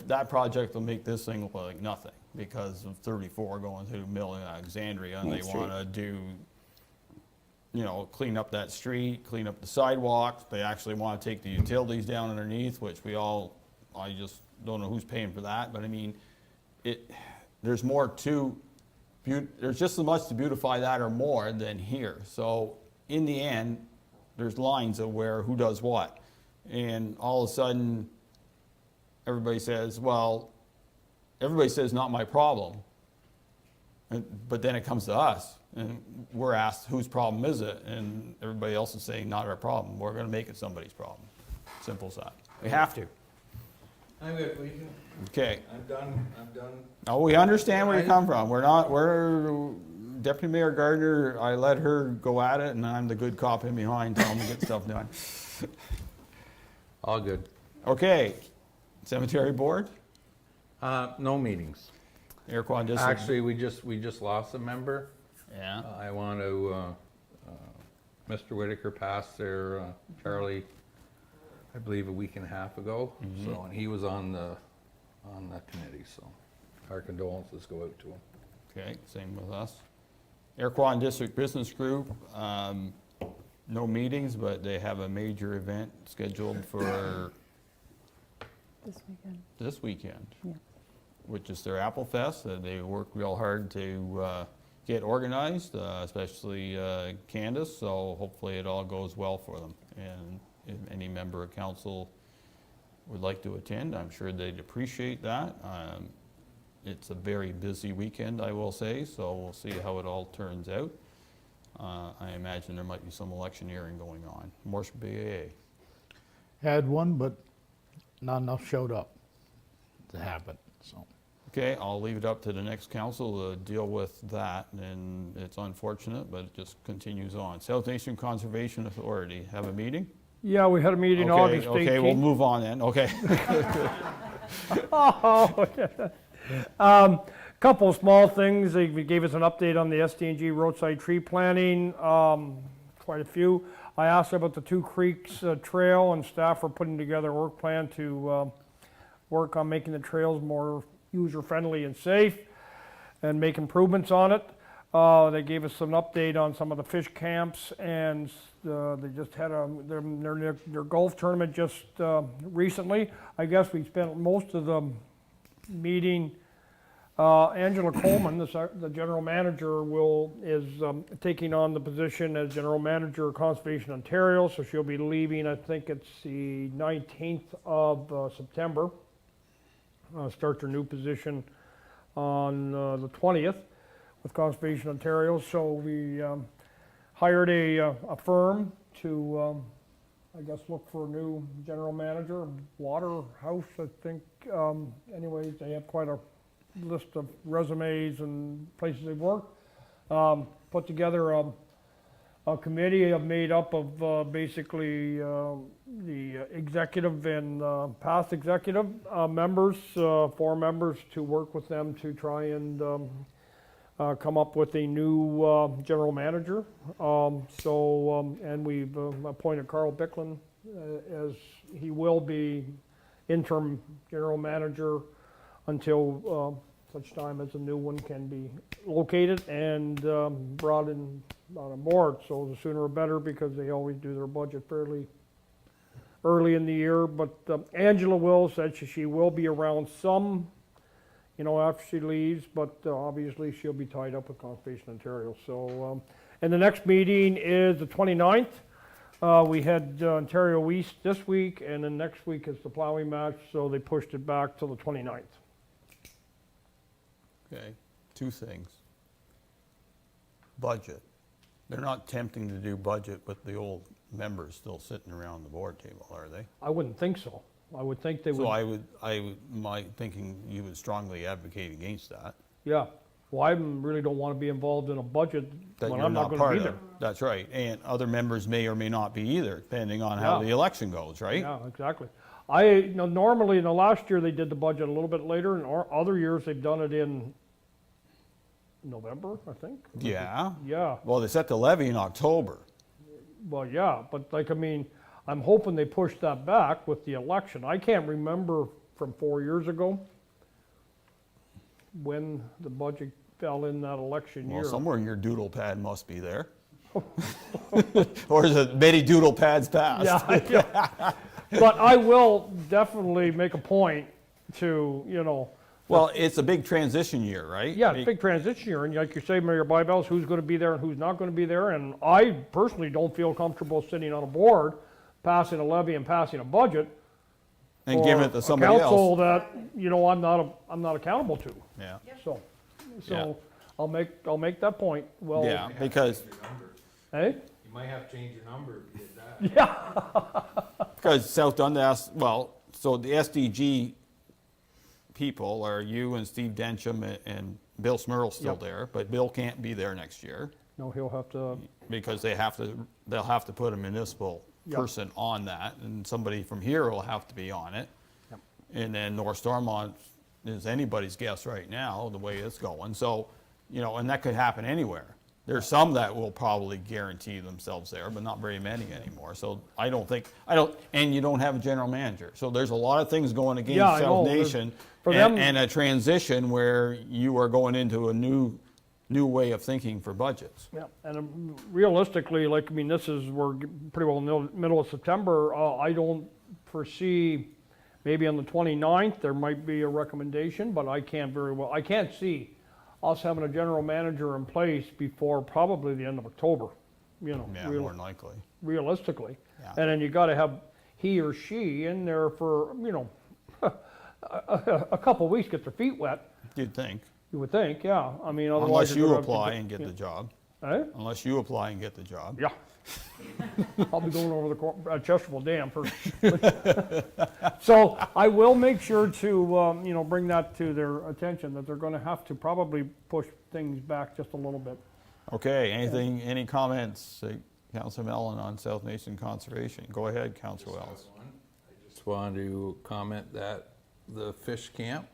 that project will make this thing look like nothing because of 34 going through the middle of Alexandria, and
Main
they
Street.
want to do, clean up that street, clean up the sidewalks. They actually want to take the utilities down underneath, which I just don't know who's paying for that, but I mean, there's more to, there's just as much to beautify that or more than here. So in the end, there's lines of who does what. And all of a sudden, everybody says, not my problem. But then it comes to us, and we're asked, whose problem is it? And everybody else is saying, not our problem. We're going to make it somebody's problem. Simple as that. We have to.
I'm good, we can,
Okay.
I'm done.
Oh, we understand where you come from. Deputy Mayor Gardner, I let her go at it, and I'm the good cop in behind telling them to get stuff done.
All good.
Okay. Cemetery Board?
No meetings.
Iroquois District?
Actually, we just lost a member.
Yeah.
I want to, Mr. Whitaker passed there, Charlie, I believe a week and a half ago. So, and he was on the committee, so our condolences go out to him.
Okay, same with us. Iroquois District Business Group, no meetings, but they have a major event scheduled for
This weekend.
this weekend,
Yeah.
which is their Apple Fest. They work real hard to get organized, especially Candace, so hopefully it all goes well for them. And if any member of council would like to attend, I'm sure they'd appreciate that. It's a very busy weekend, I will say, so we'll see how it all turns out. I imagine there might be some electioneering going on. Morrisburg BAA.
Had one, but not enough showed up to have it, so.
Okay, I'll leave it up to the next council to deal with that, and it's unfortunate, but it just continues on. South Nation Conservation Authority, have a meeting?
Yeah, we had a meeting
Okay,
August 18th.
okay, we'll move on then, okay.
Couple of small things. They gave us an update on the SDNG roadside tree planting, quite a few. I asked about the Two Creeks Trail, and staff are putting together a work plan to work on making the trails more user-friendly and safe and make improvements on it. They gave us an update on some of the fish camps, and they just had their golf tournament just recently. I guess we spent most of the meeting. Angela Coleman, the general manager, is taking on the position as general manager of Conservation Ontario, so she'll be leaving, I think it's the 19th of September. Starts her new position on the 20th with Conservation Ontario. So we hired a firm to, I guess, look for a new general manager. Waterhouse, I think. Anyways, they have quite a list of resumes and places they've worked. Put together a committee made up of basically the executive and past executive members, 4 members, to work with them to try and come up with a new general manager. And we've appointed Carl Bicklin as he will be interim general manager until such time as a new one can be located and brought in on board. So the sooner the better, because they always do their budget fairly early in the year. But Angela said she will be around some, after she leaves, but obviously she'll be tied up with Conservation Ontario. So, and the next meeting is the 29th. We had Ontario East this week, and then next week is the plowing match, so they pushed it back till the 29th.
Okay, 2 things. Budget. They're not attempting to do budget with the old members still sitting around the board table, are they?
I wouldn't think so. I would think they would.
So my thinking, you would strongly advocate against that.
Yeah. Well, I really don't want to be involved in a budget
That
when
you're
I'm not
not
going
part
to be
of.
there.
That's right. And other members may or may not be either, depending on how
Yeah.
the election goes, right?
Yeah, exactly. Normally in the last year they did the budget a little bit later, and other years they've done it in November, I think.
Yeah.
Yeah.
Well, they set the levy in October.
Well, yeah, but I'm hoping they push that back with the election. I can't remember from 4 years ago when the budget fell in that election year.
Well, somewhere in your doodle pad must be there. Or is it many doodle pads passed?
Yeah. But I will definitely make a point to,
Well, it's a big transition year, right?
yeah, it's a big transition year, and like you say, Mayor Bylaw, who's going to be there and who's not going to be there, and I personally don't feel comfortable sitting on a board, passing a levy and passing a budget.
And giving it to somebody else.
A council that, I'm not accountable to.
Yeah.
So
Yeah.
I'll make that point. Well,
Yeah, because,
hey?
You might have to change your number if you did that.
Yeah.
because South Dundas, so the SDG people are you and Steve Densham and Bill Smurl's still
Yep.
there, but Bill can't be there next year
No, he'll have to,
because they'll have to put a municipal
Yep.
person on that, and somebody from here will have to be on it.
Yep.
And then North Stormont is anybody's guess right now, the way it's going. So, and that could happen anywhere. There's some that will probably guarantee themselves there, but not very many anymore. So and you don't have a general manager. So there's a lot of things going against
Yeah, I
South
know.
Nation
For them-
and a transition where you are going into a new way of thinking for budgets.
yeah, and realistically, we're pretty well in the middle of September. I don't foresee Maybe on the 29th, there might be a recommendation, but I can't see us having a general manager in place before probably the end of October, you know.
Yeah, more than likely.
Realistically.
Yeah.
And then you gotta have he or she in there for, you know, a couple of weeks, get their feet wet.
You'd think.
You would think, yeah. I mean, otherwise
Unless
you're
you
gonna have to
apply
do-
and get
yeah.
the job.
Eh?
Unless you apply and get the job.
Yeah. I'll be going over the Chesterfield Dam first. So I will make sure to, you know, bring that to their attention, that they're gonna have to probably push things back just a little bit.
Okay, any comments, Councilor Mellon, on South Mason Conservation? Go ahead, Councilor Wells.
Just wanted to comment that the fish camp,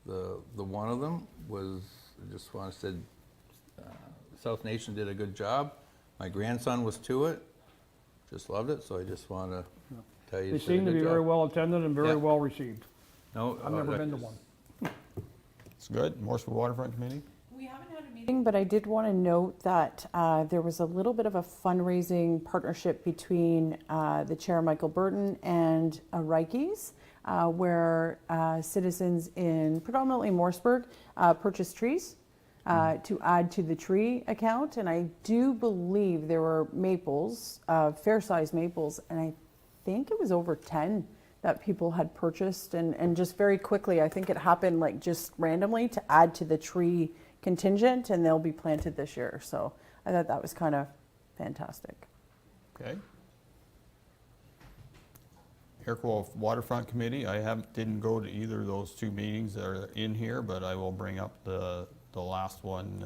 the one of them was, I just want to say, South Nation did a good job. My grandson was to it, just loved it, so I just want to tell you.
They seem to be very well attended and very
Yeah.
well received.
No,
I've never been to one.
It's good. Morrisburg Waterfront Committee?
We haven't had a meeting, but I did want to note that there was a little bit of a fundraising partnership between the Chair, Michael Burton, and Reiki's, where citizens in predominantly Morrisburg purchased trees to add to the tree account. And I do believe there were maples, fair-sized maples, and I think it was over 10 that people had purchased. And just very quickly, I think it happened like just randomly to add to the tree contingent, and they'll be planted this year. So I thought that was kind of fantastic.
Okay. Airco Waterfront Committee, didn't go to either of those two meetings that are in here, but I will bring up the last one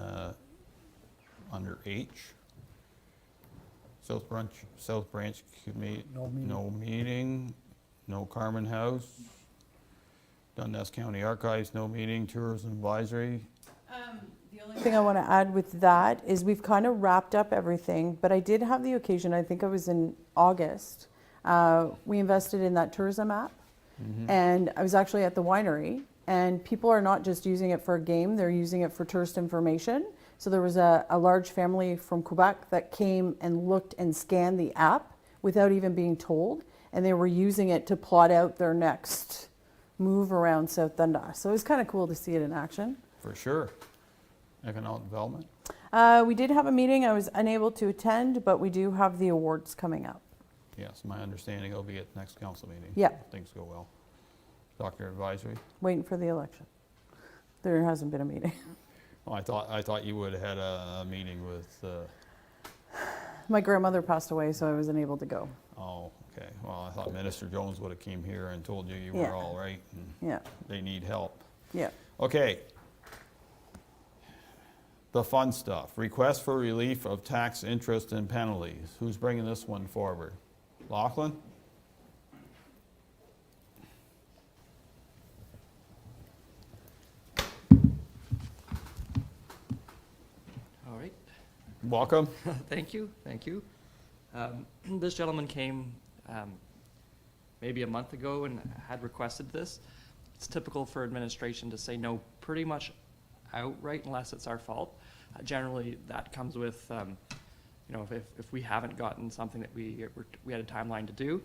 under H. South Branch Committee, no meeting. No Carmen House. Dundas County Archives, no meeting. Tourism Advisory.
The only thing I want to add with that is we've kind of wrapped up everything, but I did have the occasion, I think it was in August, we invested in that tourism app, and I was actually at the winery, and people are not just using it for a game, they're using it for tourist information. So there was a large family from Quebec that came and looked and scanned the app without even being told, and they were using it to plot out their next move around South Dundas. So it was kind of cool to see it in action.
For sure. Economic Development.
We did have a meeting. I was unable to attend, but we do have the awards coming up.
Yes, my understanding it'll be at next council meeting.
Yeah.
If things go well. Doctor Advisory.
Waiting for the election. There hasn't been a meeting.
Oh, I thought you would have had a meeting with.
My grandmother passed away, so I wasn't able to go.
Oh, okay. Well, I thought Minister Jones would have came here and told you you were
Yeah.
all right and
Yeah.
they need help.
Yeah.
Okay. The fun stuff. Request for relief of tax interest and penalties. Who's bringing this one forward? Lachlan?
All right.
Welcome.
Thank you. This gentleman came maybe a month ago and had requested this. It's typical for administration to say no pretty much outright unless it's our fault. Generally, that comes with, you know, if we haven't gotten something that we had a timeline to do.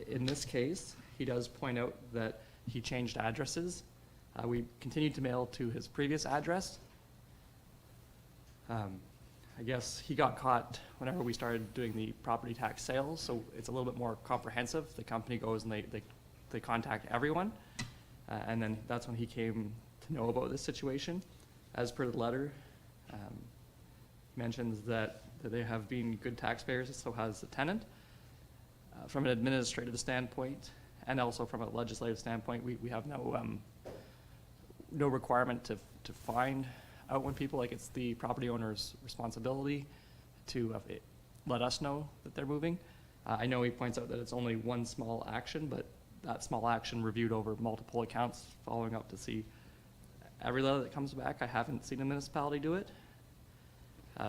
In this case, he does point out that he changed addresses. We continued to mail to his previous address. I guess he got caught whenever we started doing the property tax sales, so it's a little bit more comprehensive. The company goes and they contact everyone, and then that's when he came to know about this situation. As per the letter, mentions that they have been good taxpayers, so has the tenant. From an administrative standpoint, and also from a legislative standpoint, we have no requirement to find out when people, like, it's the property owner's responsibility to let us know that they're moving. I know he points out that it's only one small action, but that small action reviewed over multiple accounts, following up to see every letter that comes back. I haven't seen a municipality do it.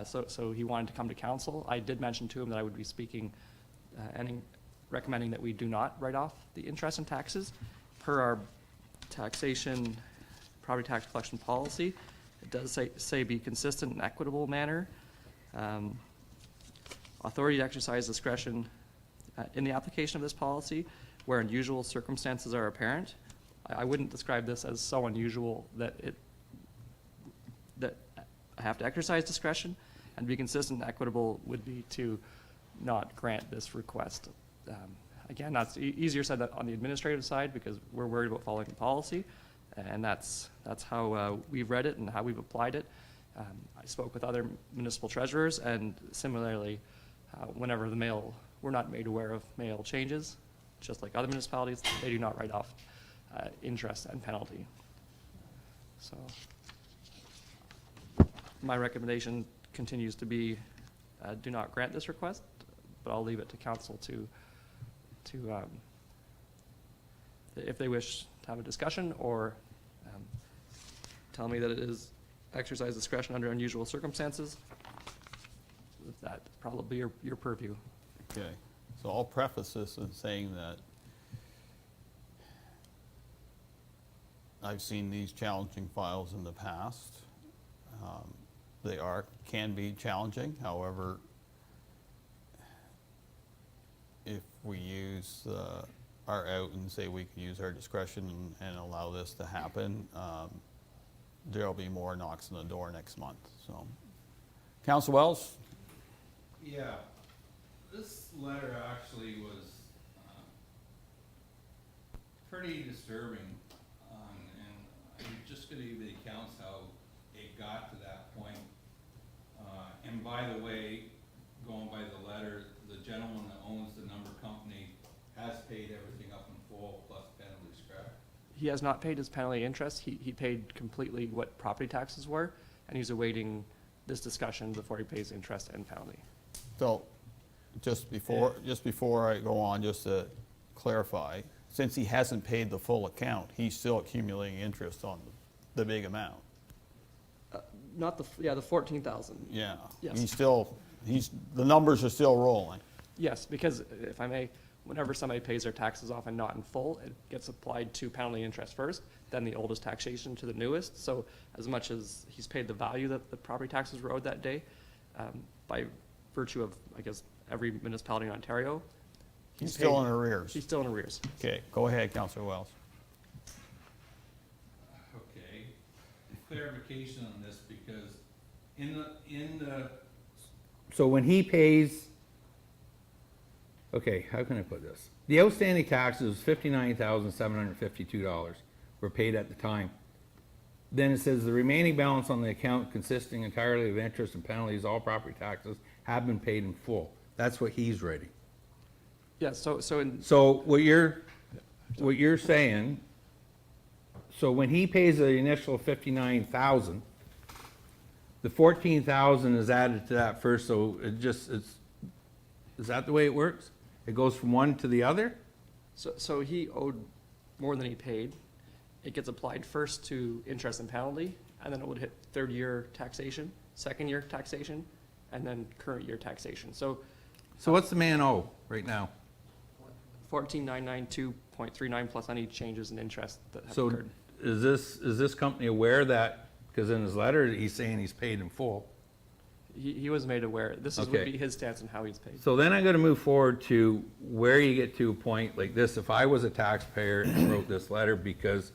So he wanted to come to council. I did mention to him that I would be speaking and recommending that we do not write off the interest and taxes. Per our taxation, property tax collection policy, it does say be consistent and equitable manner. Authority to exercise discretion in the application of this policy. where unusual circumstances are apparent. I wouldn't describe this as so unusual that I have to exercise discretion, and be consistent and equitable would be to not grant this request. Again, that's easier said on the administrative side because we're worried about following the policy, and that's how we've read it and how we've applied it. I spoke with other municipal treasurers, and similarly, whenever we're not made aware of mail changes, just like other municipalities, they do not write off interest and penalty. So my recommendation continues to be do not grant this request, but I'll leave it to council to if they wish to have a discussion or tell me that it is exercise discretion under unusual circumstances. That's probably your purview.
Okay, so I'll preface this in saying that I've seen these challenging files in the past. They can be challenging, however, if we use our out and say we can use our discretion and allow this to happen, there'll be more knocks on the door next month. So, Councillor Wells?
Yeah, this letter actually was pretty disturbing, and I'm just going to give the accounts how it got to that point. And by the way, going by the letter, the gentleman that owns the number company has paid everything up in full plus penalties, correct?
He has not paid his penalty interest. He paid completely what property taxes were, and he's awaiting this discussion before he pays interest and penalty.
So, just before I go on, just to clarify, since he hasn't paid the full account, he's still accumulating interest on the big amount.
Not the 14,000.
Yeah.
Yes.
The numbers are still rolling.
Yes, because if I may, whenever somebody pays their taxes off and not in full, it gets applied to penalty interest first, then the oldest taxation to the newest. So as much as he's paid the value that the property taxes were owed that day, by virtue of, I guess, every municipality in Ontario,
He's still in arrears.
He's still in arrears.
Okay, go ahead, Councillor Wells.
Okay, clarification on this because in the
So when he pays, okay, how can I put this? The outstanding taxes, $59,752 were paid at the time. Then it says the remaining balance on the account consisting entirely of interest and penalties, all property taxes have been paid in full. That's what he's writing.
Yes,
So what you're saying, so when he pays the initial $59,000, the $14,000 is added to that first, so is that the way it works? It goes from one to the other?
So he owed more than he paid. It gets applied first to interest and penalty, and then it would hit third year taxation, second year taxation, and then current year taxation. So
what's the man owe right now?
14,992.39 plus any changes in interest that have
So
occurred.
is this company aware that, because in his letter, he's saying he's paid in full?
He was made aware. This would
Okay.
be his stance on how he's paid.
So then I'm gonna move forward to where you get to a point like this, if I was a taxpayer and wrote this letter, because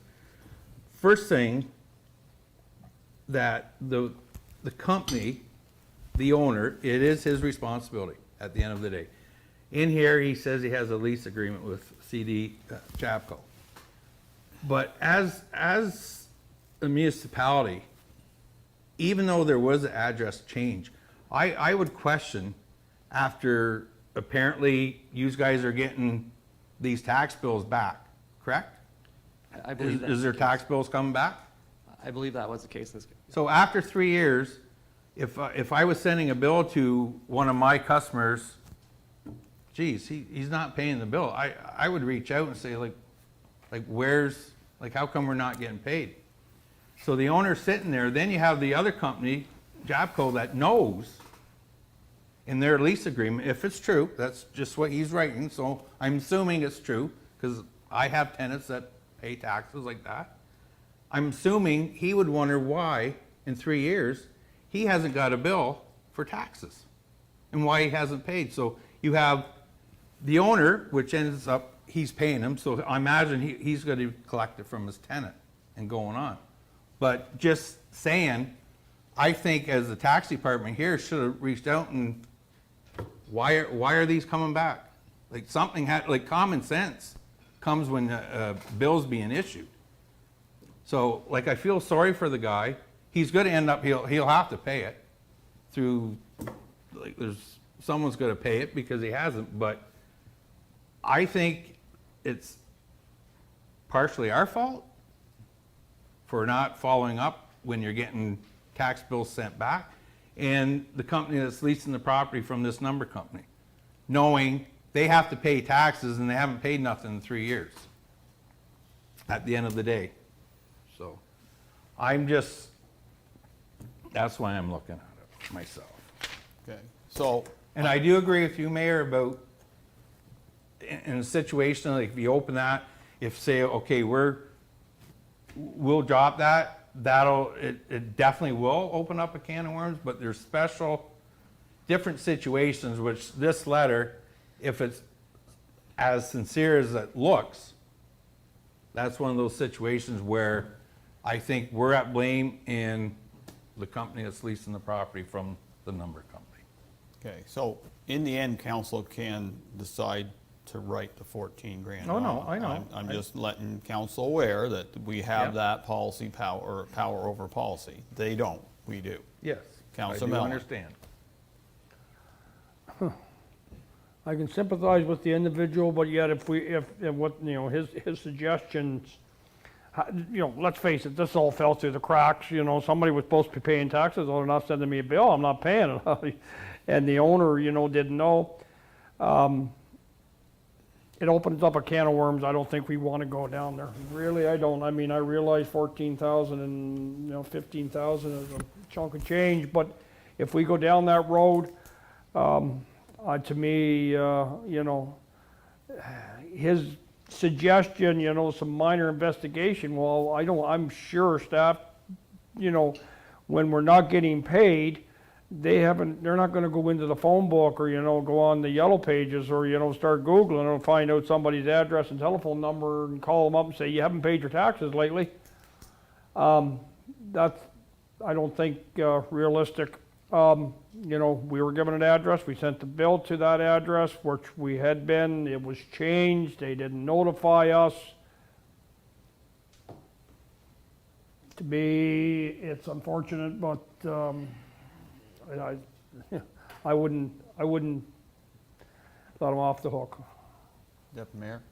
first thing, that the company, the owner, it is his responsibility at the end of the day. In here, he says he has a lease agreement with CD Chapco. But as a municipality, even though there was an address change, I would question after apparently you guys are getting these tax bills back, correct?
I believe that's
Is there
the
tax bills coming back?
I believe that was the case.
So after 3 years, if I was sending a bill to one of my customers, geez, he's not paying the bill, I would reach out and say like how come we're not getting paid? So the owner's sitting there, then you have the other company, Japco, that knows in their lease agreement, if it's true, that's just what he's writing, so I'm assuming it's true, because I have tenants that pay taxes like that. I'm assuming he would wonder why, in 3 years, he hasn't got a bill for taxes, and why he hasn't paid. So you have the owner, which ends up, he's paying him, so I imagine he's gonna collect it from his tenant and going on. But just saying, I think as the tax department here should have reached out and why are these coming back? Like something like common sense comes when a bill's being issued. So like I feel sorry for the guy. He's gonna end up, he'll have to pay it through, like someone's gonna pay it because he hasn't, but I think it's partially our fault for not following up when you're getting tax bills sent back, and the company that's leasing the property from this number company, knowing they have to pay taxes and they haven't paid nothing in 3 years at the end of the day. So that's why I'm looking at it myself.
Okay, so.
And I do agree with you, Mayor, about in a situation like if you open that, if say, okay, we'll drop that, it definitely will open up a can of worms, but there's special, different situations which this letter, if it's as sincere as it looks, that's one of those situations where I think we're at blame in the company that's leasing the property from the number company.
Okay, so in the end, council can decide to write the 14 grand.
Oh, no,
off.
I know.
I'm just letting council aware that we have that policy power, or power over policy. They don't, we do.
Yes,
Council
I do
Mellon.
understand.
I can sympathize with the individual, but yet if what, you know, his suggestions, you know, let's face it, this all fell through the cracks, you know, somebody was supposed to be paying taxes, oh, they're not sending me a bill, I'm not paying it. And the owner, you know, didn't know. It opens up a can of worms. I don't think we want to go down there. Really, I don't. I mean, I realize 14,000 and, you know, 15,000 is a chunk of change, but if we go down that road, to me, you know, his suggestion, you know, some minor investigation, well, I'm sure staff, you know, when we're not getting paid, they're not gonna go into the phone book or, you know, go on the yellow pages or, you know, start Googling and find out somebody's address and telephone number and call them up and say, you haven't paid your taxes lately. That's, I don't think, realistic. You know, we were given an address, we sent the bill to that address, which we had been, it was changed, they didn't notify us. To me, it's unfortunate, but, I wouldn't let them off the hook.
Deputy Mayor?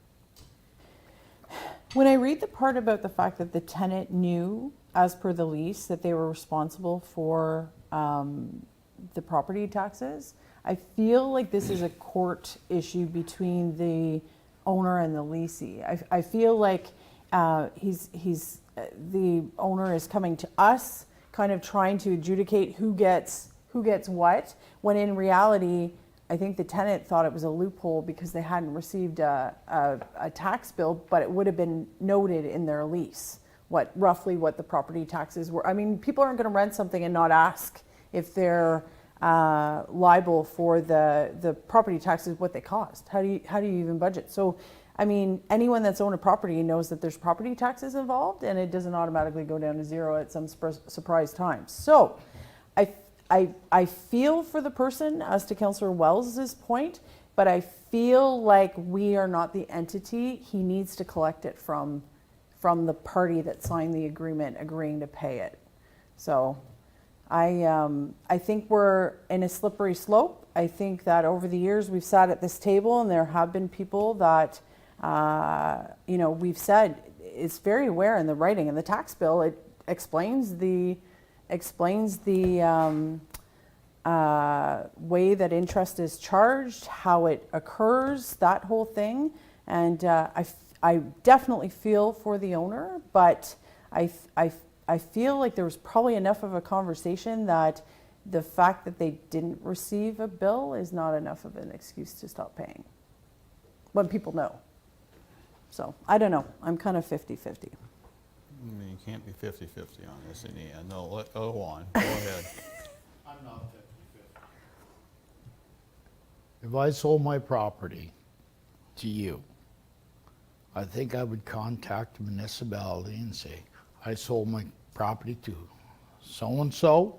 When I read the part about the fact that the tenant knew, as per the lease, that they were responsible for the property taxes, I feel like this is a court issue between the owner and the leasee. I feel like the owner is coming to us, kind of trying to adjudicate who gets what, when in reality, I think the tenant thought it was a loophole because they hadn't received a tax bill, but it would have been noted in their lease roughly what the property taxes were. I mean, people aren't going to rent something and not ask if they're liable for the property taxes, what they cost. How do you even budget? So, I mean, anyone that's owned a property knows that there's property taxes involved, and it doesn't automatically go down to zero at some surprise time. So, I feel for the person, as to Councillor Wells' point, but I feel like we are not the entity. He needs to collect it from the party that signed the agreement agreeing to pay it. So I think we're in a slippery slope. I think that over the years we've sat at this table and there have been people that, you know, we've said it's very aware in the writing. In the tax bill, it explains the way that interest is charged, how it occurs, that whole thing. And I definitely feel for the owner, but I feel like there was probably enough of a conversation that the fact that they didn't receive a bill is not enough of an excuse to stop paying, when people know. So, I don't know. I'm kind of 50-50.
I mean, you can't be 50-50 on this in the end. No, go on. Go ahead.
I'm not 50-50. If I sold my property to you. I think I would contact the municipality and say, I sold my property to so-and-so.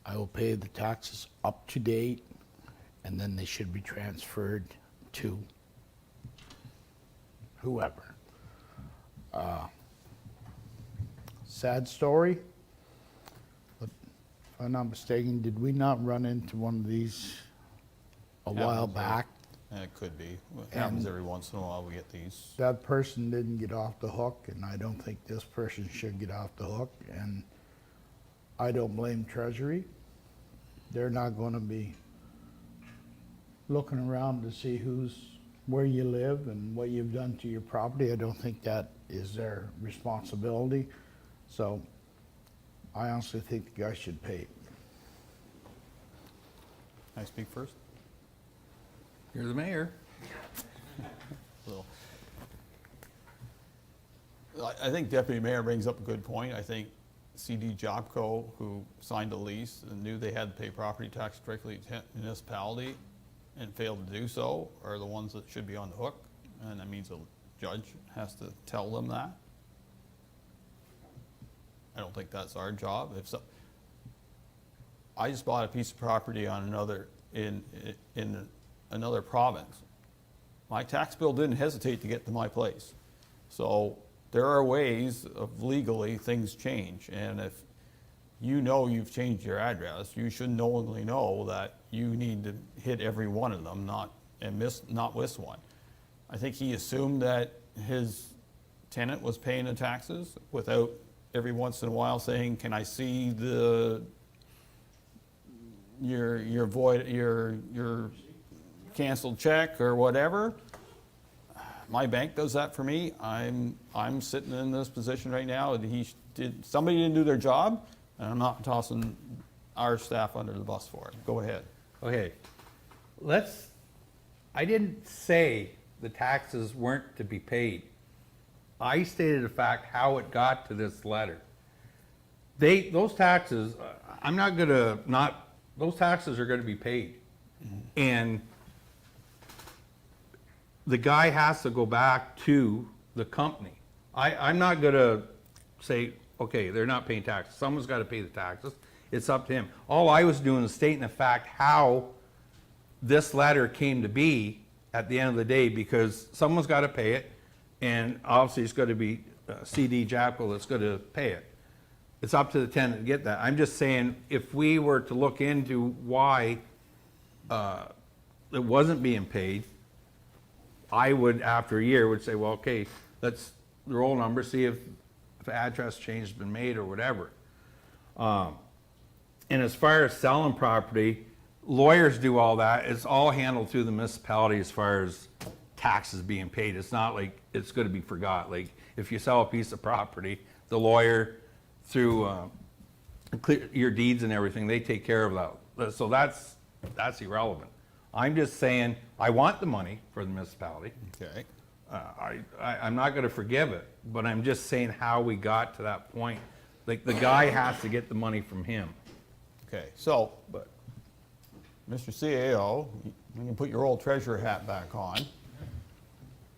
I will pay the taxes up to date, and then they should be transferred to whoever. Sad story, but if I'm not mistaken, did we not run into one of these a while back?
It could be. It happens every once in a while, we get these.
That person didn't get off the hook, and I don't think this person should get off the hook, and I don't blame Treasury. They're not gonna be looking around to see where you live and what you've done to your property. I don't think that is their responsibility. So I honestly think the guy should pay.
Can I speak first?
You're the mayor.
So, I think Deputy Mayor brings up a good point. I think CD Jobco, who signed a lease and knew they had to pay property tax directly to municipality and failed to do so, are the ones that should be on the hook. And that means a judge has to tell them that. I don't think that's our job. I just bought a piece of property on in another province. My tax bill didn't hesitate to get to my place. So there are ways of legally things change. And if you know you've changed your address, you should knowingly know that you need to hit every one of them, not miss one. I think he assumed that his tenant was paying the taxes without every once in a while saying, can I see your canceled check or whatever. My bank does that for me. I'm sitting in this position right now. Somebody didn't do their job, and I'm not tossing our staff under the bus for it. Go ahead.
Okay, I didn't say the taxes weren't to be paid. I stated the fact how it got to this letter. Those taxes, those taxes are gonna be paid. And the guy has to go back to the company. I'm not gonna say, okay, they're not paying taxes. Someone's gotta pay the taxes. It's up to him. All I was doing is stating the fact how this letter came to be at the end of the day, because someone's gotta pay it, and obviously it's gotta be CD Jabco that's gonna pay it. It's up to the tenant to get that. I'm just saying, if we were to look into why it wasn't being paid, I would, after a year, would say, well, okay, let's roll number, see if address change has been made or whatever. And as far as selling property, lawyers do all that. It's all handled through the municipality as far as taxes being paid. It's not like it's going to be forgot. Like if you sell a piece of property, the lawyer through your deeds and everything, they take care of that. So that's irrelevant. I'm just saying I want the money for the municipality.
Okay.
I'm not going to forgive it, but I'm just saying how we got to that point. Like the guy has to get the money from him.
Okay, so, Mr. CAO, you can put your old treasurer hat back on.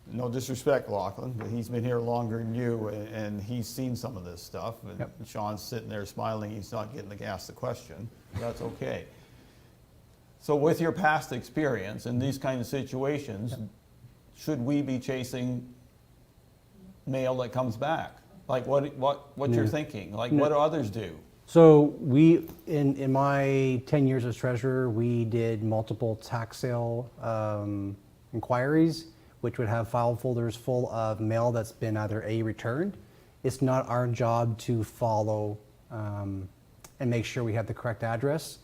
No disrespect, Lachlan, but he's been here longer than you, and he's seen some of this stuff. And Sean's sitting there smiling, he's not getting to ask the question. That's okay. So with your past experience in these kind of situations, should we be chasing mail that comes back? Like what you're thinking? Like what do others do?
So we, in my 10 years as treasurer, we did multiple tax sale inquiries, which would have file folders full of mail that's been either returned. It's not our job to follow and make sure we have the correct address.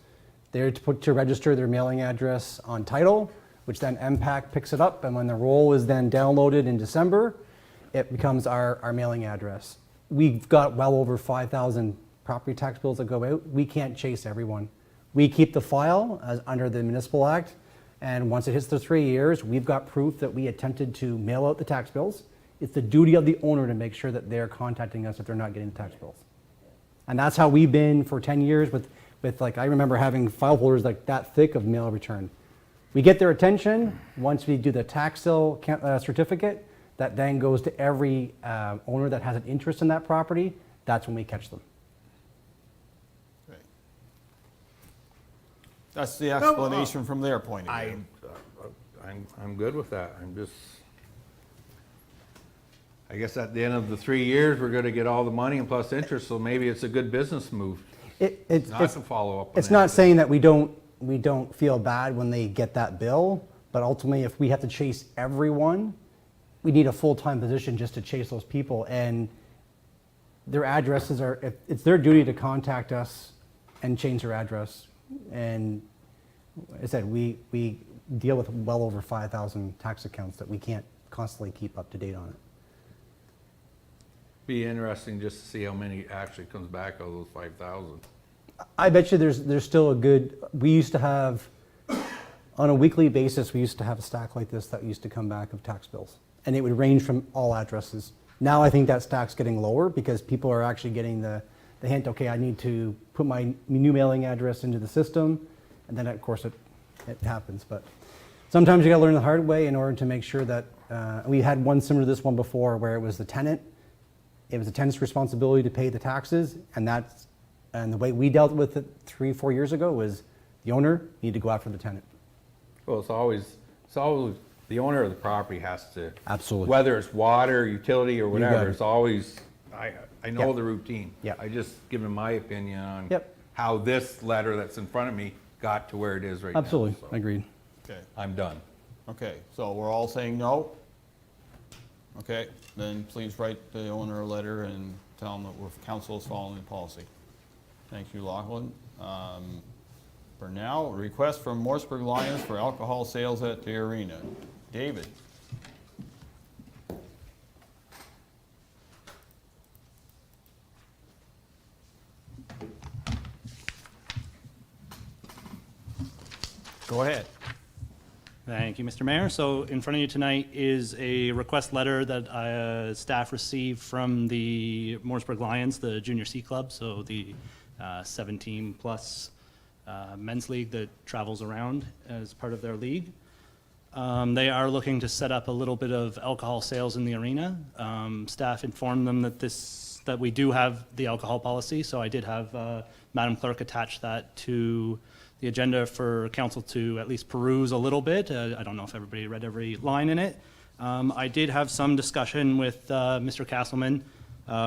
They're to register their mailing address on title, which then MPAC picks it up, and when the roll is then downloaded in December, it becomes our mailing address. We've got well over 5,000 property tax bills that go out. We can't chase everyone. We keep the file as under the Municipal Act, and once it hits the 3 years, we've got proof that we attempted to mail out the tax bills. It's the duty of the owner to make sure that they're contacting us if they're not getting the tax bills. And that's how we've been for 10 years with like, I remember having file folders like that thick of mail return. We get their attention. Once we do the tax sale certificate, that then goes to every owner that has an interest in that property. That's when we catch them.
Okay. That's the explanation from their point of view.
I'm good with that. I guess at the end of the 3 years, we're gonna get all the money and plus interest, so maybe it's a good business move.
It's
Not to follow up on
It's not
anything.
saying that we don't feel bad when they get that bill, but ultimately, if we have to chase everyone, we need a full-time position just to chase those people. And their addresses it's their duty to contact us and change their address. And like I said, we deal with well over 5,000 tax accounts that we can't constantly keep up to date on it.
Be interesting just to see how many actually comes back out of those 5,000.
I bet you there's still a good, we used to have, on a weekly basis, we used to have a stack like this that used to come back of tax bills. And it would range from all addresses. Now I think that stack's getting lower because people are actually getting the hint, okay, I need to put my new mailing address into the system. And then of course it happens. But sometimes you gotta learn the hard way in order to make sure that, we had one similar to this one before where it was the tenant. It was the tenant's responsibility to pay the taxes, and the way we dealt with it 3-4 years ago was the owner needed to go after the tenant.
Well, it's always the owner of the property has to.
Absolutely.
Whether it's water, utility, or
got
whatever,
it.
it's always, I know
Yep.
the routine.
Yep.
I just given my opinion on
Yep.
how this letter that's in front of me got to where it is right now.
Absolutely,
so
agreed.
Okay.
I'm done.
Okay, so we're all saying no? Okay, then please write the owner a letter and tell them that council is following the policy. Thank you, Lachlan. For now, request from Morrisburg Lions for alcohol sales at the arena. David? Go ahead.
Thank you, Mr. Mayor. So in front of you tonight is a request letter that staff received from the Morrisburg Lions, the Junior C Club, so the 17-plus men's league that travels around as part of their league. They are looking to set up a little bit of alcohol sales in the arena. Staff informed them that we do have the alcohol policy, so I did have Madam Clerk attach that to the agenda for council to at least peruse a little bit. I don't know if everybody read every line in it. I did have some discussion with Mr. Castleman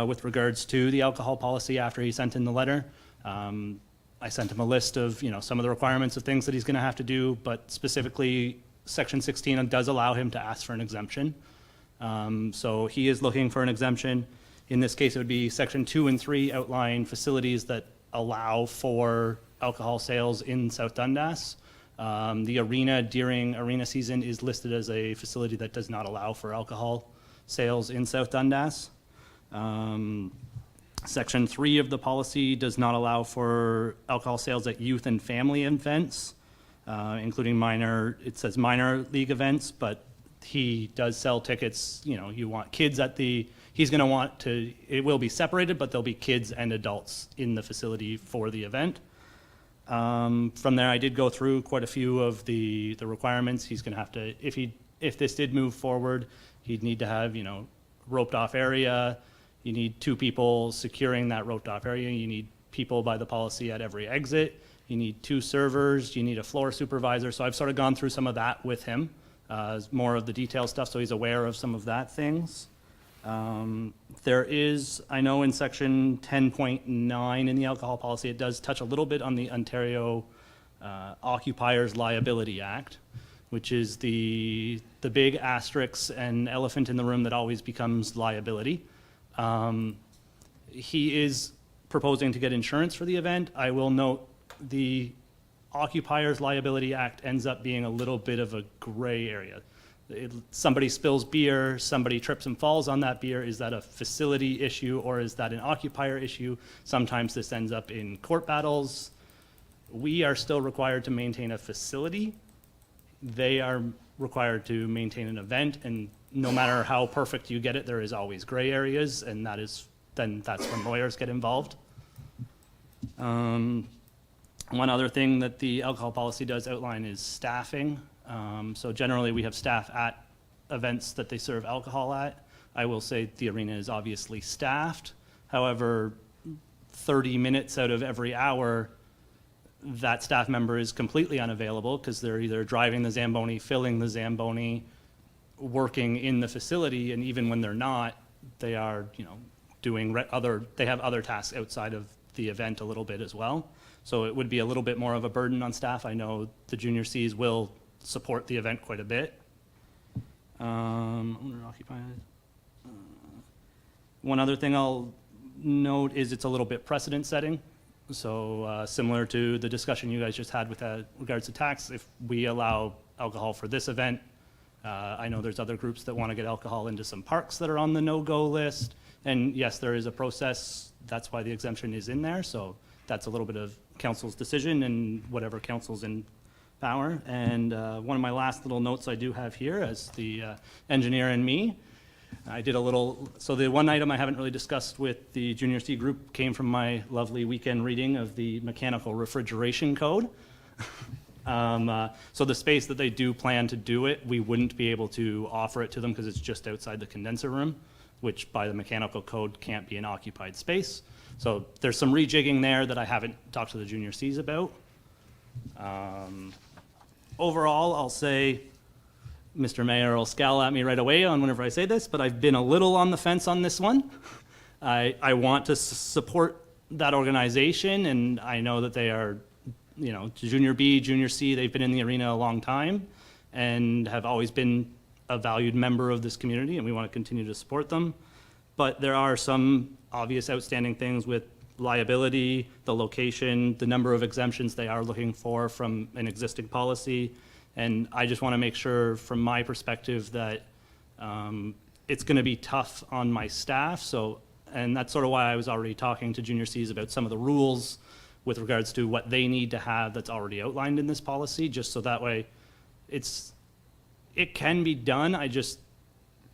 with regards to the alcohol policy after he sent in the letter. I sent him a list of some of the requirements of things that he's going to have to do, but specifically Section 16 does allow him to ask for an exemption. So he is looking for an exemption. In this case, it would be Section 2 and 3 outline facilities that allow for alcohol sales in South Dundas. The arena during arena season is listed as a facility that does not allow for alcohol sales in South Dundas. Section 3 of the policy does not allow for alcohol sales at youth and family events, including it says minor league events, but he does sell tickets. You want kids he's going to want to, it will be separated, but there'll be kids and adults in the facility for the event. From there, I did go through quite a few of the requirements. He's going to have to, if this did move forward, he'd need to have, roped off area. You need 2 people securing that roped off area. You need people by the policy at every exit. You need 2 servers. You need a floor supervisor. So I've sort of gone through some of that with him, more of the detail stuff, so he's aware of some of that things. There is, I know in section 10.9 in the alcohol policy, it does touch a little bit on the Ontario Occupiers Liability Act, which is the big asterisk and elephant in the room that always becomes liability. He is proposing to get insurance for the event. I will note the Occupiers Liability Act ends up being a little bit of a gray area. Somebody spills beer, somebody trips and falls on that beer. Is that a facility issue or is that an occupier issue? Sometimes this ends up in court battles. We are still required to maintain a facility. They are required to maintain an event, and no matter how perfect you get it, there is always gray areas, and that's when lawyers get involved. One other thing that the alcohol policy does outline is staffing. So generally, we have staff at events that they serve alcohol at. I will say the arena is obviously staffed. However, 30 minutes out of every hour, that staff member is completely unavailable because they're either driving the Zamboni, filling the Zamboni, working in the facility, and even when they're not, they are, doing they have other tasks outside of the event a little bit as well. So it would be a little bit more of a burden on staff. I know the junior Cs will support the event quite a bit. Owner occupied. One other thing I'll note is it's a little bit precedent setting. So similar to the discussion you guys just had with regards to tax, if we allow alcohol for this event, I know there's other groups that want to get alcohol into some parks that are on the no-go list. And yes, there is a process. That's why the exemption is in there. So that's a little bit of council's decision and whatever council's in power. And one of my last little notes I do have here as the engineer and me, I did a little, so the one item I haven't really discussed with the junior C group came from my lovely weekend reading of the mechanical refrigeration code. So the space that they do plan to do it, we wouldn't be able to offer it to them because it's just outside the condenser room, which by the mechanical code can't be an occupied space. So there's some rejigging there that I haven't talked to the junior Cs about. Overall, I'll say, Mr. Mayor will scowl at me right away on whenever I say this, but I've been a little on the fence on this one. I want to support that organization, and I know that they are, junior B, junior C, they've been in the arena a long time and have always been a valued member of this community, and we want to continue to support them. But there are some obvious outstanding things with liability, the location, the number of exemptions they are looking for from an existing policy. And I just want to make sure from my perspective that it's going to be tough on my staff. So, and that's sort of why I was already talking to junior Cs about some of the rules with regards to what they need to have that's already outlined in this policy, just so that way it can be done.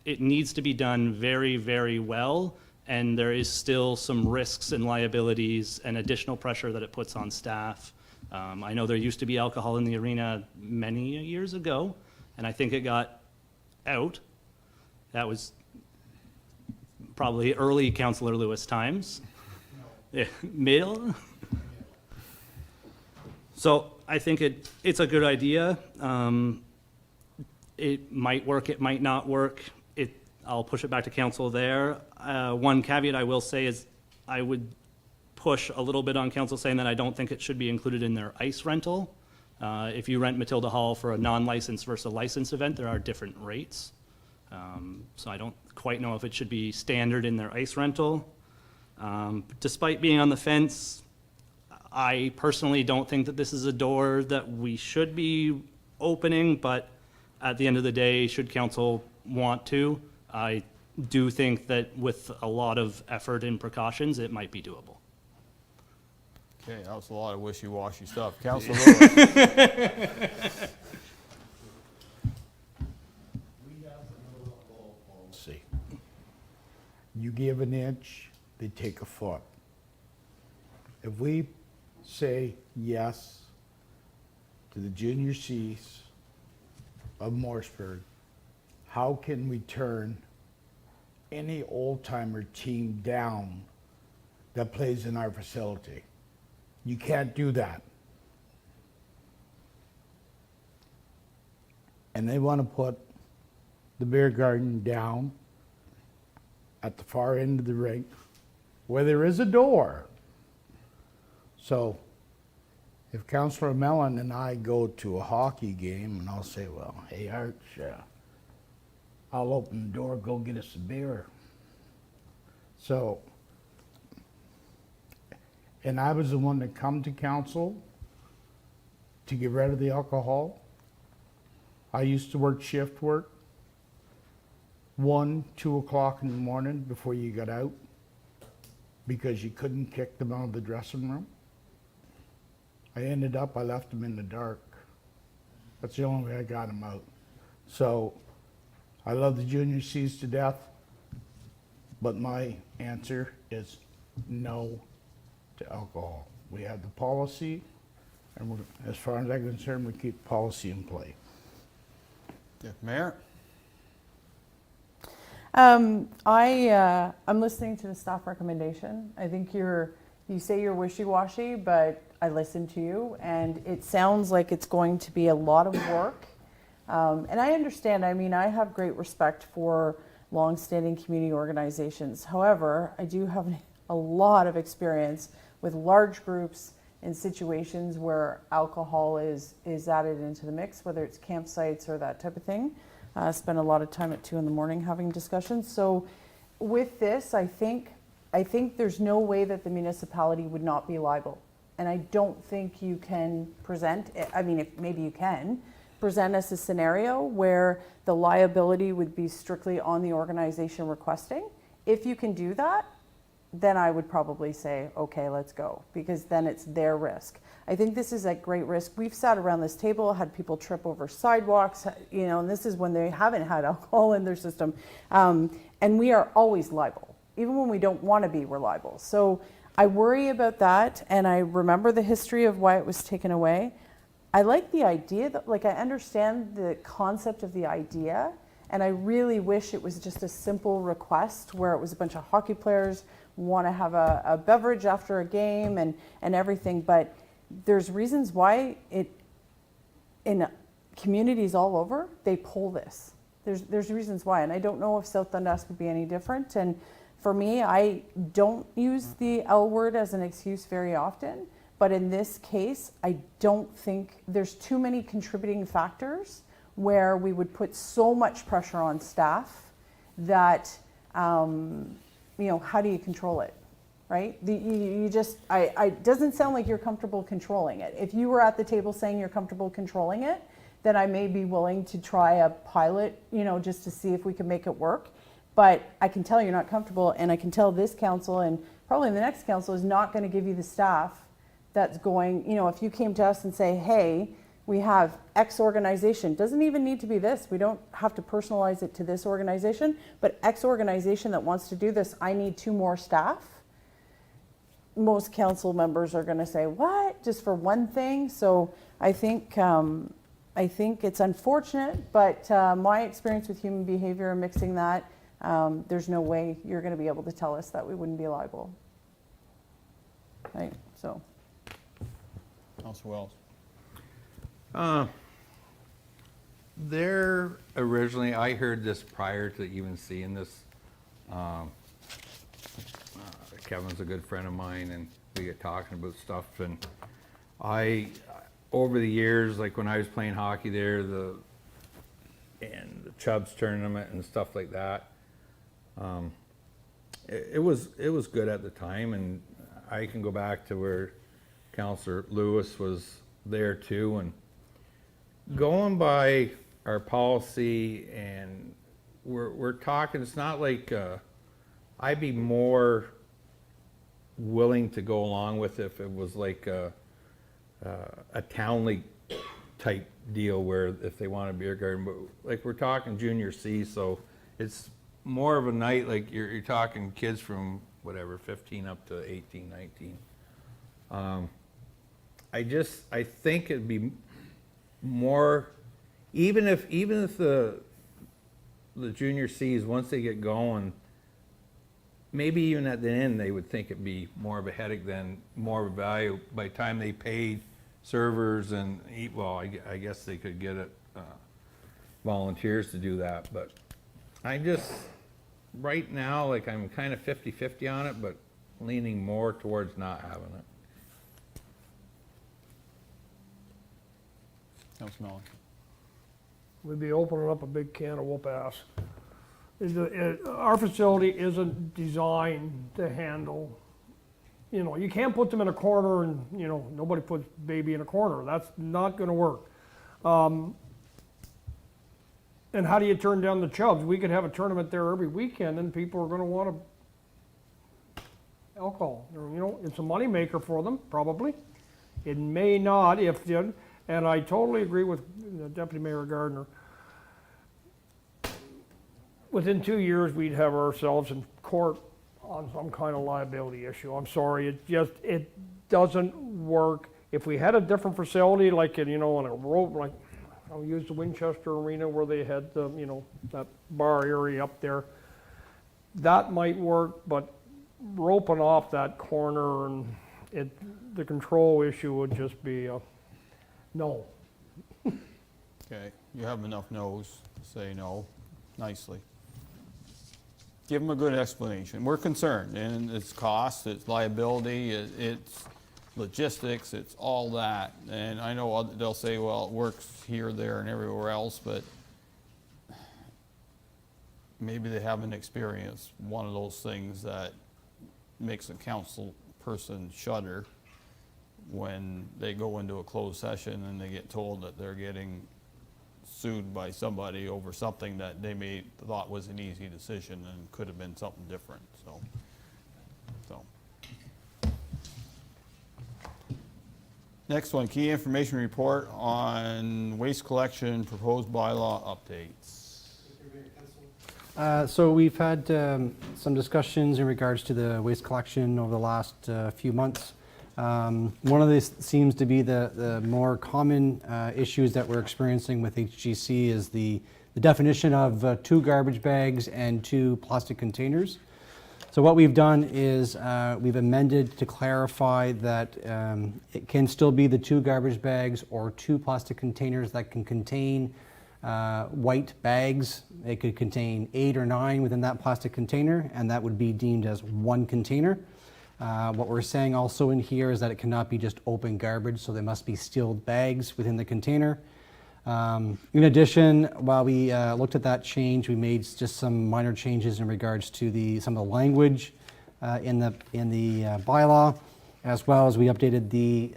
It needs to be done very, very well. And there is still some risks and liabilities and additional pressure that it puts on staff. I know there used to be alcohol in the arena many years ago, and I think it got out. That was probably early Councillor Lewis times. Yeah, middle. So I think it's a good idea. It might work, it might not work. I'll push it back to council there. One caveat I will say is I would push a little bit on council saying that I don't think it should be included in their ice rental. If you rent Matilda Hall for a non-licensed versus a licensed event, there are different rates. So I don't quite know if it should be standard in their ice rental. Despite being on the fence, I personally don't think that this is a door that we should be opening, but at the end of the day, should council want to, I do think that with a lot of effort and precautions, it might be doable.
Okay, that was a lot of wishy-washy stuff. Councilor Lewis.
See, you give an inch, they take a foot. If we say yes to the junior Cs of Morrisburg, how can we turn any old-timer team down that plays in our facility? You can't do that. And they want to put the beer garden down at the far end of the rink where there is a door. So if Councillor Mellon and I go to a hockey game and I'll say, well, hey, Arch, I'll open the door, go get us a beer. So, and I was the one that come to council to get rid of the alcohol. I used to work shift work, 1, 2 o'clock in the morning before you got out because you couldn't kick them out of the dressing room. I left them in the dark. That's the only way I got them out. So I love the junior Cs to death, but my answer is no to alcohol. We have the policy, and as far as I'm concerned, we keep policy in play.
Mayor?
I'm listening to the staff recommendation. I think you say you're wishy-washy, but I listened to you, and it sounds like it's going to be a lot of work. And I understand, I mean, I have great respect for long-standing community organizations. However, I do have a lot of experience with large groups in situations where alcohol is added into the mix, whether it's campsites or that type of thing. I spend a lot of time at 2 a.m. having discussions. So with this, I think there's no way that the municipality would not be liable. And I don't think you can present, I mean, maybe you can, present us a scenario where the liability would be strictly on the organization requesting. If you can do that, then I would probably say, okay, let's go, because then it's their risk. I think this is at great risk. We've sat around this table, had people trip over sidewalks, and this is when they haven't had alcohol in their system. And we are always liable. Even when we don't want to be, we're liable. So I worry about that, and I remember the history of why it was taken away. I like the idea, that, I understand the concept of the idea, and I really wish it was just a simple request where it was a bunch of hockey players want to have a beverage after a game and everything, but there's reasons why in communities all over, they pull this. There's reasons why, and I don't know if South Dundas would be any different. And for me, I don't use the L word as an excuse very often, but in this case, I don't think there's too many contributing factors where we would put so much pressure on staff that, how do you control it, right? It doesn't sound like you're comfortable controlling it. If you were at the table saying you're comfortable controlling it, then I may be willing to try a pilot, just to see if we can make it work. But I can tell you're not comfortable, and I can tell this council and probably the next council is not going to give you the staff that's going, if you came to us and say, hey, we have X organization, doesn't even need to be this. We don't have to personalize it to this organization, but X organization that wants to do this, I need 2 more staff. Most council members are going to say, what? Just for one thing? So I think it's unfortunate, but my experience with human behavior and mixing that, there's no way you're going to be able to tell us that we wouldn't be liable. Right, so.
Councilor Wells.
There originally, I heard this prior to even seeing this. Kevin's a good friend of mine, and we get talking about stuff. And over the years, like when I was playing hockey there, and the Chubbs tournament and stuff like that, it was good at the time. And I can go back to where Councillor Lewis was there too, and going by our policy, and we're talking, it's not like I'd be more willing to go along with if it was like a town league type deal where if they want a beer garden, but like we're talking junior C, so it's more of a night, like you're talking kids from whatever 15 up to 18, 19. I think it'd be more, even if the junior C's, once they get going, maybe even at the end they would think it'd be more of a headache than more of a value by the time they paid servers and eat. Well, I guess they could get it volunteers to do that, but I just right now, like, I'm kind of 50-50 on it, but leaning more towards not having it.
Councilor Mallon.
We'd be opening up a big can of whoop ass. Our facility isn't designed to handle, you can't put them in a corner and, nobody puts baby in a corner. That's not going to work. And how do you turn down the Chubbs? We could have a tournament there every weekend and people are going to want alcohol. It's a moneymaker for them, probably. It may not and I totally agree with Deputy Mayor Gardner. Within 2 years, we'd have ourselves in court on some kind of liability issue. I'm sorry, it doesn't work. If we had a different facility, like in, on a road, like, use the Winchester Arena where they had the, that bar area up there. That might work, but roping off that corner and the control issue would just be a no.
Okay, you have enough no's to say no nicely. Give them a good explanation. We're concerned, and it's cost, it's liability, it's logistics, it's all that. And I know they'll say, well, it works here, there, and everywhere else, but maybe they haven't experienced one of those things that makes a council person shudder when they go into a closed session and they get told that they're getting sued by somebody over something that they thought was an easy decision and could have been something different, so. Next one, key information report on waste collection, proposed bylaw updates.
So we've had some discussions in regards to the waste collection over the last few months. One of these seems to be the more common issues that we're experiencing with HGC is the definition of 2 garbage bags and 2 plastic containers. So what we've done is we've amended to clarify that it can still be the 2 garbage bags or 2 plastic containers that can contain white bags. It could contain 8 or 9 within that plastic container, and that would be deemed as 1 container. What we're saying also in here is that it cannot be just open garbage, so there must be sealed bags within the container. In addition, while we looked at that change, we made just some minor changes in regards to some of the language in the bylaw, as well as we updated the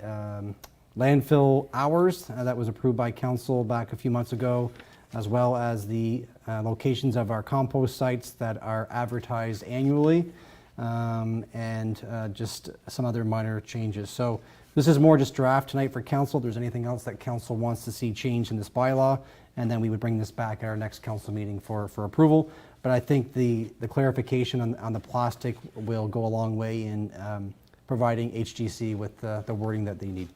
landfill hours that was approved by council back a few months ago, as well as the locations of our compost sites that are advertised annually, and just some other minor changes. So this is more just draft tonight for council. If there's anything else that council wants to see changed in this bylaw, and then we would bring this back at our next council meeting for approval. But I think the clarification on the plastic will go a long way in providing HGC with the wording that they need.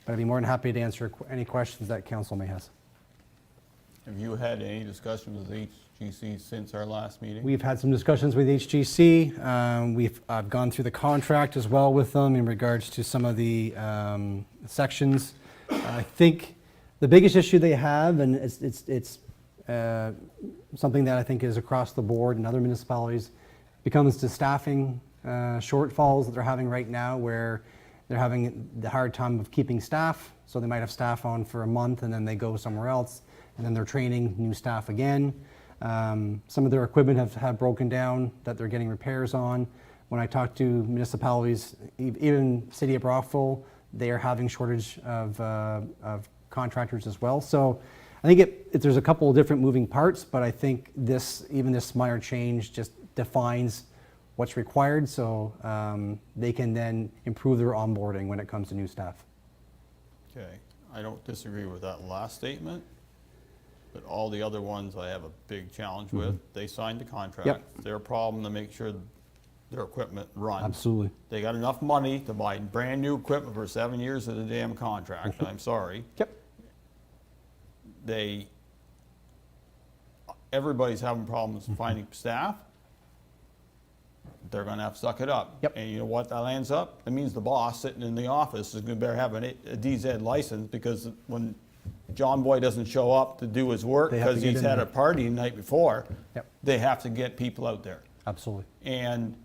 But I'd be more than happy to answer any questions that council may have.
Have you had any discussions with HGC since our last meeting?
We've had some discussions with HGC. I've gone through the contract as well with them in regards to some of the sections. I think the biggest issue they have, and it's something that I think is across the board in other municipalities, becomes the staffing shortfalls that they're having right now, where they're having the hard time of keeping staff. So they might have staff on for a month and then they go somewhere else, and then they're training new staff again. Some of their equipment have broken down that they're getting repairs on. When I talk to municipalities, even City of Brockville, they are having shortage of contractors as well. So I think there's a couple of different moving parts, but I think even this minor change just defines what's required, so they can then improve their onboarding when it comes to new staff.
Okay, I don't disagree with that last statement, but all the other ones I have a big challenge with. They signed the contract.
Yep.
It's their problem to make sure their equipment runs.
Absolutely.
They got enough money to buy brand new equipment for 7 years of the damn contract. I'm sorry.
Yep.
Everybody's having problems finding staff. They're gonna have to suck it up.
Yep.
And you know what that lands up? It means the boss sitting in the office is gonna better have a DZ license, because when John Boy doesn't show up to do his work
They have to
because
get
he's
in
had
there.
a party the night before,
Yep.
they have to get people out there.
Absolutely.
And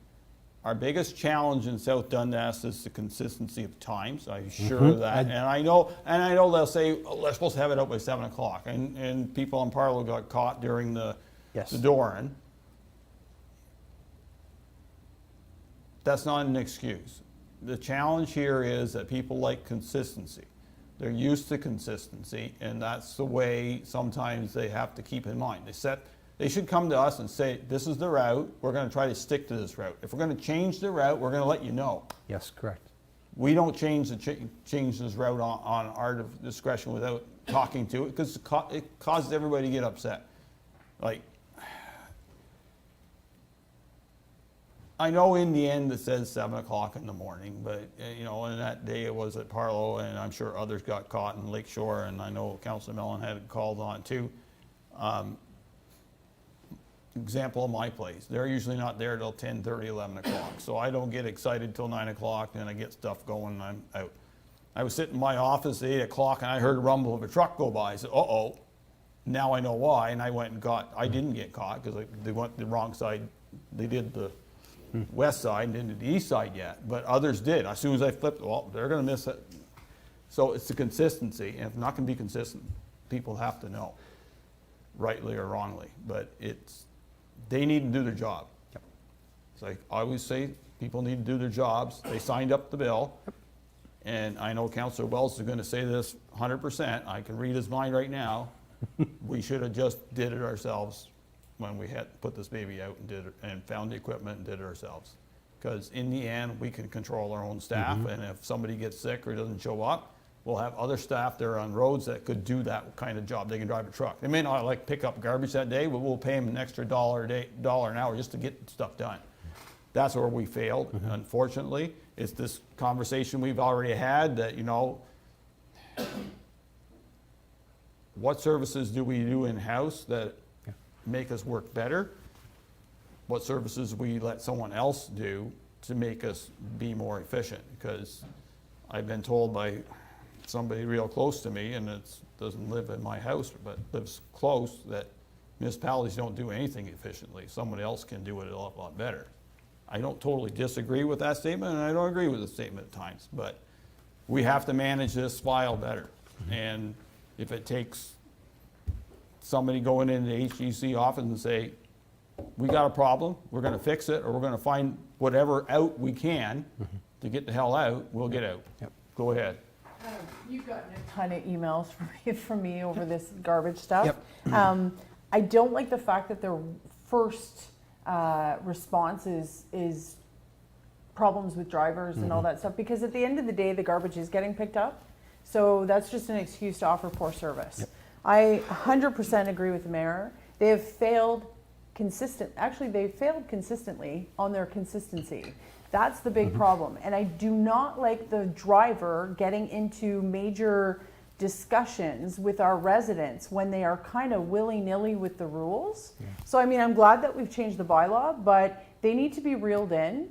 our biggest challenge in South Dundas is the consistency of times. I'm sure
Mhm.
of that. And I know they'll say, oh, they're supposed to have it out by 7 o'clock. And people on Parlow got caught during the Doran. That's not an excuse. The challenge here is that people like consistency. They're used to consistency, and that's the way sometimes they have to keep in mind. They should come to us and say, this is the route, we're gonna try to stick to this route. If we're gonna change the route, we're gonna let you know.
Yes, correct.
We don't change this route on our discretion without talking to it, because it causes everybody to get upset. Like, I know in the end it says 7 o'clock in the morning, but, you know, and that day it was at Parlow, and I'm sure others got caught in Lake Shore, and I know Councilor Mellon had it called on too. Example of my place, they're usually not there till 10:30, 11 o'clock, so I don't get excited till 9 o'clock, then I get stuff going and I'm out. I was sitting in my office at 8 o'clock and I heard a rumble of a truck go by. I said, uh-oh, now I know why, and I went and I didn't get caught because they went the wrong side. They did the west side and didn't do the east side yet, but others did. As soon as I flipped, well, they're gonna miss it. So it's the consistency, and if not gonna be consistent, people have to know, rightly or wrongly, but they need to do their job. It's like I always say, people need to do their jobs. They signed up the bill, and I know Councillor Wells is gonna say this 100%. I can read his mind right now. We should have just did it ourselves when we had put this baby out and did it, and found the equipment and did it ourselves. Because in the end, we can control our own staff, and if somebody gets sick or doesn't show up, we'll have other staff there on roads that could do that kind of job. They can drive a truck. They may not like pick up garbage that day, but we'll pay them an extra $1 a day, $1 an hour just to get stuff done. That's where we failed, unfortunately. It's this conversation we've already had that, you know, what services do we do in-house that make us work better? What services we let someone else do to make us be more efficient? Because I've been told by somebody real close to me, and it doesn't live in my house, but lives close, that municipalities don't do anything efficiently. Someone else can do it a lot better. I don't totally disagree with that statement, and I don't agree with the statement at times, but we have to manage this file better. And if it takes somebody going into the HGC office and say, we got a problem, we're gonna fix it, or we're gonna find whatever out we can to get the hell out, we'll get out. Go ahead.
You've gotten a ton of emails from me over this garbage stuff. I don't like the fact that their first response is problems with drivers and all that stuff, because at the end of the day, the garbage is getting picked up. So that's just an excuse to offer poor service. I 100% agree with the mayor. They have failed they've failed consistently on their consistency. That's the big problem. And I do not like the driver getting into major discussions with our residents when they are kind of willy-nilly with the rules. So I mean, I'm glad that we've changed the bylaw, but they need to be reeled in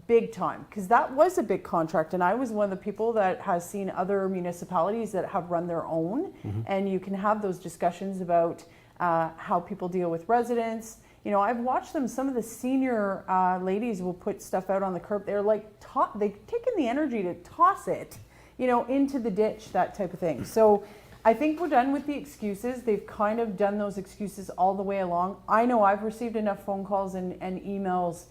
big time, because that was a big contract, and I was one of the people that has seen other municipalities that have run their own, and you can have those discussions about how people deal with residents. You know, I've watched them, some of the senior ladies will put stuff out on the curb. They're like, they've taken the energy to toss it, you know, into the ditch, that type of thing. So I think we're done with the excuses. They've kind of done those excuses all the way along. I know I've received enough phone calls and emails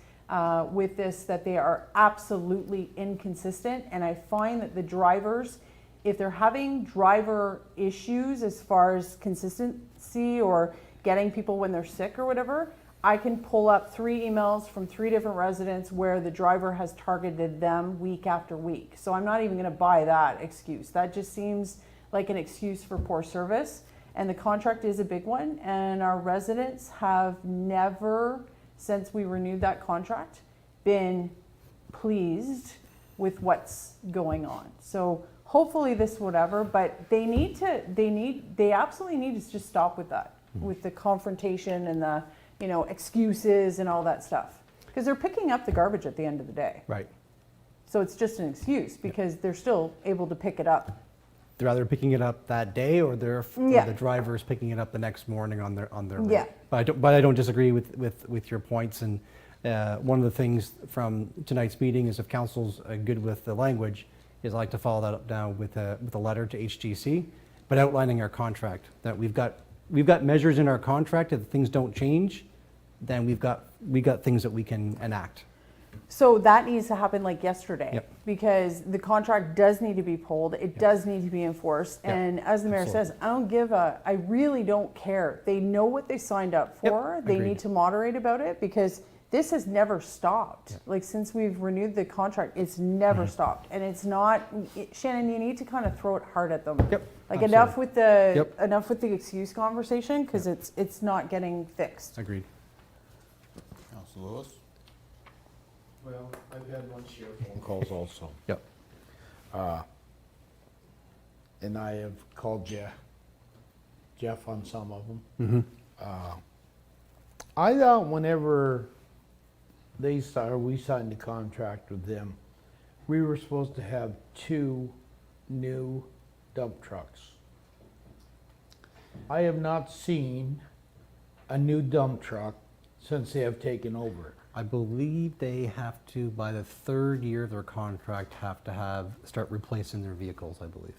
with this that they are absolutely inconsistent, and I find that the drivers, if they're having driver issues as far as consistency or getting people when they're sick or whatever, I can pull up 3 emails from 3 different residents where the driver has targeted them week after week. So I'm not even going to buy that excuse. That just seems like an excuse for poor service, and the contract is a big one, and our residents have never, since we renewed that contract, been pleased with what's going on. So hopefully this whatever, but they absolutely need to just stop with that, with the confrontation and the, you know, excuses and all that stuff. Because they're picking up the garbage at the end of the day.
Right.
So it's just an excuse because they're still able to pick it up.
They're either picking it up that day, or or the driver's picking it up the next morning on their route. But I don't disagree with your points. And one of the things from tonight's meeting is, if council's good with the language, is I'd like to follow that up now with a letter to HGC, but outlining our contract, that we've got measures in our contract. If things don't change, then we've got things that we can enact.
So that needs to happen like yesterday, because the contract does need to be pulled. It does need to be enforced. And as the mayor says, I really don't care. They know what they signed up for. They need to moderate about it, because this has never stopped. Like, since we've renewed the contract, it's never stopped. And it's not, Shannon, you need to kind of throw it hard at them. Like, enough with the excuse conversation, because it's not getting fixed.
Agreed.
Councilor Lewis?
Well, I've had one share phone calls also.
Yep.
And I have called Jeff on some of them.
Mm-hmm.
I thought whenever we signed the contract with them, we were supposed to have 2 new dump trucks. I have not seen a new dump truck since they have taken over.
I believe they have to, by the 3rd year of their contract, start replacing their vehicles, I believe.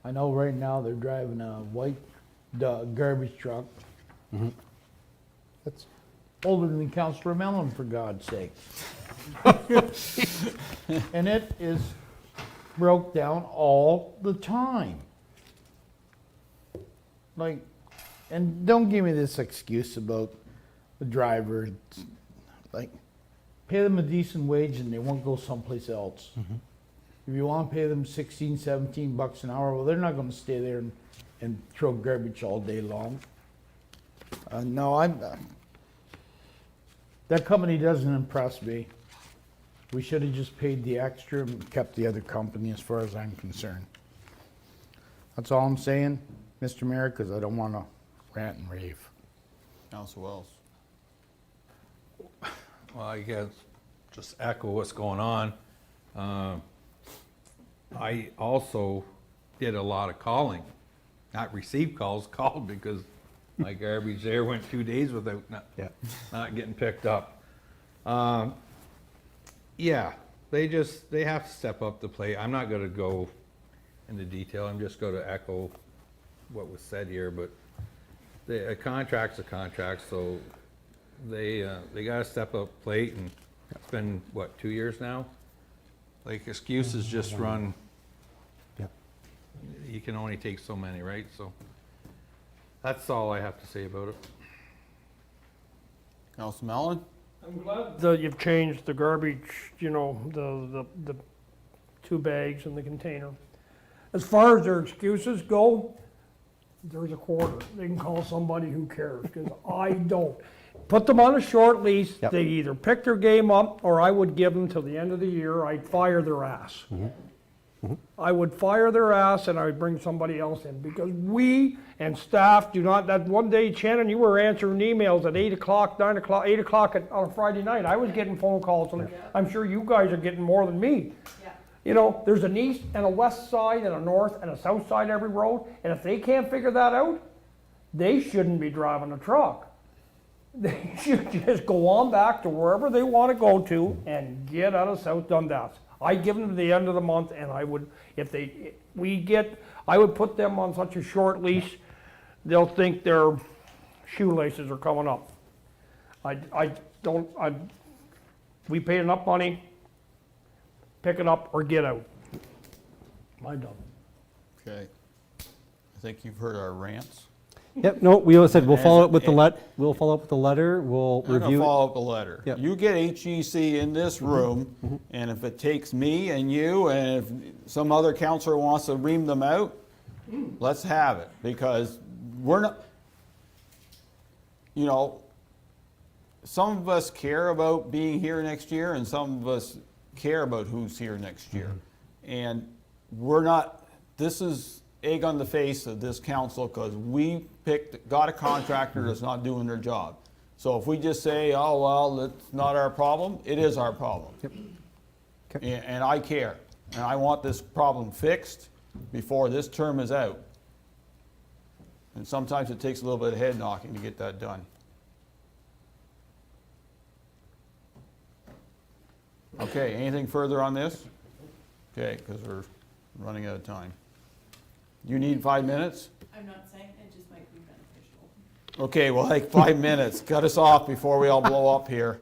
I know right now they're driving a white garbage truck.
Mm-hmm.
That's older than Councillor Mellon, for God's sake. And it is broke down all the time. Like, and don't give me this excuse about the driver. It's like, pay them a decent wage and they won't go someplace else.
Mm-hmm.
If you want to pay them 16, 17 bucks an hour, well, they're not going to stay there and throw garbage all day long. No, that company doesn't impress me. We should have just paid the extra and kept the other company as far as I'm concerned. That's all I'm saying, Mr. Mayor, because I don't want to rant and rave.
Council Wells.
Well, I guess just echo what's going on. I also did a lot of calling, not received calls, called because my garbage there went 2 days without not getting picked up. Yeah, they have to step up the plate. I'm not going to go into detail. I'm just going to echo what was said here, but a contract's a contract, so they got to step up plate, and it's been, what, 2 years now? Like, excuses just run.
Yep.
You can only take so many, right? So that's all I have to say about it.
Council Mellon?
I'm glad that you've changed the garbage, the 2 bags in the container. As far as their excuses go, there's a quarter. They can call somebody who cares, because I don't. Put them on a short lease.
Yep.
They either pick their game up, or I would give them till the end of the year. I'd fire their ass.
Mm-hmm. Mm-hmm.
I would fire their ass and I would bring somebody else in, because we and staff do not, that one day, Shannon, you were answering emails at 8 o'clock, 9 o'clock, 8 o'clock on a Friday night. I was getting phone calls, and I'm sure you guys are getting more than me. There's an east and a west side and a north and a south side every road, and if they can't figure that out, they shouldn't be driving a truck. They should just go on back to wherever they want to go to and get out of South Dundas. I give them to the end of the month, and I would, I would put them on such a short leash, they'll think their shoelaces are coming up. We paid enough money, pick it up or get out. I'm done.
Okay. I think you've heard our rants.
Yep, no, we said we'll follow up with the we'll follow up with the letter, we'll
I'm gonna
review it.
follow up the letter.
Yep.
You get HEC in this room, and if it takes me and you, and if some other counselor wants to ream them out, let's have it, because we're not, some of us care about being here next year, and some of us care about who's here next year. And we're not, this is egg on the face of this council, because we got a contractor that's not doing their job. So if we just say, oh, well, that's not our problem, it is our problem.
Yep. Okay.
And I care. And I want this problem fixed before this term is out. And sometimes it takes a little bit of head knocking to get that done. Okay, anything further on this? Okay, because we're running out of time. You need 5 minutes?
I'm not saying, it just might be beneficial.
Okay, well, like 5 minutes. Cut us off before we all blow up here.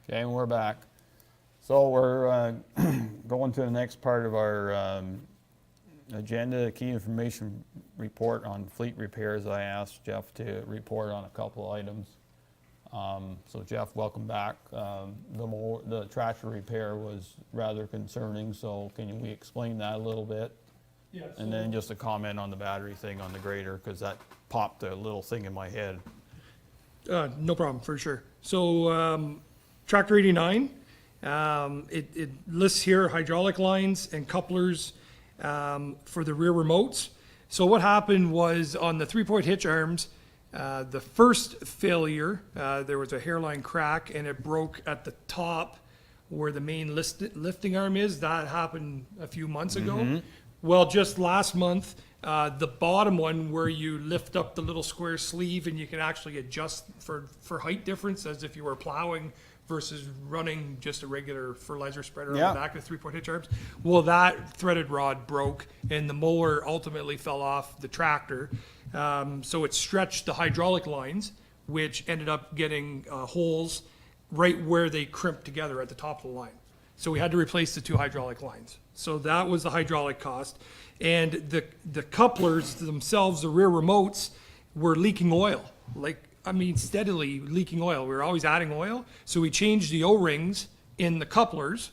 Okay, and we're back. So we're going to the next part of our agenda, key information report on fleet repairs. I asked Jeff to report on a couple items. So Jeff, welcome back. The tractor repair was rather concerning, so can we explain that a little bit?
Yeah,
And then just a comment on the battery thing on the grader, because that popped a little thing in my head.
No problem, for sure. So, Tractor 89, it lists here hydraulic lines and couplers for the rear remotes. So what happened was on the 3-point hitch arms, the first failure, there was a hairline crack and it broke at the top where the main lifting arm is. That happened a few months ago. Well, just last month, the bottom one where you lift up the little square sleeve and you can actually adjust for height difference as if you were plowing versus running just a regular fertilizer spreader on the back of the 3-point hitch arms. Well, that threaded rod broke and the mower ultimately fell off the tractor. So it stretched the hydraulic lines, which ended up getting holes right where they crimped together at the top of the line. So we had to replace the 2 hydraulic lines. So that was the hydraulic cost. And the couplers themselves, the rear remotes, were leaking oil. Steadily leaking oil. We were always adding oil. So we changed the O-rings in the couplers,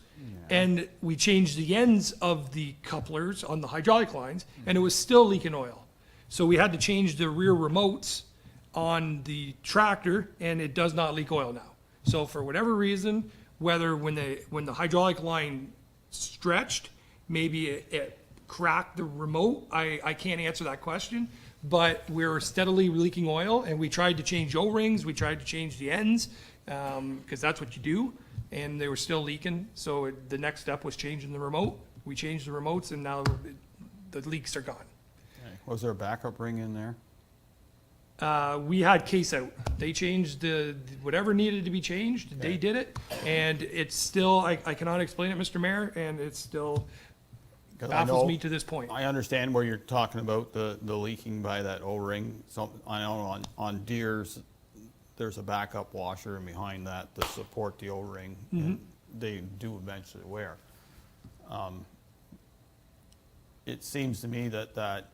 and we changed the ends of the couplers on the hydraulic lines, and it was still leaking oil. So we had to change the rear remotes on the tractor, and it does not leak oil now. So for whatever reason, whether when the hydraulic line stretched, maybe it cracked the remote, I can't answer that question, but we're steadily leaking oil, and we tried to change O-rings, we tried to change the ends, because that's what you do, and they were still leaking. So the next step was changing the remote. We changed the remotes, and now the leaks are gone.
Was there a backup ring in there?
We had case out. They changed whatever needed to be changed. They did it, and it's still, I cannot explain it, Mr. Mayor, and it still baffles me to this point.
I understand where you're talking about the leaking by that O-ring. So I know on Deere's, there's a backup washer, and behind that to support the O-ring. And they do eventually wear. It seems to me that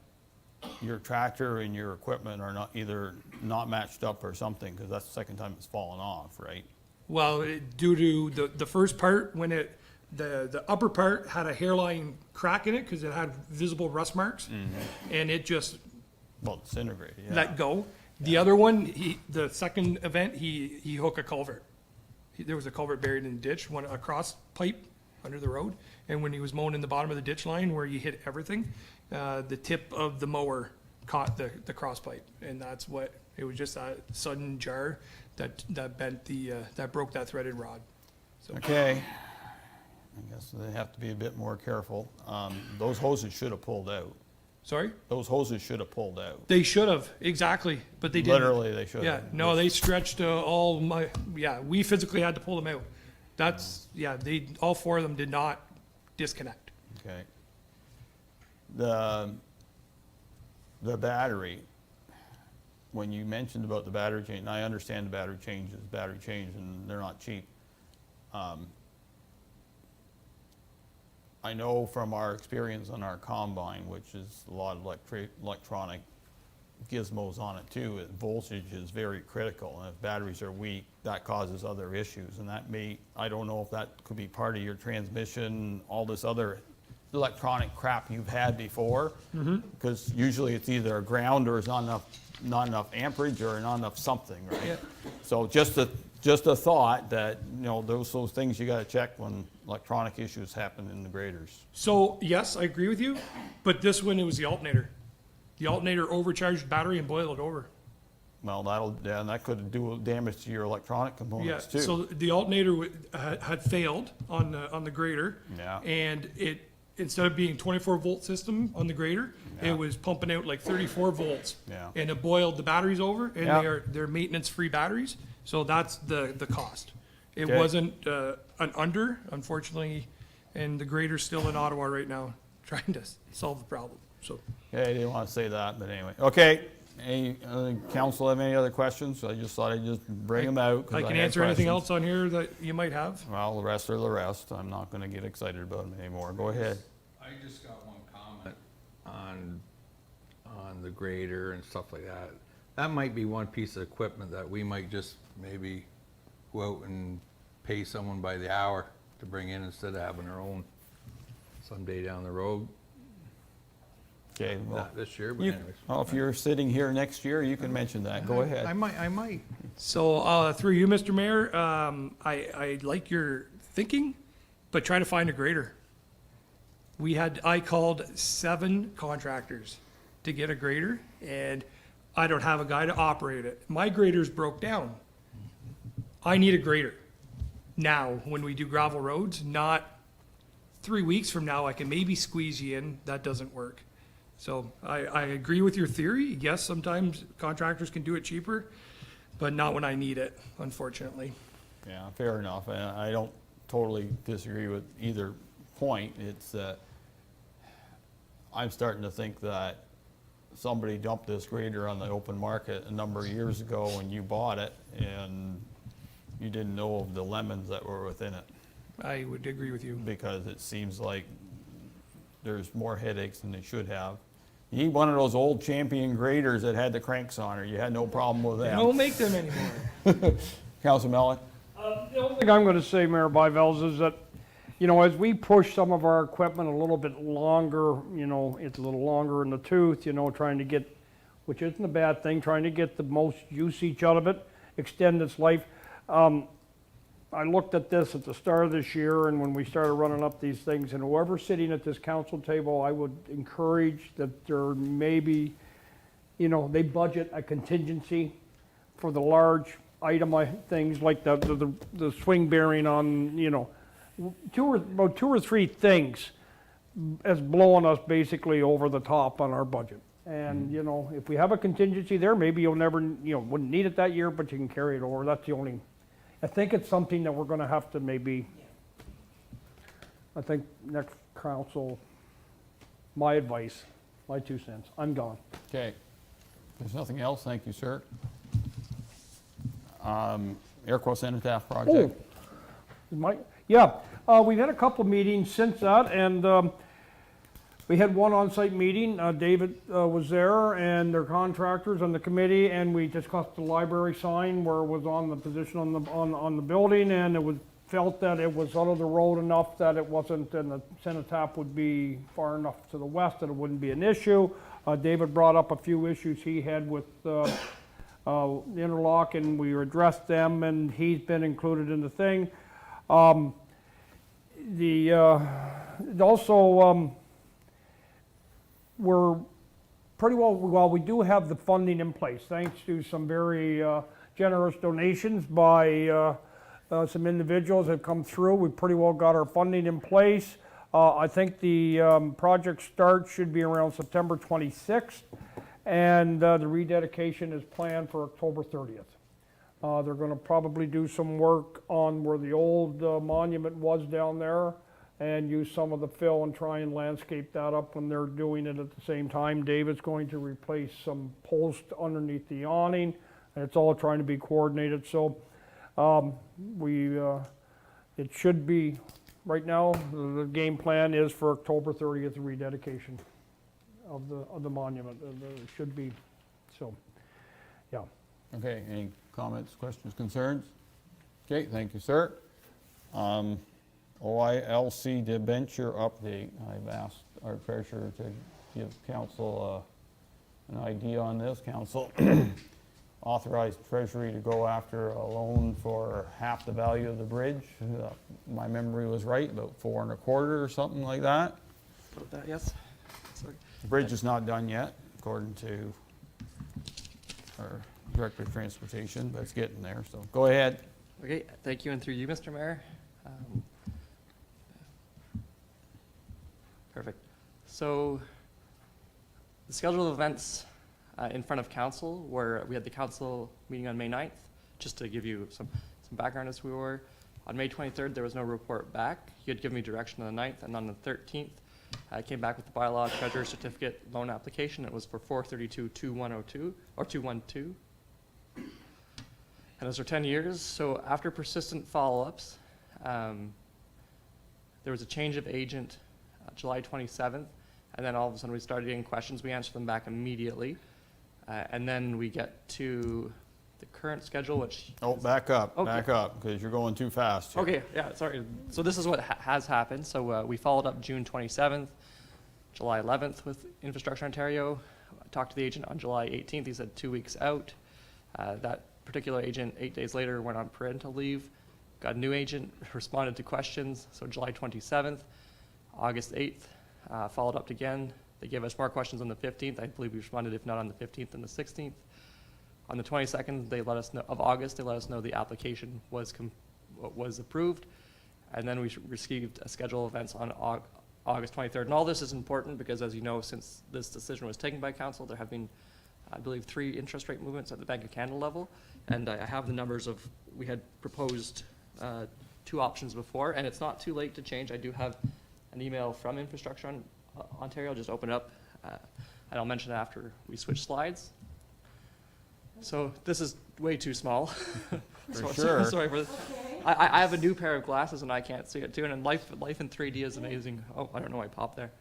your tractor and your equipment are either not matched up or something, because that's the second time it's fallen off, right?
Well, due to the first part, when the upper part had a hairline crack in it because it had visible rust marks, and it just
disintegrated.
let go. The other one, the second event, he hooked a culvert. There was a culvert buried in the ditch, a cross pipe under the road, and when he was mowing in the bottom of the ditch line where you hit everything, the tip of the mower caught the cross pipe, and that's what it was. Just a sudden jar that bent that broke that threaded rod. So.
Okay, I guess they have to be a bit more careful. Those hoses should have pulled out.
Sorry?
Those hoses should have pulled out.
They should have, exactly, but they didn't.
Literally, they should have.
Yeah, no, they stretched we physically had to pull them out. That's, all 4 of them did not disconnect.
Okay. The battery, when you mentioned about the battery change, and I understand the battery change, and they're not cheap. I know from our experience on our combine, which is a lot of electronic gizmos on it too, voltage is very critical, and if batteries are weak, that causes other issues, and I don't know if that could be part of your transmission, all this other electronic crap you've had before, because usually it's either a ground or it's not enough amperage or not enough something, right?
Yeah.
So just a thought that, those things you gotta check when electronic issues happen in the graders.
So, yes, I agree with you, but this one, it was the alternator. The alternator overcharged battery and boiled it over.
Well, that could do damage to your electronic components too.
So the alternator had failed on the grader.
Yeah.
And it, instead of being 24-volt system on the grader, it was pumping out like 34 volts.
Yeah.
And it boiled the batteries over, and they're maintenance-free batteries. So that's the cost. It wasn't an under, unfortunately, and the grader's still in Ottawa right now trying to solve the problem. So.
Okay, I didn't want to say that, but anyway. Okay, Any, council have any other questions? I just thought I'd just bring them out. 'cause
I can
had
answer anything
questions.
else on here that you might have.
Well, the rest are the rest. I'm not gonna get excited about them anymore. Go ahead.
I just got one comment on the grader and stuff like that. That might be one piece of equipment that we might just maybe go out and pay someone by the hour to bring in instead of having our own someday down the road.
Okay, well,
Not this year, but
you,
anyways.
well, if you're sitting here next year, you can mention that. Go ahead.
I might.
So, through you, Mr. Mayor, I like your thinking, but try to find a grader. I called 7 contractors to get a grader, and I don't have a guy to operate it. My grader's broke down. I need a grader now when we do gravel roads, not 3 weeks from now. I can maybe squeeze you in. That doesn't work. So I agree with your theory. Yes, sometimes contractors can do it cheaper, but not when I need it, unfortunately.
Yeah, fair enough. And I don't totally disagree with either point. It's that I'm starting to think that somebody dumped this grader on the open market a number of years ago when you bought it, and you didn't know of the lemons that were within it.
I would agree with you.
Because it seems like there's more headaches than they should have. You need one of those old Champion graders that had the cranks on her. You had no problem with
They
them.
don't make them anymore.
Councilor Mellon?
The only thing I'm going to say, Mayor Byvels, is that, as we push some of our equipment a little bit longer, it's a little longer in the tooth, trying to get, which isn't a bad thing, trying to get the most usage out of it, extend its life. I looked at this at the start of this year, and when we started running up these things, and whoever's sitting at this council table, I would encourage that there may be, they budget a contingency for the large item things like the swing bearing on, about 2 or 3 things as blowing us basically over the top on our budget. And, if we have a contingency there, maybe you'll never, wouldn't need it that year, but you can carry it over. That's the only, I think it's something that we're gonna have to maybe, I think next council, my advice, my 2 cents, I'm gone.
Okay. If there's nothing else, thank you, sir. Airquote Cenotaph project.
We've had a couple meetings since that, and we had one on-site meeting. David was there, and their contractors on the committee, and we discussed the library sign where it was on the position on the building, and it was felt that it was out of the road enough that it wasn't, and the cenotaph would be far enough to the west that it wouldn't be an issue. David brought up a few issues he had with the interlock, and we addressed them, and he's been included in the thing. We're pretty well, we do have the funding in place, thanks to some very generous donations by some individuals that have come through. We pretty well got our funding in place. I think the project start should be around September 26th, and the rededication is planned for October 30th. They're going to probably do some work on where the old monument was down there, and use some of the fill and try and landscape that up when they're doing it at the same time. David's going to replace some posts underneath the awning, and it's all trying to be coordinated. So it should be, right now, the game plan is for October 30th, the rededication of the monument. It should be, so, yeah.
Okay, any comments, questions, concerns? Okay, thank you, sir. OILC debenture update. I've asked our treasurer to give council an idea on this. Council authorized treasury to go after a loan for half the value of the bridge. My memory was right, about 4 1/4 or something like that.
About that, yes. Sorry.
The bridge is not done yet, according to our Director of Transportation, but it's getting there, so go ahead.
Okay, thank you, and through you, Mr. Mayor. Perfect. So the schedule of events in front of council, where we had the council meeting on May 9th, just to give you some background as we were. On May 23rd, there was no report back. He had given me direction on the 9th, and on the 13th, I came back with the bylaw treasurer certificate loan application. It was for 432,2102 or 212. And those are 10 years. So after persistent follow-ups, there was a change of agent July 27th, and then all of a sudden we started getting questions. We answered them back immediately. And then we get to the current schedule, which...
Oh, back up,
Okay.
back up, because you're going too fast here.
Okay, yeah, sorry. So this is what has happened. So we followed up June 27th, July 11th with Infrastructure Ontario. I talked to the agent on July 18th. He said 2 weeks out. That particular agent, 8 days later, went on parental leave. Got a new agent, responded to questions. So July 27th, August 8th, followed up again. They gave us more questions on the 15th. I believe we responded, if not on the 15th, and the 16th. On the 22nd, they let us know, of August, they let us know the application was approved. And then we received a schedule of events on August 23rd. And all this is important because, as you know, since this decision was taken by council, there have been, I believe, 3 interest rate movements at the Bank of Canada level. And I have the numbers of, we had proposed 2 options before, and it's not too late to change. I do have an email from Infrastructure Ontario. I'll just open it up, and I'll mention it after we switch slides. So this is way too small.
For sure.
Sorry for this. I have a new pair of glasses and I can't see it too. And life in 3D is amazing. Oh, I don't know why I popped there.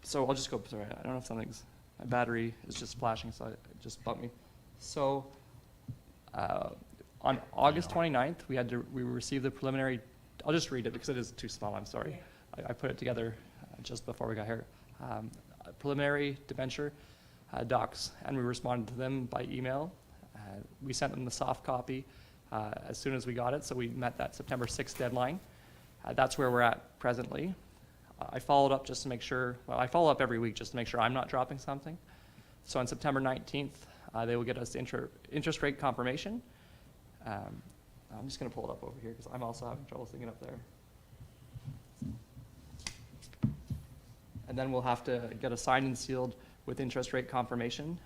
So I'll just go, sorry, I don't know if something's, my battery is just flashing, so it just bumped me. So on August 29th, we received the preliminary, I'll just read it because it is too small, I'm sorry. I put it together just before we got here. A preliminary debenture docs, and we responded to them by email. We sent them the soft copy as soon as we got it, so we met that September 6th deadline. That's where we're at presently. I followed up just to make sure, well, I follow up every week just to make sure I'm not dropping something. So on September 19th, they will get us interest rate confirmation. I'm just going to pull it up over here because I'm also having trouble seeing it up there. And then we'll have to get a signed and sealed with interest rate confirmation,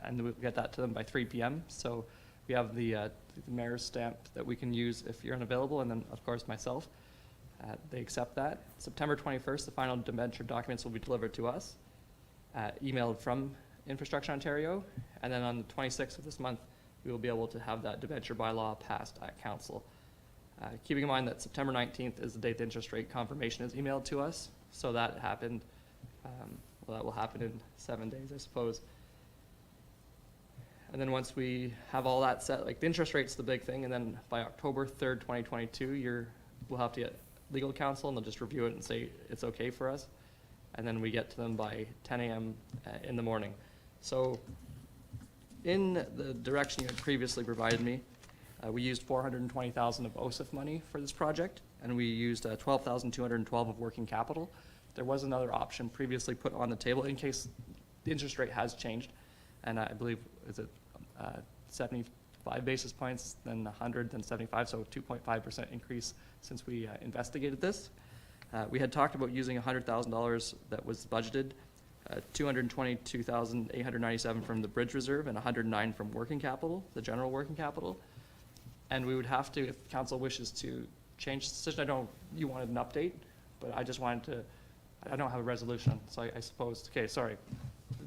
and we'll get that to them by 3 p.m. So we have the mayor's stamp that we can use if you're unavailable, and then, of course, myself. They accept that. September 21st, the final debenture documents will be delivered to us, emailed from Infrastructure Ontario, and then on the 26th of this month, we will be able to have that debenture bylaw passed at council. Keeping in mind that September 19th is the date the interest rate confirmation is emailed to us, so that happened. Well, that will happen in 7 days, I suppose. And then once we have all that set, like the interest rate's the big thing, and then by October 3rd, 2022, we'll have to get legal counsel, and they'll just review it and say it's okay for us. And then we get to them by 10 a.m. In the morning. So in the direction you had previously provided me, we used $420,000 of OSIF money for this project, and we used $12,212 of working capital. There was another option previously put on the table in case the interest rate has changed, and I believe, is it 75 basis points, then 100, then 75, so 2.5% increase since we investigated this. We had talked about using $100,000 that was budgeted, $222,897 from the bridge reserve, and $109 from working capital, the general working capital. And we would have to, if council wishes to change the decision, you wanted an update, but I just wanted to, I don't have a resolution, so I suppose, okay, sorry.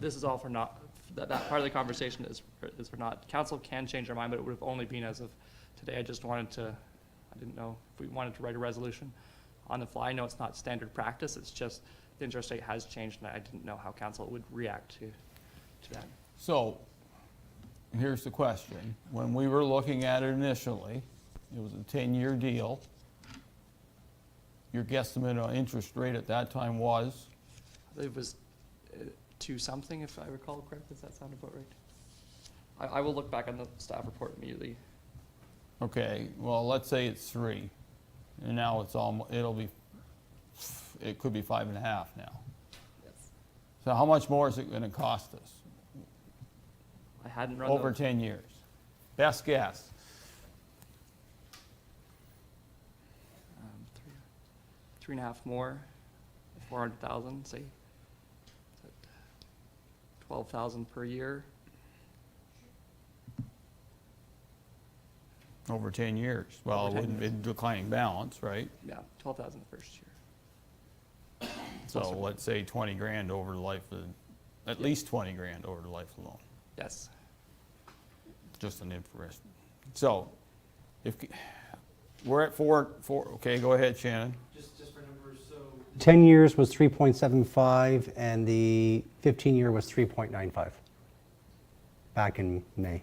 This is all for not, that part of the conversation is for not. Council can change their mind, but it would have only been as of today. I just wanted to, I didn't know if we wanted to write a resolution on the fly. I know it's not standard practice, it's just the interest rate has changed, and I didn't know how council would react to that.
So, here's the question. When we were looking at it initially, it was a 10-year deal. Your guesstimate on interest rate at that time was?
I believe it was 2 something, if I recall correctly. Does that sound about right? I will look back on the staff report immediately.
Okay, well, let's say it's 3, and now it's almost, it could be 5.5 now.
Yes.
So how much more is it going to cost us?
I hadn't run
over 10 years. Best guess.
3.5 more, 400,000, say 12,000 per year.
Over 10 years. Well,
Over
it
10
wouldn't be declining balance, right?
Yeah, 12,000 the first year.
So let's say 20 grand over the life of, at least 20 grand over the life of the loan.
Yes.
Just an interest. So, if, we're at four, okay, go ahead, Shannon.
Just for numbers, so.
10 years was 3.75 and the 15-year was 3.95 back in May.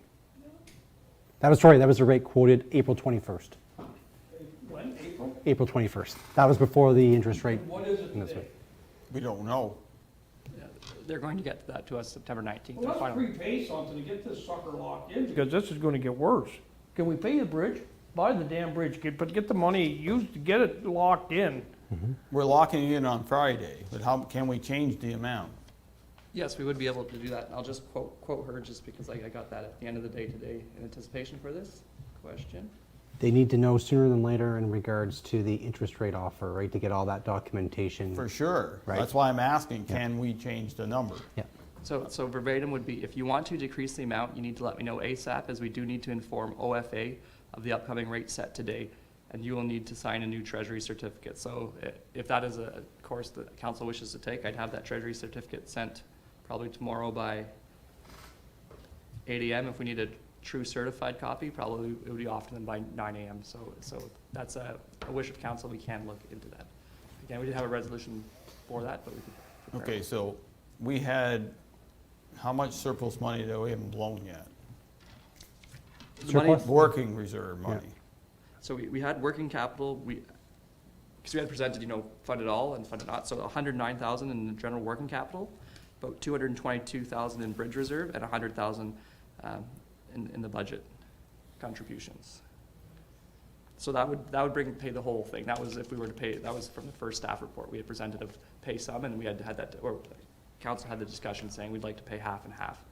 That was, sorry, that was the rate quoted April 21st.
When, April?
April 21st. That was before the interest rate.
What is it today?
We don't know.
They're going to get that to us September 19th.
Well, let's
Final.
prepay something to get this sucker locked in, because this is gonna get worse. Can we pay the bridge? Buy the damn bridge, but get the money used to get it locked in.
We're locking it in on Friday, but how, can we change the amount?
Yes, we would be able to do that. I'll just quote her just because I got that at the end of the day today in anticipation for this question.
They need to know sooner than later in regards to the interest rate offer, right, to get all that documentation.
For sure.
Right.
That's why I'm asking, can we change the number?
Yeah.
So verbatim would be, if you want to decrease the amount, you need to let me know ASAP, as we do need to inform OFA of the upcoming rate set today, and you will need to sign a new treasury certificate. So if that is a course that council wishes to take, I'd have that treasury certificate sent probably tomorrow by 8 a.m. If we need a true certified copy, probably it would be often by 9 a.m. So that's a wish of council. We can look into that. Again, we did have a resolution for that, but we could prepare
Okay, so we had, how much surplus money that we haven't blown yet?
Surplus?
Working reserve money.
So we had working capital, because we had presented, fund it all and fund it not, so 109,000 in the general working capital, about 222,000 in bridge reserve, and 100,000 in the budget contributions. So that would pay the whole thing. That was if we were to pay, that was from the first staff report. We had presented of pay some, and we had that, or council had the discussion saying we'd like to pay half and half.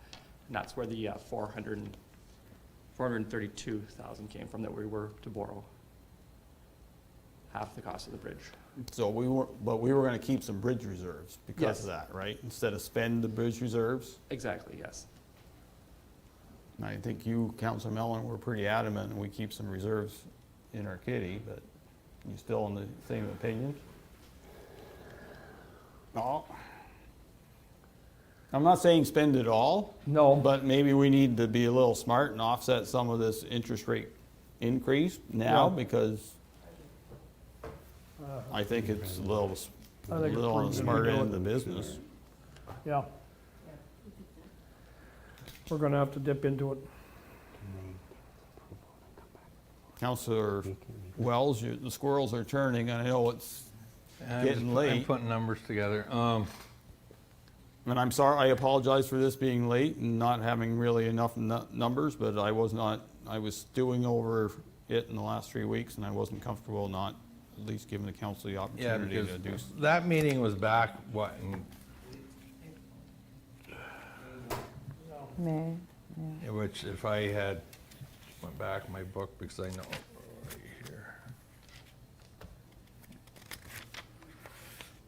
And that's where the 432,000 came from, that we were to borrow half the cost of the bridge.
So we were gonna keep some bridge reserves because of that, right? Instead of spend the bridge reserves?
Exactly, yes.
And I think you, Councilor Mellon, were pretty adamant, and we keep some reserves in our kitty, but you still in the same opinion? No. I'm not saying spend it all.
No.
But maybe we need to be a little smart and offset some of this interest rate increase now,
Yeah.
because I think it's a little
I think it's
on the
prudent to
smart
do
end
it.
of the business.
Yeah. We're gonna have to dip into it.
Councilor Wells, the squirrels are turning, and I know it's getting
I'm
late.
putting numbers together.
And I'm sorry, I apologize for this being late and not having really enough numbers, but I was stewing over it in the last 3 weeks, and I wasn't comfortable not at least giving the council the
Yeah,
opportunity
because
to do.
that meeting was back, what, in
May, yeah.
which if I had went back in my book, because I know right here.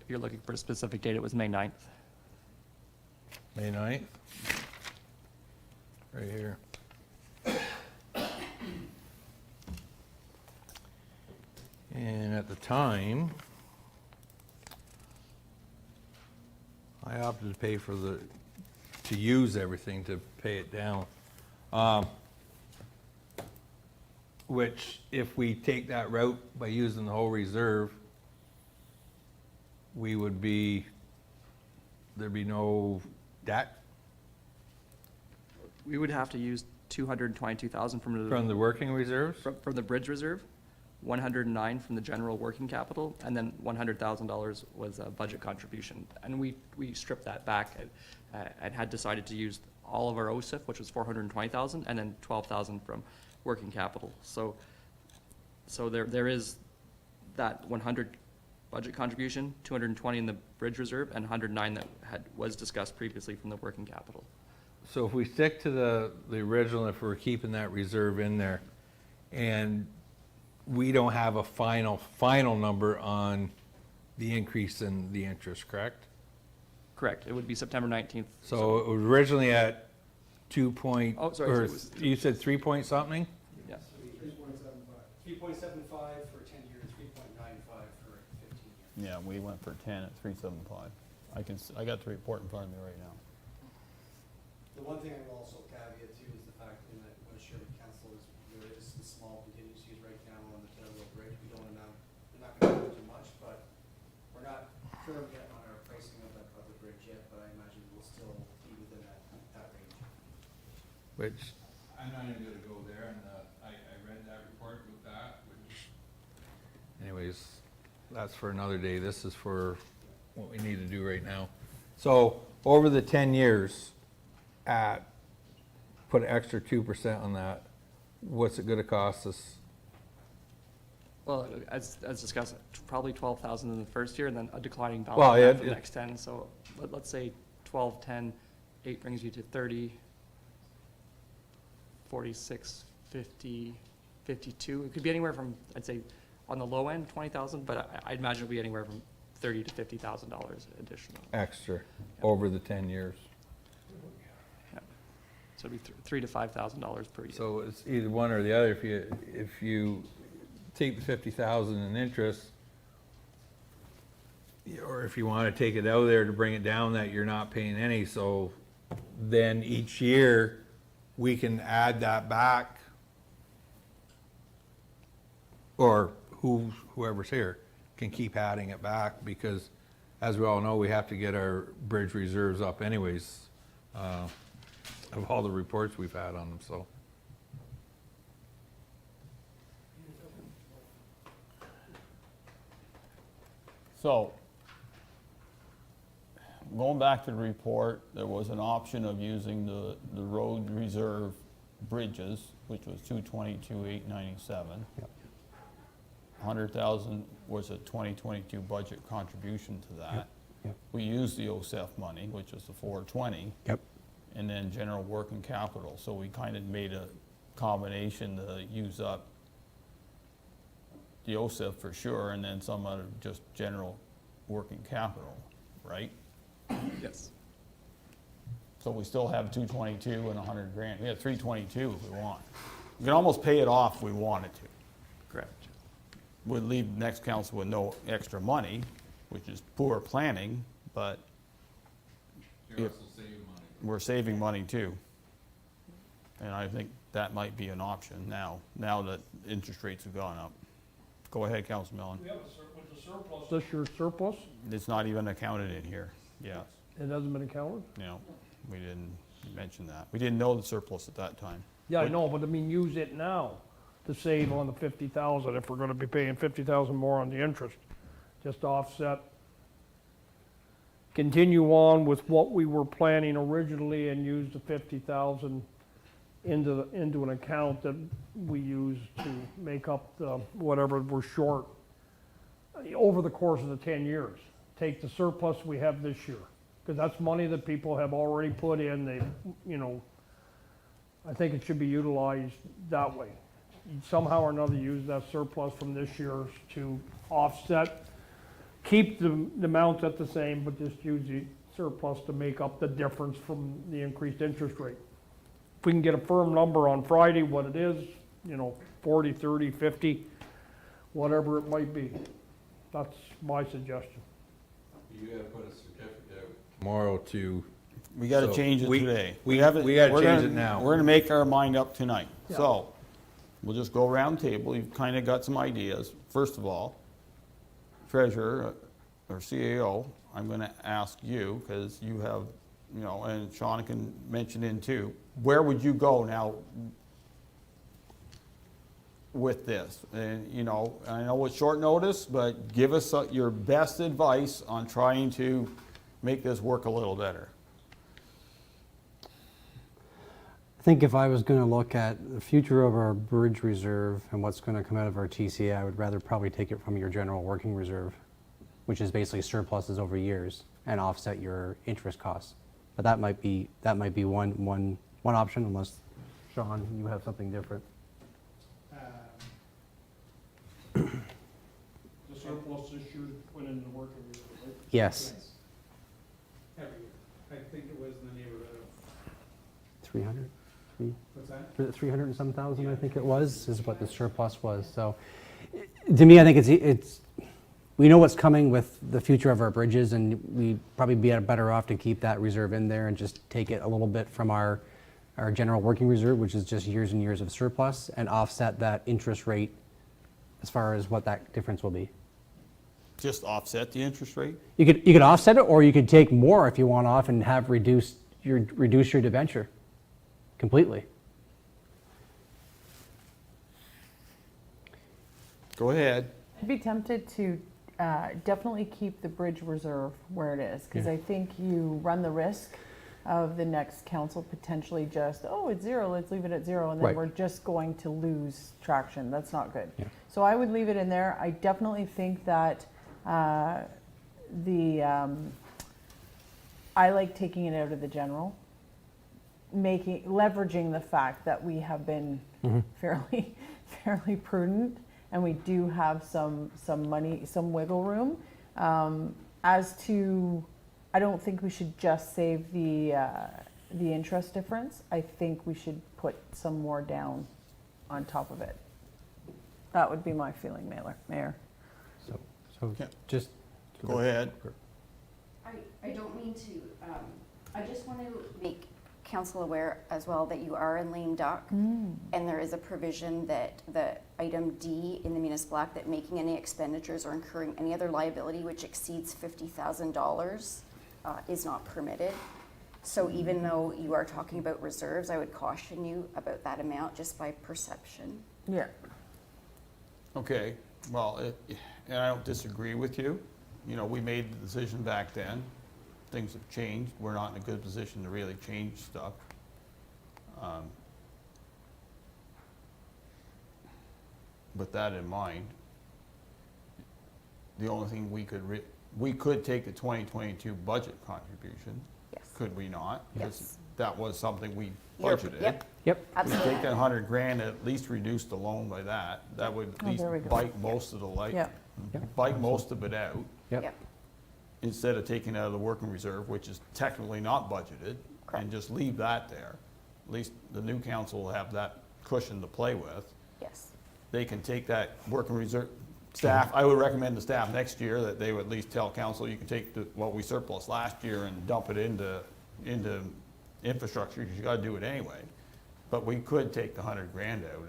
If you're looking for a specific date, it was May 9th.
May 9th. Right here. And at the time, I opted to pay for to use everything to pay it down. Which, if we take that route by using the whole reserve, there'd be no debt
We would have to use 222,000 from
from the working reserves?
from the bridge reserve, 109 from the general working capital, and then $100,000 was a budget contribution. And we stripped that back and had decided to use all of our OSIF, which was 420,000, and then 12,000 from working capital. So there is that 100 budget contribution, 220 in the bridge reserve, and 109 that was discussed previously from the working capital.
So if we stick to the original, if we're keeping that reserve in there, and we don't have a final number on the increase in the interest, correct?
Correct. It would be September 19th.
So it was originally at 2 point,
Oh, sorry,
or
it was-
you said 3 point something?
Yes.
3.75 for 10 years, 3.95 for 15 years.
Yeah, we went for 10 at 375. I got the report in front of me right now.
The one thing I will also caveat too is the fact that I want to share with council is there is some small contingencies right now on the Taylorville Bridge. We don't announce, we're not going to do too much, but we're not firm yet on our pricing of the bridge yet, but I imagine we'll still be within that range.
Which,
I'm not even gonna go there, and, I read that report with that, which,
anyways, that's for another day. This is for what we need to do right now. So, over the 10 years, put an extra 2% on that, what's it gonna cost us?
Well, as discussed, probably 12,000 in the first year and then a declining balance
Well, yeah,
for the next 10. So let's say 12, 10, 8 brings you to 30, 46, 50, 52. It could be anywhere from, I'd say, on the low end, 20,000, but I'd imagine it'd be anywhere from $30,000 to $50,000 additional.
Extra, over the 10 years.
Yeah. So it'd be $3,000 to $5,000 per year.
So it's either one or the other. If you take the 50,000 in interest, or if you want to take it out of there to bring it down, that you're not paying any, so then each year we can add that back, or whoever's here can keep adding it back, because as we all know, we have to get our bridge reserves up anyways, of all the reports we've had on them, so.
So, going back to the report, there was an option of using the road reserve bridges, which was 222,897.
Yep.
100,000 was a 2022 budget contribution to that.
Yep.
We used the OSEF money, which was the 420.
Yep.
And then general working capital. So we kind of made a combination to use up the OSEF for sure, and then some out of just general working capital, right?
Yes.
So we still have 222 and 100 grand. We have 322 if we want. We can almost pay it off if we wanted to.
Correct.
Would leave next council with no extra money, which is poor planning, but
you're also saving money.
we're saving money too. And I think that might be an option now that interest rates have gone up. Go ahead, Councilman Mellon.
We have with the surplus, this year's surplus,
It's not even accounted in here. Yeah,
it hasn't been accounted?
no, we didn't mention that. We didn't know the surplus at that time.
Yeah, I know, but I mean, use it now to save on the 50,000 if we're gonna be paying 50,000 more on the interest. Just to offset. Continue on with what we were planning originally and use the 50,000 into an account that we use to make up the, whatever we're short over the course of the 10 years. Take the surplus we have this year, because that's money that people have already put in. They, I think it should be utilized that way. Somehow or another use that surplus from this year to offset, keep the amount at the same, but just use the surplus to make up the difference from the increased interest rate. If we can get a firm number on Friday, what it is, 40, 30, 50, whatever it might be. That's my suggestion.
You gotta put a certificate.
Tomorrow to.
We gotta
so
change it
we-
today.
We
haven't-
gotta
we're
change
gonna-
it now.
We're gonna make our mind up tonight.
Yeah.
So, we'll just go around the table. You've kind of got some ideas. First of all, treasurer or CAO, I'm gonna ask you, because you have, and Sean can mention in too, where would you go now with this? And, I know it's short notice, but give us your best advice on trying to make this work a little better.
I think if I was going to look at the future of our bridge reserve and what's going to come out of our TCA, I would rather probably take it from your general working reserve, which is basically surpluses over years, and offset your interest costs. But that might be one option, unless, Sean, you have something different.
The surplus this year went into the working reserve, right?
Yes.
Every year. I think it was in the neighborhood of,
300?
what's that?
300 and some thousand, I think it was, is what the surplus was. So, to me, I think we know what's coming with the future of our bridges, and we'd probably be better off to keep that reserve in there and just take it a little bit from our general working reserve, which is just years and years of surplus, and offset that interest rate as far as what that difference will be.
Just offset the interest rate?
You could offset it, or you could take more if you want off and have reduce your debenture completely.
Go ahead.
I'd be tempted to definitely keep the bridge reserve where it is, because I think you run the risk of the next council potentially just, oh, it's zero, let's leave it at zero, and then
Right.
we're just going to lose traction. That's not good.
Yeah.
So I would leave it in there. I definitely think that I like taking it out of the general, leveraging the fact that we have been fairly prudent, and we do have some money, some wiggle room. As to, I don't think we should just save the interest difference. I think we should put some more down on top of it. That would be my feeling, Mayor.
So just
Go ahead.
I don't mean to, I just want to make council aware as well that you are in lame duck, and there is a provision that the item D in the municipal act that making any expenditures or incurring any other liability which exceeds $50,000 is not permitted. So even though you are talking about reserves, I would caution you about that amount just by perception.
Yeah.
Okay, well, and I don't disagree with you. You know, we made the decision back then. Things have changed. We're not in a good position to really change stuff. With that in mind, the only thing we could take the 2022 budget contribution.
Yes.
Could we not?
Yes.
Because that was something we
You're-
budgeted.
Yep.
Yep.
We
Absolutely.
take that 100 grand, at least reduce the loan by that. That would at least
there we go.
bite most of the
Yep.
bite most of it out.
Yep.
Instead of taking it out of the working reserve, which is technically not budgeted, and just leave that there. At least the new council will have that cushion to play with.
Yes.
They can take that working reserve, staff, I would recommend the staff next year that they would at least tell council, you can take what we surplus last year and dump it into infrastructure, because you gotta do it anyway. But we could take the 100 grand out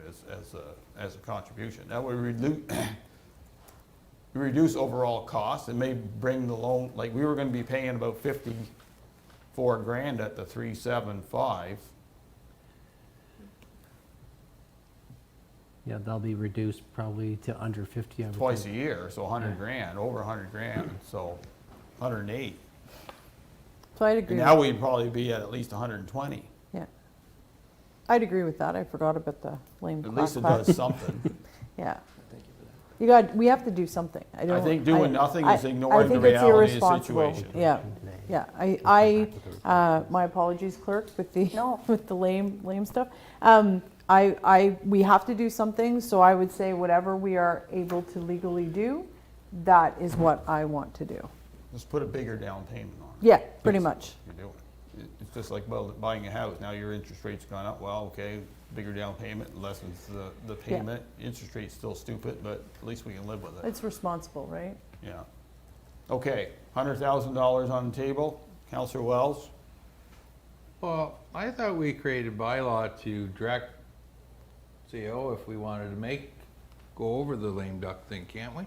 as a contribution. That would reduce overall costs. It may bring the loan, like we were gonna be paying about 54 grand at the 375.
Yeah, they'll be reduced probably to under 50. I would
Twice a
think.
year, so 100 grand, over 100 grand, so 108.
So I'd
And
agree.
now we'd probably be at least 120.
Yeah. I'd agree with that. I forgot about the lame
At
duck
least it
class.
does something.
Yeah.
Thank you for that.
We have to do something. I don't.
think doing nothing is
I
ignoring the
think it's
reality of the
irresponsible.
situation.
Yeah, yeah. My apologies, clerk, with the, with the lame stuff. We have to do something, so I would say whatever we are able to legally do, that is what I want to do.
Just put a bigger down payment on it.
Yeah, pretty much.
You're doing it. It's just like buying a house. Now your interest rate's gone up. Well, okay, bigger down payment, lessens the payment. Interest rate's still stupid, but at least we can live with it.
It's responsible, right?
Yeah. Okay, $100,000 on the table. Councillor Wells?
Well, I thought we created bylaw to direct CO if we wanted to go over the lame duck thing, can't we?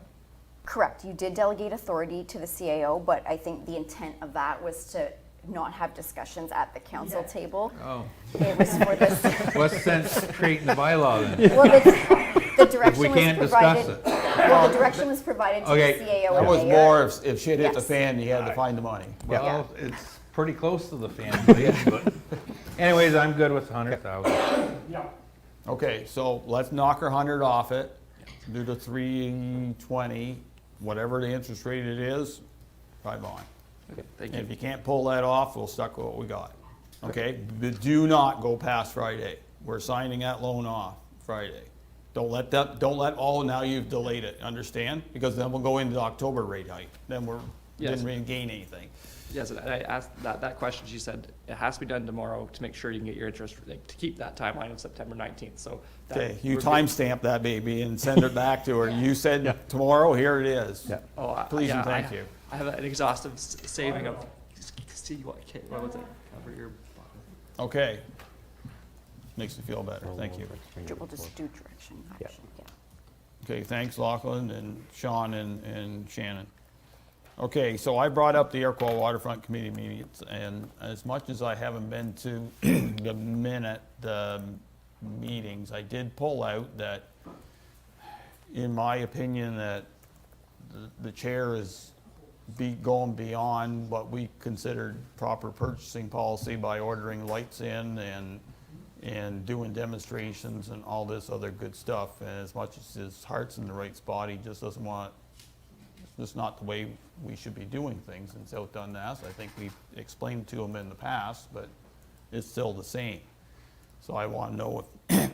Correct. You did delegate authority to the CAO, but I think the intent of that was to not have discussions at the council table.
Oh.
It was for this.
What's the sense of creating the bylaw then?
Well, the direction
we
was
can't
provided.
discuss it.
Well, the direction was provided to
Okay.
the CAO.
That
and
was
mayor.
more if shit hit the
Yes.
fan, you had to find the money.
Well, it's pretty close to the fan, but anyways, I'm good with 100,000.
Yeah.
Okay, so let's knock our 100 off it, do the 320, whatever the interest rate it is, try bond.
Okay, thank
And
you.
if you can't pull that off, we'll stuck with what we got. Okay, but do not go past Friday. We're signing that loan off Friday. Don't let, oh, now you've delayed it, understand? Because then we'll go into the October rate hike. Then
Yes.
didn't really gain anything.
Yes, and I asked that question, she said, it has to be done tomorrow to make sure you can get your interest, like, to keep that timeline of September 19th, so. that
Okay, you
would be-
timestamp that baby and send it back to her. You said tomorrow, here it is.
Yeah.
Oh,
Please and
yeah,
thank you.
I have an exhaustive saving of, see what, okay, what was it? Cover your.
Okay. Makes me feel better, thank you.
We'll just do direction option, yeah.
Okay, thanks Lachlan and Sean and Shannon. Okay, so I brought up the Iroquois Waterfront Committee meetings, and as much as I haven't been to the meetings, I did pull out that, in my opinion, that the chair is going beyond what we considered proper purchasing policy by ordering lights in and doing demonstrations and all this other good stuff. And as much as his heart's in the right spot, he just doesn't want, it's just not the way we should be doing things in South Dundas. I think we've explained to him in the past, but it's still the same. So I want to know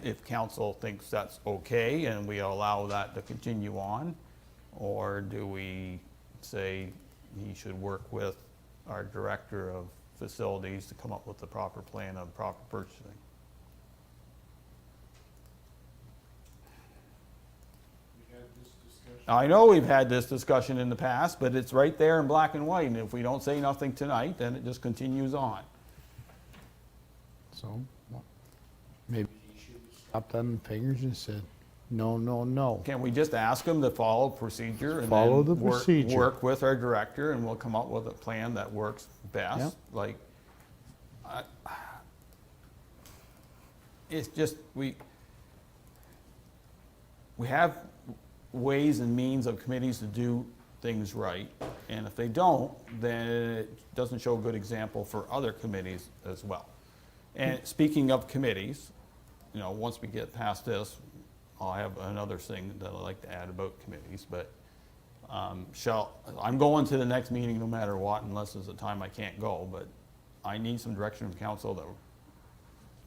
if council thinks that's okay and we allow that to continue on, or do we say he should work with our director of facilities to come up with the proper plan of proper purchasing? I know we've had this discussion in the past, but it's right there in black and white, and if we don't say nothing tonight, then it just continues on.
So, well, maybe he should stop them fingers and said, no, no, no.
Can we just ask them to follow procedure and
Follow
then
the procedure.
work with our director, and we'll come up with a plan that works best?
Yep.
Like, it's just, we have ways and means of committees to do things right, and if they don't, then it doesn't show a good example for other committees as well. And speaking of committees, you know, once we get past this, I'll have another thing that I'd like to add about committees, but I'm going to the next meeting no matter what, unless there's a time I can't go, but I need some direction from council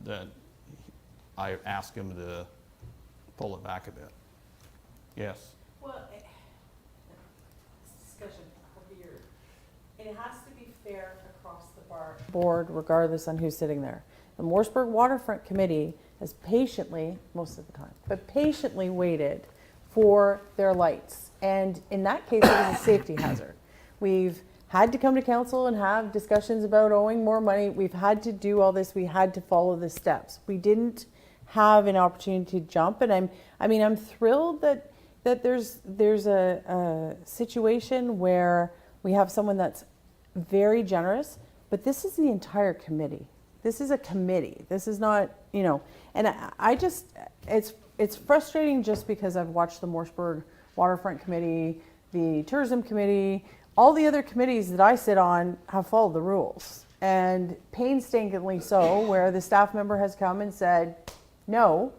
that I ask him to pull it back a bit. Yes?
Well, this discussion over here, it has to be fair across the board
Regardless on who's sitting there. The Morrisburg Waterfront Committee has patiently, most of the time, but patiently waited for their lights. And in that case, it was a safety hazard. We've had to come to council and have discussions about owing more money. We've had to do all this. We had to follow the steps. We didn't have an opportunity to jump. And I'm thrilled that there's a situation where we have someone that's very generous, but this is the entire committee. This is a committee. This is not, you know, and I just, it's frustrating just because I've watched the Morrisburg Waterfront Committee, the Tourism Committee, all the other committees that I sit on have followed the rules. And painstakingly so, where the staff member has come and said, no,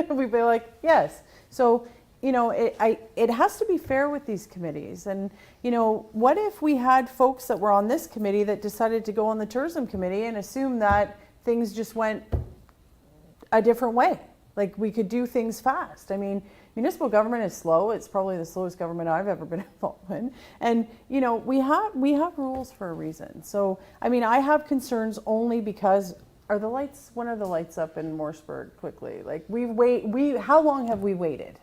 we'd be like, yes. So, you know, it has to be fair with these committees. And, you know, what if we had folks that were on this committee that decided to go on the tourism committee and assume that things just went a different way? Like, we could do things fast. I mean, municipal government is slow. It's probably the slowest government I've ever been involved in. And, you know, we have rules for a reason. So, I mean, I have concerns only because when are the lights up in Morrisburg quickly? Like, how long have we waited?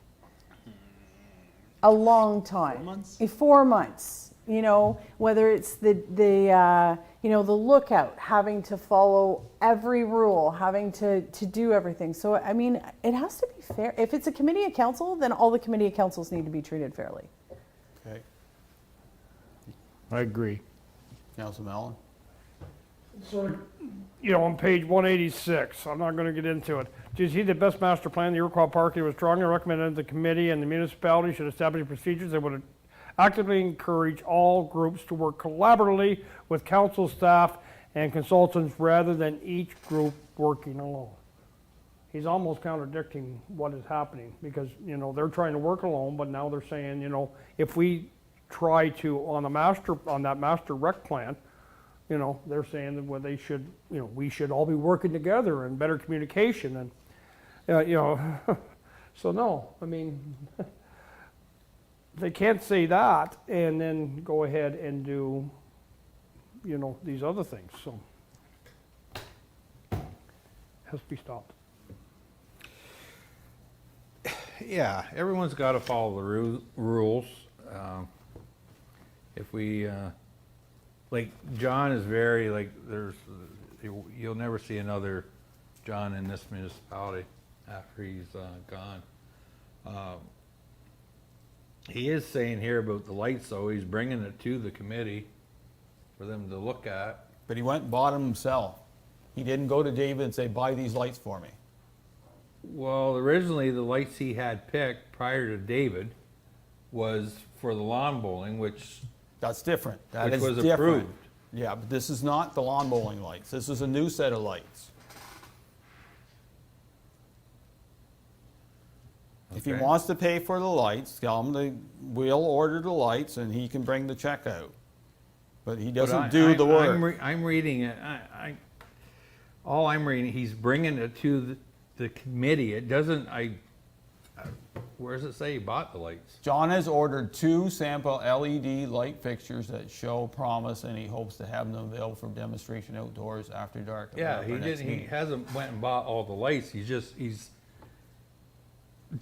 A long time.
4 months?
4 months. You know, whether it's the lookout, having to follow every rule, having to do everything. So, I mean, it has to be fair. If it's a committee of council, then all the committee of councils need to be treated fairly.
Okay.
I agree.
Councilman Allen?
So, you know, on page 186, I'm not going to get into it. Do you see the best master plan, the Iroquois Park? It was strongly recommended the committee and the municipality should establish procedures that would actively encourage all groups to work collaboratively with council staff and consultants rather than each group working alone. He's almost contradicting what is happening because, you know, they're trying to work alone, but now they're saying, you know, if we try to, on that master rec plan, you know, they're saying that they should, you know, we should all be working together and better communication and, you know, so no, I mean, they can't say that and then go ahead and do, you know, these other things, so. Has to be stopped.
Yeah, everyone's got to follow the rules. If we, like, John is very, like, you'll never see another John in this municipality after he's gone. He is saying here about the lights, though, he's bringing it to the committee for them to look at.
But he went and bought them himself. He didn't go to David and say, buy these lights for me.
Well, originally, the lights he had picked prior to David was for the lawn bowling, which...
That's different. That
which
is
was
different.
approved.
Yeah, but this is not the lawn bowling lights. This is a new set of lights. If he
Okay.
wants to pay for the lights, tell him we'll order the lights and he can bring the check out. But he doesn't do the work.
I'm reading it. All I'm reading, he's bringing it to the committee. It doesn't, where does it say he bought the lights?
John has ordered 2 sample LED light fixtures that show promise, and he hopes to have them available for demonstration outdoors after dark.
Yeah,
at
he
our next
didn't, he
meeting.
hasn't went and bought all the lights. He's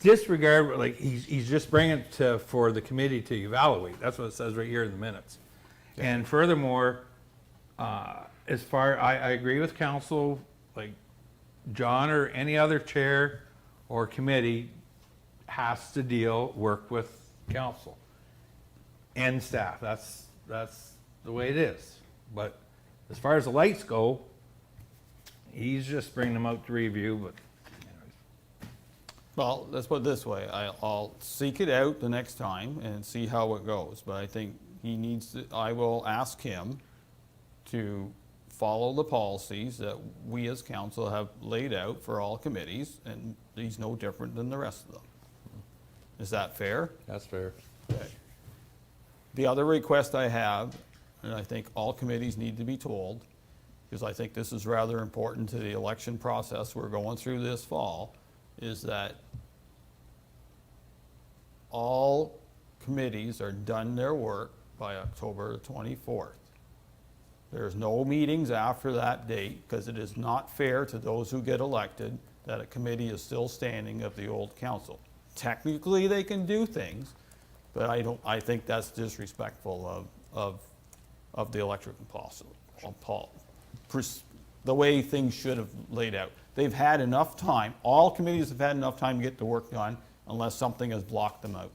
disregard, like, he's just bringing it for the committee to evaluate. That's what it says right here in the minutes. And furthermore, I agree with council, like, John or any other chair or committee has to work with council and staff. That's the way it is. But as far as the lights go, he's just bringing them out to review, but.
Well, let's put it this way. I'll seek it out the next time and see how it goes. But I think he needs to, I will ask him to follow the policies that we as council have laid out for all committees, and he's no different than the rest of them. Is that fair?
That's fair.
Okay. The other request I have, and I think all committees need to be told, because I think this is rather important to the election process we're going through this fall, is that all committees are done their work by October 24th. There's no meetings after that date, because it is not fair to those who get elected that a committee is still standing of the old council. Technically, they can do things, but I think that's disrespectful of the electric policy, the way things should have laid out. They've had enough time, all committees have had enough time to get the work done unless something has blocked them out.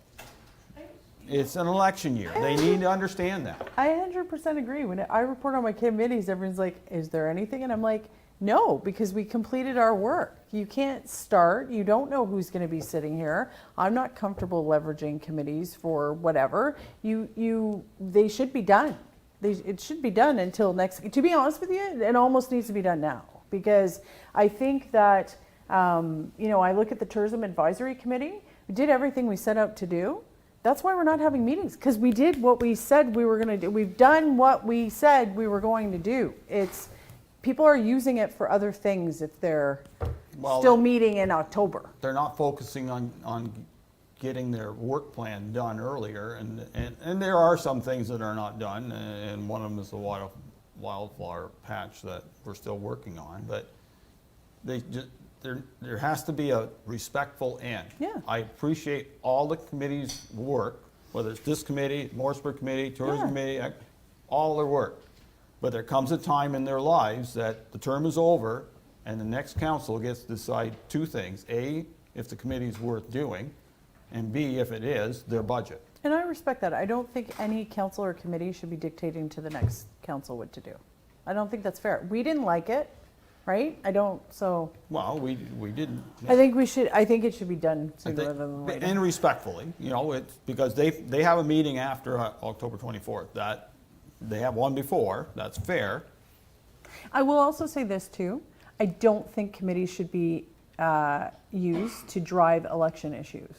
It's an election year. They need to understand that.
I 100% agree. When I report on my committees, everyone's like, is there anything? And I'm like, no, because we completed our work. You can't start. You don't know who's going to be sitting here. I'm not comfortable leveraging committees for whatever. They should be done. It should be done until next, to be honest with you, it almost needs to be done now. Because I think that, I look at the Tourism Advisory Committee, we did everything we set out to do. That's why we're not having meetings, because we did what we said we were going to do. We've done what we said we were going to do. People are using it for other things if they're still meeting in October.
They're not focusing on getting their work plan done earlier, and there are some things that are not done, and one of them is the wildflower patch that we're still working on, but there has to be a respectful end.
Yeah.
I appreciate all the committees' work, whether it's this committee, Morrisburg committee, tourism committee, all their work. But there comes a time in their lives that the term is over and the next council gets to decide 2 things. A, if the committee is worth doing, and B, if it is, their budget.
And I respect that. I don't think any council or committee should be dictating to the next council what to do. I don't think that's fair. We didn't like it, right?
Well, we didn't.
I think it should be done sooner rather than later.
And respectfully, it's because they have a meeting after October 24th. That they have one before. That's fair.
I will also say this too. I don't think committees should be used to drive election issues.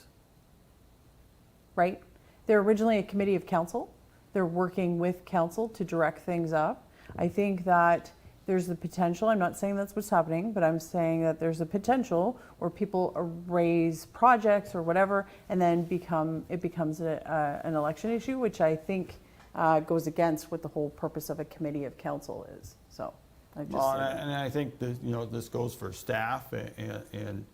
Right? They're originally a committee of council. They're working with council to direct things up. I think that there's the potential, I'm not saying that's what's happening, but I'm saying that there's a potential where people raise projects or whatever, and then it becomes an election issue, which I think goes against what the whole purpose of a committee of council is. So I just
Well,
say that.
and I think that, this goes for staff and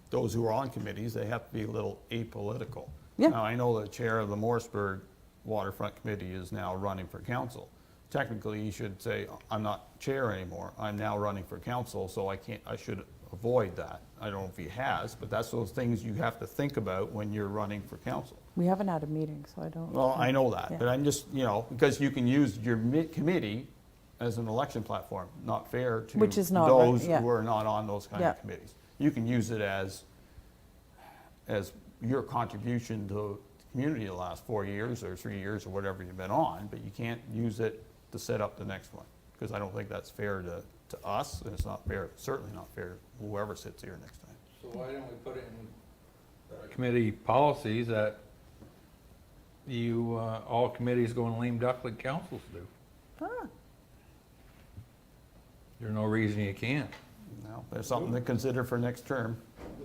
those who are on committees, they have to be a little apolitical.
Yeah.
Now, I know the chair of the Morrisburg Waterfront Committee is now running for council. Technically, you should say, I'm not chair anymore, I'm now running for council, so I should avoid that. I don't know if he has, but that's those things you have to think about when you're running for council.
We haven't had a meeting, so I don't.
Well, I know that,
Yeah.
but I'm just, because you can use your committee as an election platform, not fair to
Which is not right,
those
yeah.
who are not on those kind
Yeah.
of committees. You can use it as your contribution to the community the last 4 years or 3 years or whatever you've been on, but you can't use it to set up the next one, because I don't think that's fair to us, and it's not fair, certainly not fair to whoever sits here next time.
So why don't we put it in committee policies that all committees go in lame duck like councils do? There's no reason you can't.
No, there's something to consider for next term.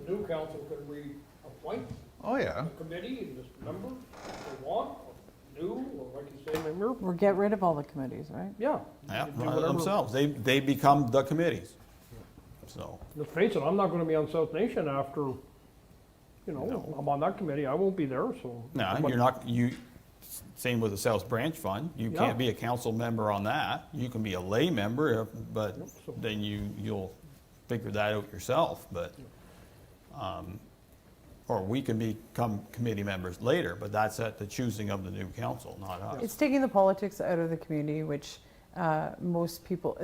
The new council can reappoint
Oh, yeah.
a committee and just member if they want, or new, or like you say, member.
Or get rid of all the committees, right?
Yeah.
Yeah,
Do whatever.
themselves, they become the committees, so.
Let's face it, I'm not gonna be on South Nation after, I'm on that committee, I won't be there, so.
No, you're not, same with the South Branch Fund, you
Yeah.
can't be a council member on that. You can be a lay member, but then you'll figure that out yourself, but, or we can become committee members later, but that's at the choosing of the new council, not us.
It's taking the politics out of the community, which most people,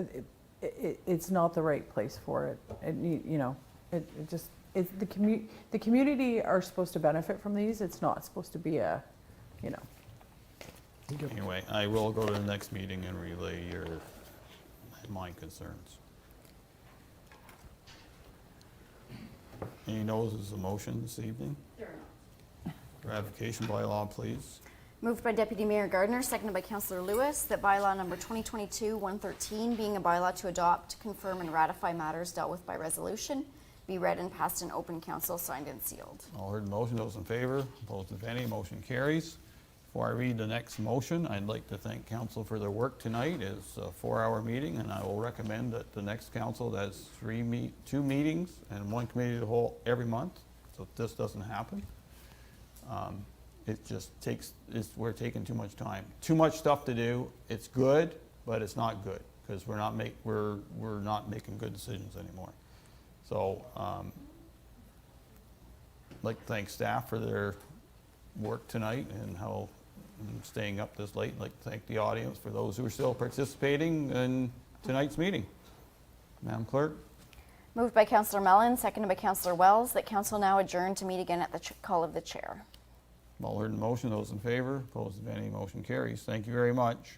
it's not the right place for it. The community are supposed to benefit from these. It's not supposed to be
Anyway, I will go to the next meeting and relay my concerns. Any no's a motion this evening? Ratification by law, please.
Moved by Deputy Mayor Gardner, seconded by Councillor Lewis, that bylaw number 2022-113, being a bylaw to adopt, confirm, and ratify matters dealt with by resolution, be read and passed in open council, signed and sealed.
All heard the motion, those in favor, opposed if any, motion carries. Before I read the next motion, I'd like to thank council for their work tonight. It's a 4-hour meeting, and I will recommend that the next council has 2 meetings and 1 committee of the whole every month, so this doesn't happen. It just we're taking too much time. Too much stuff to do. It's good, but it's not good, because we're not making good decisions anymore. So, I'd like to thank staff for their work tonight and staying up this late. I'd like to thank the audience for those who are still participating in tonight's meeting. Madam Clerk?
Moved by Councillor Mellon, seconded by Councillor Wells, that council now adjourn to meet again at the call of the chair.
All heard the motion, those in favor, opposed if any, motion carries. Thank you very much.